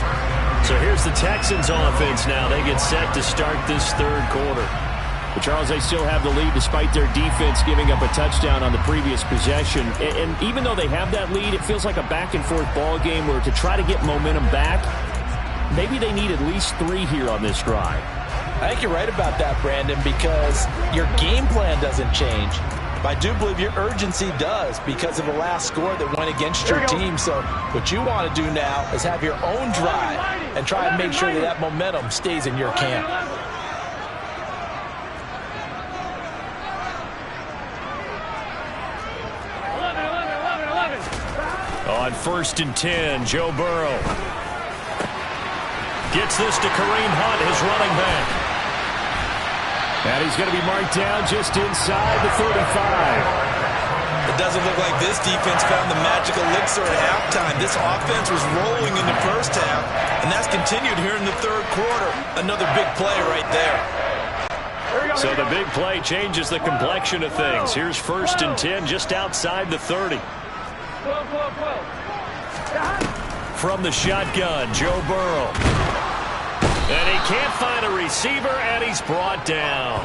So here's the Texans offense now. They get set to start this third quarter. But Charles, they still have the lead despite their defense giving up a touchdown on the previous possession. And even though they have that lead, it feels like a back-and-forth ball game where to try to get momentum back, maybe they need at least 3 here on this drive. I think you're right about that, Brandon, because your game plan doesn't change. But I do believe your urgency does because of the last score that went against your team. So what you want to do now is have your own drive and try and make sure that that momentum stays in your camp. On 1st and 10, Joe Burrow gets this to Kareem Hunt, his running back. And he's going to be marked down just inside the 35. It doesn't look like this defense found the magical elixir at halftime. This offense was rolling in the first half, and that's continued here in the third quarter. Another big play right there. So the big play changes the complexion of things. Here's 1st and 10 just outside the 30. From the shotgun, Joe Burrow. And he can't find a receiver, and he's brought down.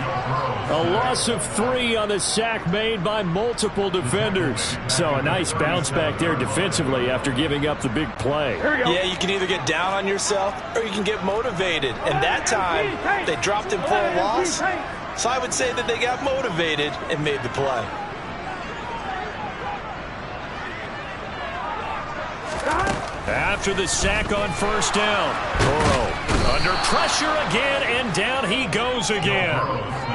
A loss of 3 on the sack made by multiple defenders. So a nice bounce back there defensively after giving up the big play. Yeah, you can either get down on yourself or you can get motivated. And that time, they dropped him for a loss. So I would say that they got motivated and made the play. After the sack on 1st down, Burrow under pressure again, and down he goes again.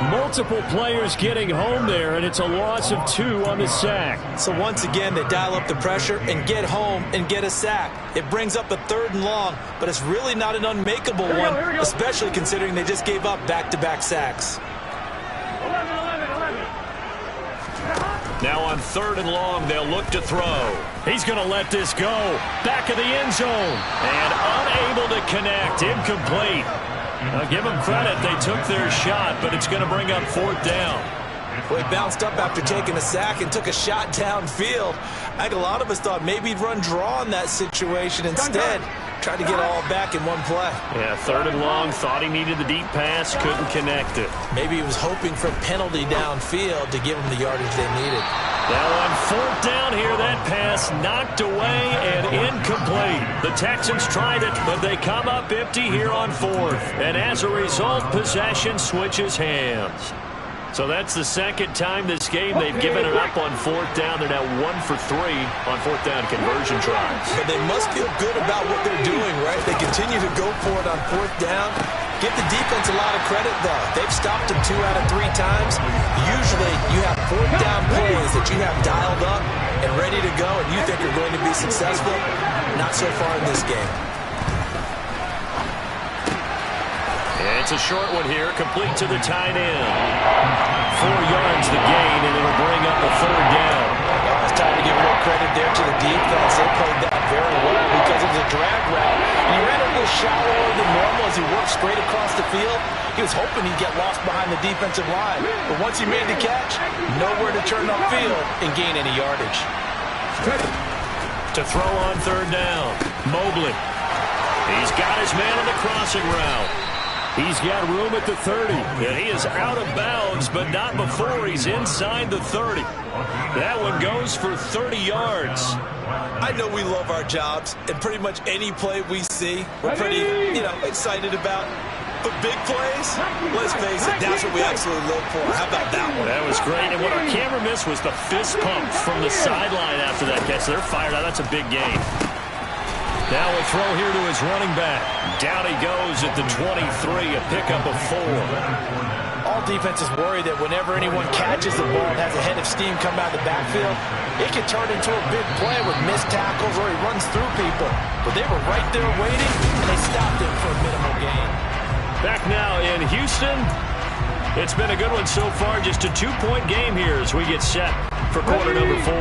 Multiple players getting home there, and it's a loss of 2 on the sack. So once again, they dial up the pressure and get home and get a sack. It brings up a 3rd and long, but it's really not an unmakeable one, especially considering they just gave up back-to-back sacks. Now on 3rd and long, they'll look to throw. He's going to let this go. Back of the end zone. And unable to connect. Incomplete. Now give them credit. They took their shot, but it's going to bring up 4th down. Well, he bounced up after taking a sack and took a shot downfield. I think a lot of us thought maybe he'd run draw in that situation. Instead, tried to get all back in one play. Yeah, 3rd and long, thought he needed the deep pass, couldn't connect it. Maybe he was hoping for a penalty downfield to give him the yardage they needed. Now on 4th down here, that pass knocked away and incomplete. The Texans tried it, but they come up empty here on 4th. And as a result, possession switches hands. So that's the 2nd time this game they've given it up on 4th down. They're now 1 for 3 on 4th down conversion tries. But they must feel good about what they're doing, right? They continue to go for it on 4th down. Give the defense a lot of credit, though. They've stopped them 2 out of 3 times. Usually, you have 4th down plays that you have dialed up and ready to go, and you think are going to be successful. Not so far in this game. It's a short one here, complete to the tight end. 4 yards the gain, and it'll bring up a 3rd down. It's time to give a little credit there to the defense. They played that very well because it was a drag route. And he ran a little shallower than normal as he worked straight across the field. He was hoping he'd get lost behind the defensive line. But once he made the catch, nowhere to turn upfield and gain any yardage. To throw on 3rd down, Mobley. He's got his man on the crossing route. He's got room at the 30, and he is out of bounds, but not before he's inside the 30. That one goes for 30 yards. I know we love our jobs, and pretty much any play we see, we're pretty, excited about. But big plays, let's face it, that's what we absolutely live for. How about that one? That was great, and what our camera missed was the fist pump from the sideline after that catch. They're fired out. That's a big gain. Now a throw here to his running back. Down he goes at the 23, a pickup of 4. All defenses worry that whenever anyone catches the ball and has a head of steam come out of the backfield, it can turn into a big play with missed tackles or he runs through people. But they were right there waiting, and they stopped him for a minimal gain. Back now in Houston. It's been a good one so far. Just a 2-point game here as we get set for quarter number 4.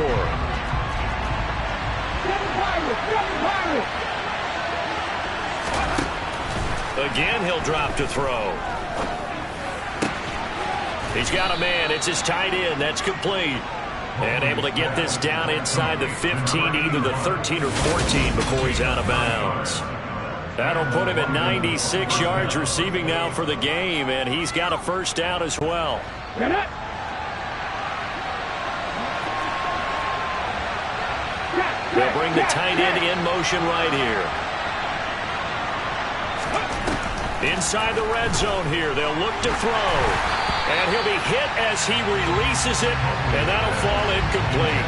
Again, he'll drop to throw. He's got a man. It's his tight end. That's complete. And able to get this down inside the 15, either the 13 or 14 before he's out of bounds. That'll put him at 96 yards receiving now for the game, and he's got a first down as well. They'll bring the tight end in motion right here. Inside the red zone here, they'll look to throw. And he'll be hit as he releases it, and that'll fall incomplete.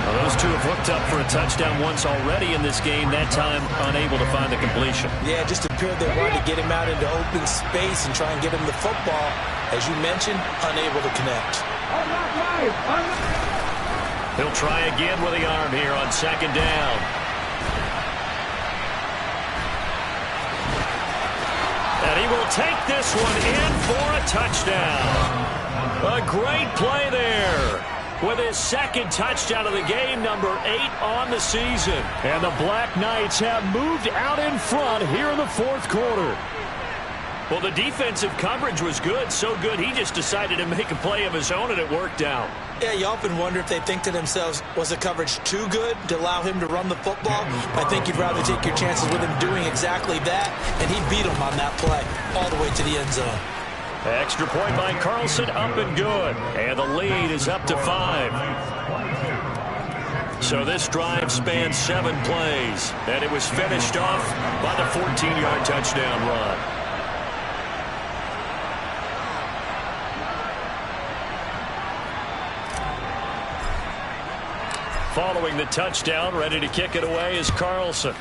Well, those two have hooked up for a touchdown once already in this game, that time unable to find the completion. Yeah, it just appeared they wanted to get him out into open space and try and get him the football. As you mentioned, unable to connect. He'll try again with the arm here on second down. And he will take this one in for a touchdown. A great play there. With his second touchdown of the game, number 8 on the season. And the Black Knights have moved out in front here in the fourth quarter. Well, the defensive coverage was good, so good he just decided to make a play of his own, and it worked out. Yeah, you often wonder if they think to themselves, was the coverage too good to allow him to run the football? I think you'd rather take your chances with him doing exactly that, and he beat him on that play all the way to the end zone. Extra point by Carlson, up and good. And the lead is up to 5. So this drive spans 7 plays, and it was finished off by the 14-yard touchdown run. Following the touchdown, ready to kick it away is Carlson.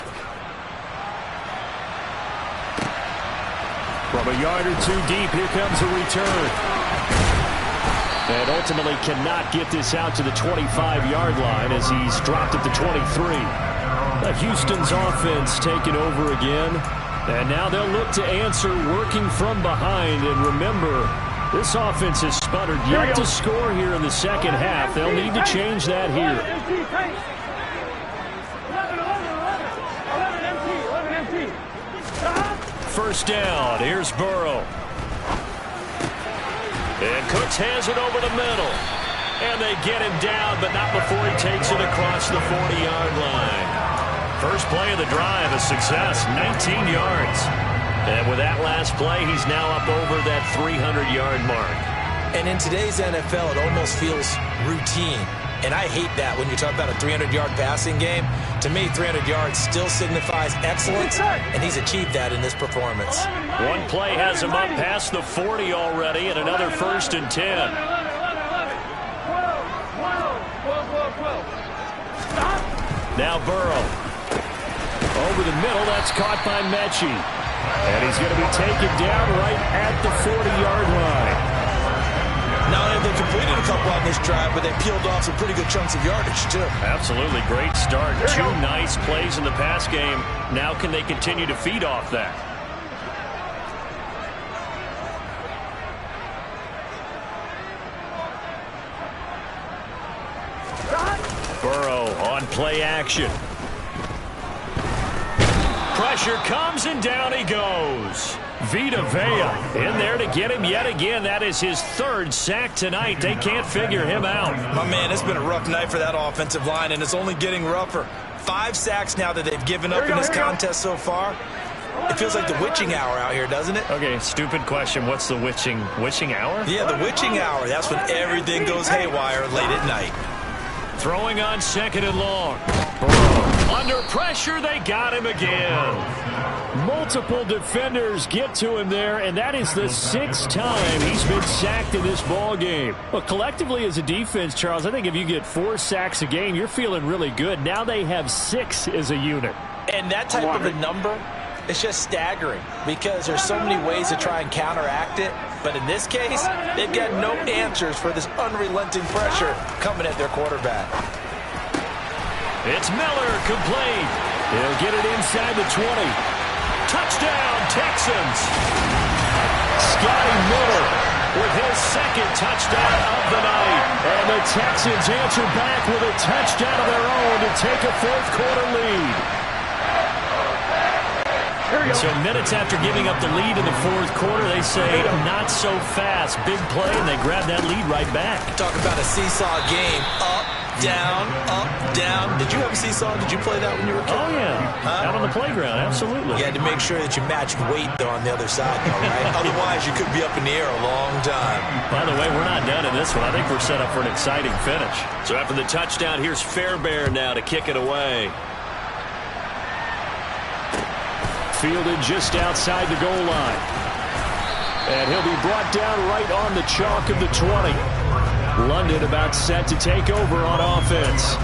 From a yard or two deep, here comes a return. And ultimately cannot get this out to the 25-yard line as he's dropped at the 23. Houston's offense taking over again. And now they'll look to answer working from behind. And remember, this offense has sputtered yet to score here in the second half. They'll need to change that here. First down. Here's Burrow. And Cooks has it over the middle. And they get him down, but not before he takes it across the 40-yard line. First play of the drive, a success, 19 yards. And with that last play, he's now up over that 300-yard mark. And in today's NFL, it almost feels routine. And I hate that when you talk about a 300-yard passing game. To me, 300 yards still signifies excellence, and he's achieved that in this performance. One play has him up past the 40 already, and another 1st and 10. Now Burrow. Over the middle, that's caught by Mechie. And he's going to be taken down right at the 40-yard line. Not only have they completed a couple on this drive, but they peeled off some pretty good chunks of yardage, too. Absolutely. Great start. 2 nice plays in the pass game. Now can they continue to feed off that? Burrow on play action. Pressure comes, and down he goes. Vita Vea in there to get him yet again. That is his 3rd sack tonight. They can't figure him out. My man, it's been a rough night for that offensive line, and it's only getting rougher. 5 sacks now that they've given up in this contest so far. It feels like the witching hour out here, doesn't it? Okay, stupid question. What's the witching hour? Yeah, the witching hour. That's when everything goes haywire late at night. Throwing on 2nd and long. Burrow. Under pressure, they got him again. Multiple defenders get to him there, and that is the 6th time he's been sacked in this ball game. But collectively as a defense, Charles, I think if you get 4 sacks a game, you're feeling really good. Now they have 6 as a unit. And that type of a number, it's just staggering because there's so many ways to try and counteract it. But in this case, they've got no answers for this unrelenting pressure coming at their quarterback. It's Miller, complete. He'll get it inside the 20. Touchdown, Texans. Scotty Miller with his 2nd touchdown of the night. And the Texans answer back with a touchdown of their own to take a 4th quarter lead. So minutes after giving up the lead in the fourth quarter, they say not so fast. Big play, and they grab that lead right back. Talk about a seesaw game. Up, down. Did you have a seesaw? Did you play that when you were a kid? Oh, yeah. Out on the playground, absolutely. You had to make sure that you matched weight, though, on the other side, though, right? Otherwise, you could be up in the air a long time. By the way, we're not done in this one. I think we're set up for an exciting finish. So after the touchdown, here's Fairbairn now to kick it away. Fielded just outside the goal line. And he'll be brought down right on the chalk of the 20. London about set to take over on offense.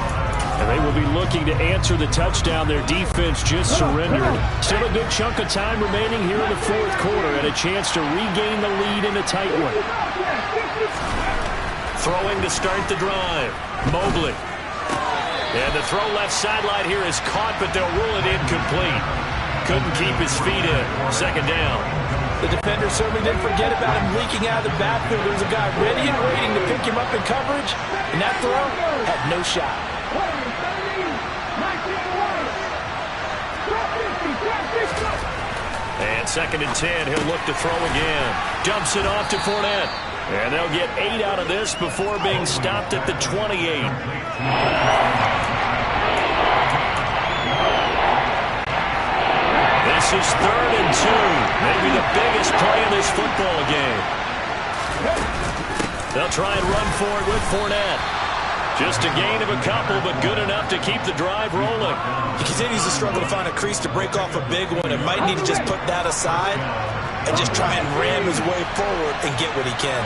And they will be looking to answer the touchdown. Their defense just surrendered. Still a good chunk of time remaining here in the fourth quarter and a chance to regain the lead in a tight one. Throwing to start the drive. Mobley. And the throw left sideline here is caught, but they'll rule it incomplete. Couldn't keep his feet in. Second down. The defender certainly didn't forget about him leaking out of the backfield. There's a guy ready and waiting to pick him up in coverage, and that throw had no shot. And 2nd and 10, he'll look to throw again. Dumps it off to Fournette. And they'll get 8 out of this before being stopped at the 28. This is 3rd and 2. Maybe the biggest play in this football game. They'll try and run for it with Fournette. Just a gain of a couple, but good enough to keep the drive rolling. He continues to struggle to find a crease to break off a big one and might need to just put that aside and just try and ram his way forward and get what he can.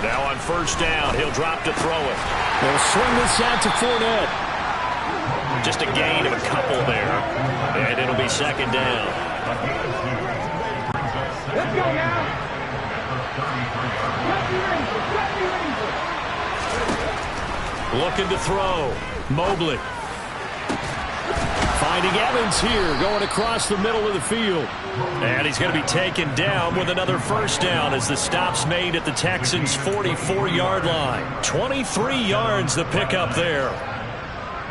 Now on 1st down, he'll drop to throw it. They'll swing this out to Fournette. Just a gain of a couple there. And it'll be 2nd down. Let's go now. Looking to throw. Mobley. Finding Evans here, going across the middle of the field. And he's going to be taken down with another 1st down as the stop's made at the Texans' 44-yard line. 23 yards the pickup there.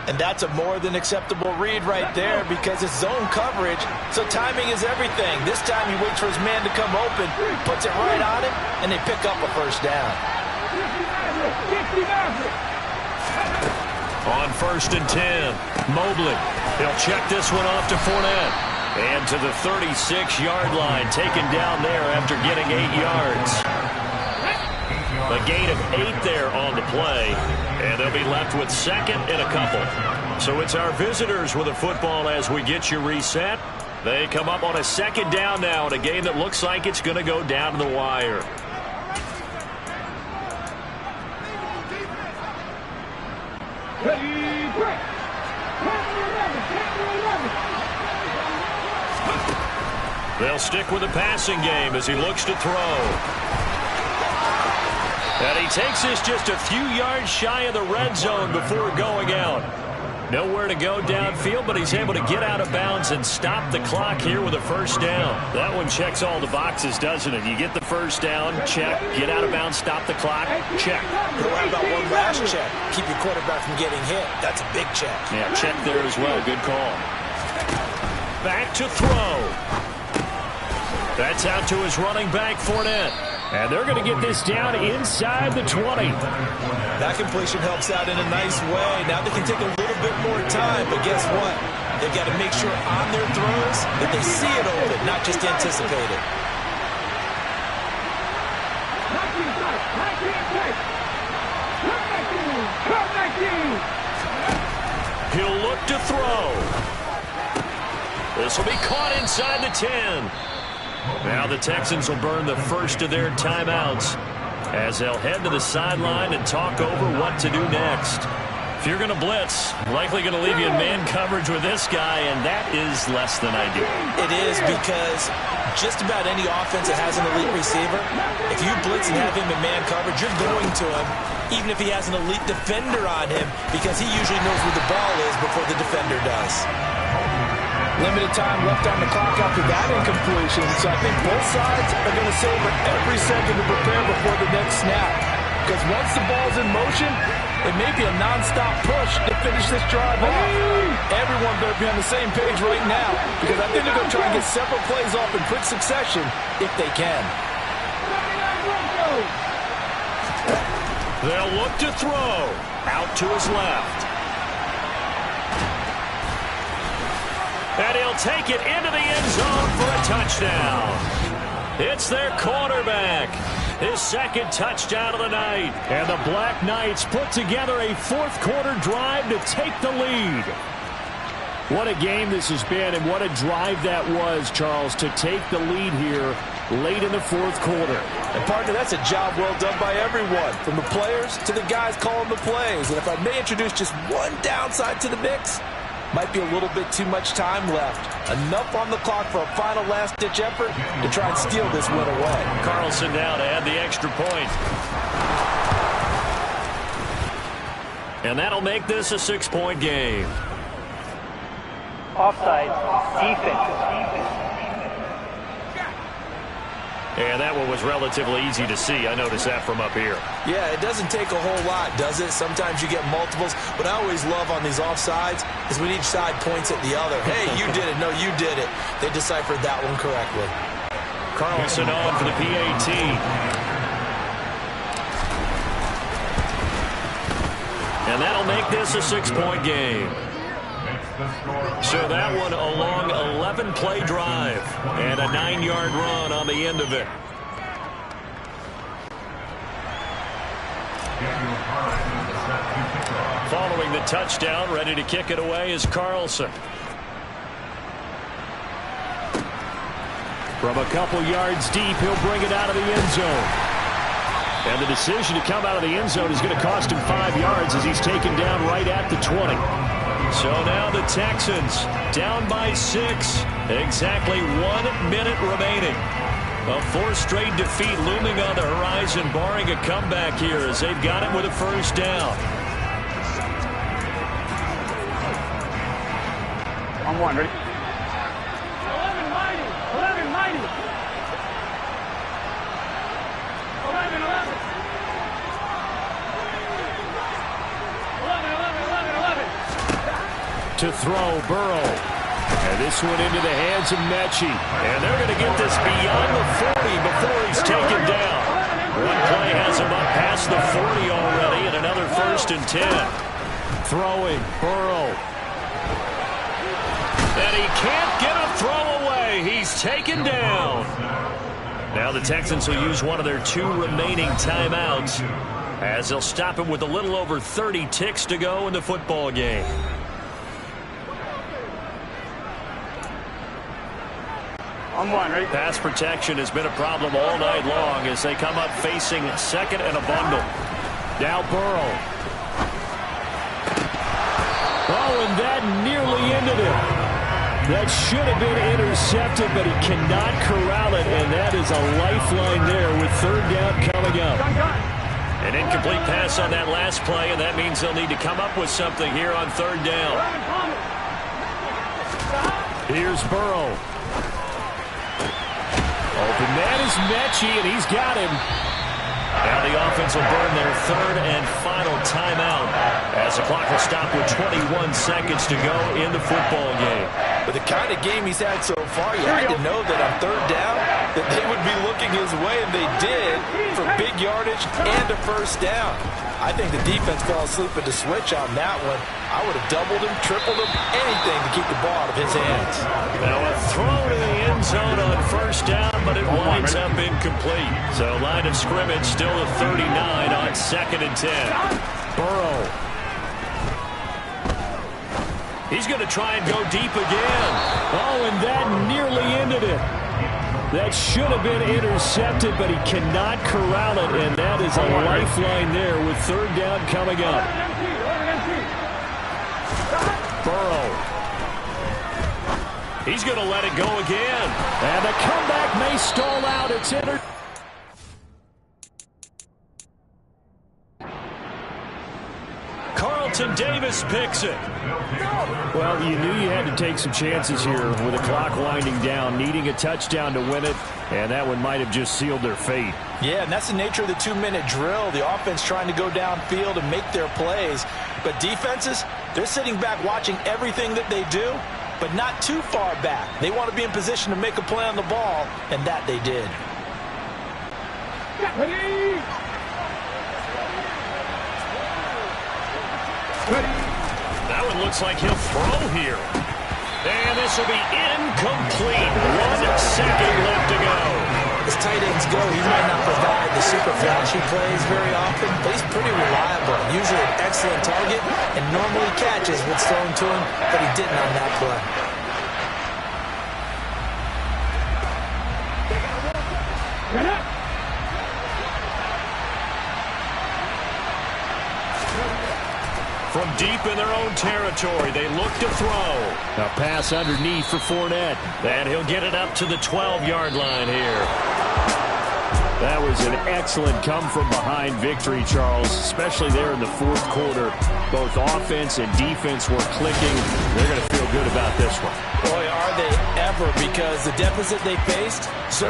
And that's a more than acceptable read right there because it's zone coverage, so timing is everything. This time he waits for his man to come open, puts it right on him, and they pick up a 1st down. On 1st and 10, Mobley. He'll check this one off to Fournette. And to the 36-yard line, taken down there after getting 8 yards. A gain of 8 there on the play. And they'll be left with 2nd and a couple. So it's our visitors with a football as we get you reset. They come up on a 2nd down now in a game that looks like it's going to go down to the wire. They'll stick with the passing game as he looks to throw. And he takes this just a few yards shy of the red zone before going out. Nowhere to go downfield, but he's able to get out of bounds and stop the clock here with a 1st down. That one checks all the boxes, doesn't it? You get the 1st down, check. Get out of bounds, stop the clock, check. But what about one last check? Keep your quarterback from getting hit. That's a big check. Yeah, check there as well. Good call. Back to throw. That's out to his running back, Fournette. And they're going to get this down inside the 20. That completion helps out in a nice way. Now they can take a little bit more time, but guess what? They've got to make sure on their throws that they see it open, not just anticipate it. He'll look to throw. This will be caught inside the 10. Now the Texans will burn the first of their timeouts as they'll head to the sideline and talk over what to do next. If you're going to blitz, likely going to leave you in man coverage with this guy, and that is less than ideal. It is because just about any offense that has an elite receiver, if you blitz and have him in man coverage, you're going to him, even if he has an elite defender on him, because he usually knows where the ball is before the defender does. Limited time left on the clock after that incompletion, so I think both sides are going to savor every second to prepare before the next snap. Because once the ball's in motion, It may be a nonstop push to finish this drive off. Everyone better be on the same page right now because I think they're going to try and get several plays off in quick succession if they can. They'll look to throw. Out to his left. And he'll take it into the end zone for a touchdown. It's their quarterback. His second touchdown of the night. And the Black Knights put together a fourth-quarter drive to take the lead. What a game this has been, and what a drive that was, Charles, to take the lead here late in the fourth quarter. And, partner, that's a job well done by everyone, from the players to the guys calling the plays. And if I may introduce just one downside to the mix, might be a little bit too much time left. Enough on the clock for a final last-ditch effort to try and steal this win away. Carlson now to add the extra point. And that'll make this a 6-point game. Offside, defense. And that one was relatively easy to see. I noticed that from up here. Yeah, it doesn't take a whole lot, does it? Sometimes you get multiples. What I always love on these offsides is when each side points at the other. Hey, you did it. No, you did it. They deciphered that one correctly. Carlson on for the PAT. And that'll make this a 6-point game. So that one a long 11-play drive and a 9-yard run on the end of it. Following the touchdown, ready to kick it away is Carlson. From a couple yards deep, he'll bring it out of the end zone. And the decision to come out of the end zone is going to cost him 5 yards as he's taken down right at the 20. So now the Texans down by 6. Exactly 1 minute remaining. A 4th straight defeat looming on the horizon, barring a comeback here as they've got it with a first down. On one, ready? 11 mighty. 11 mighty. 11, 11. 11. To throw, Burrow. And this one into the hands of Mechie. And they're going to get this beyond the 40 before he's taken down. One play has him up past the 40 already, and another 1st and 10. Throwing, Burrow. And he can't get a throw away. He's taken down. Now the Texans will use one of their 2 remaining timeouts as they'll stop him with a little over 30 ticks to go in the football game. On one, ready? Pass protection has been a problem all night long as they come up facing 2nd and a bundle. Now Burrow. Oh, and that nearly ended it. That should have been intercepted, but he cannot corral it, and that is a lifeline there with 3rd down coming up. An incomplete pass on that last play, and that means they'll need to come up with something here on 3rd down. Here's Burrow. Open man is Mechie, and he's got him. Now the offense will burn their 3rd and final timeout as the clock will stop with 21 seconds to go in the football game. But the kind of game he's had so far, you had to know that on 3rd down that they would be looking his way, and they did, for big yardage and a first down. I think the defense fell asleep at the switch on that one. I would have doubled him, tripled him, anything to keep the ball out of his hands. Now a throw to the end zone on first down, but it winds up incomplete. So line of scrimmage still a 39 on 2nd and 10. Burrow. He's going to try and go deep again. Oh, and that nearly ended it. That should have been intercepted, but he cannot corral it, and that is a lifeline there with 3rd down coming up. Burrow. He's going to let it go again. And the comeback may stall out. It's entered. Carlton Davis picks it. Well, you knew you had to take some chances here with the clock winding down, needing a touchdown to win it, and that one might have just sealed their fate. Yeah, and that's the nature of the 2-minute drill. The offense trying to go downfield and make their plays. But defenses, they're sitting back watching everything that they do, but not too far back. They want to be in position to make a play on the ball, and that they did. That one looks like he'll throw here. And this will be incomplete. 1 second left to go. As tight ends go, he might not provide the super flashy plays very often, but he's pretty reliable. Usually an excellent target and normally catches what's thrown to him, but he didn't on that play. From deep in their own territory, they look to throw. A pass underneath for Fournette. And he'll get it up to the 12-yard line here. That was an excellent come-from-behind victory, Charles, especially there in the fourth quarter. Both offense and defense were clicking. They're going to feel good about this one. Boy, are they ever, because the deficit they faced certainly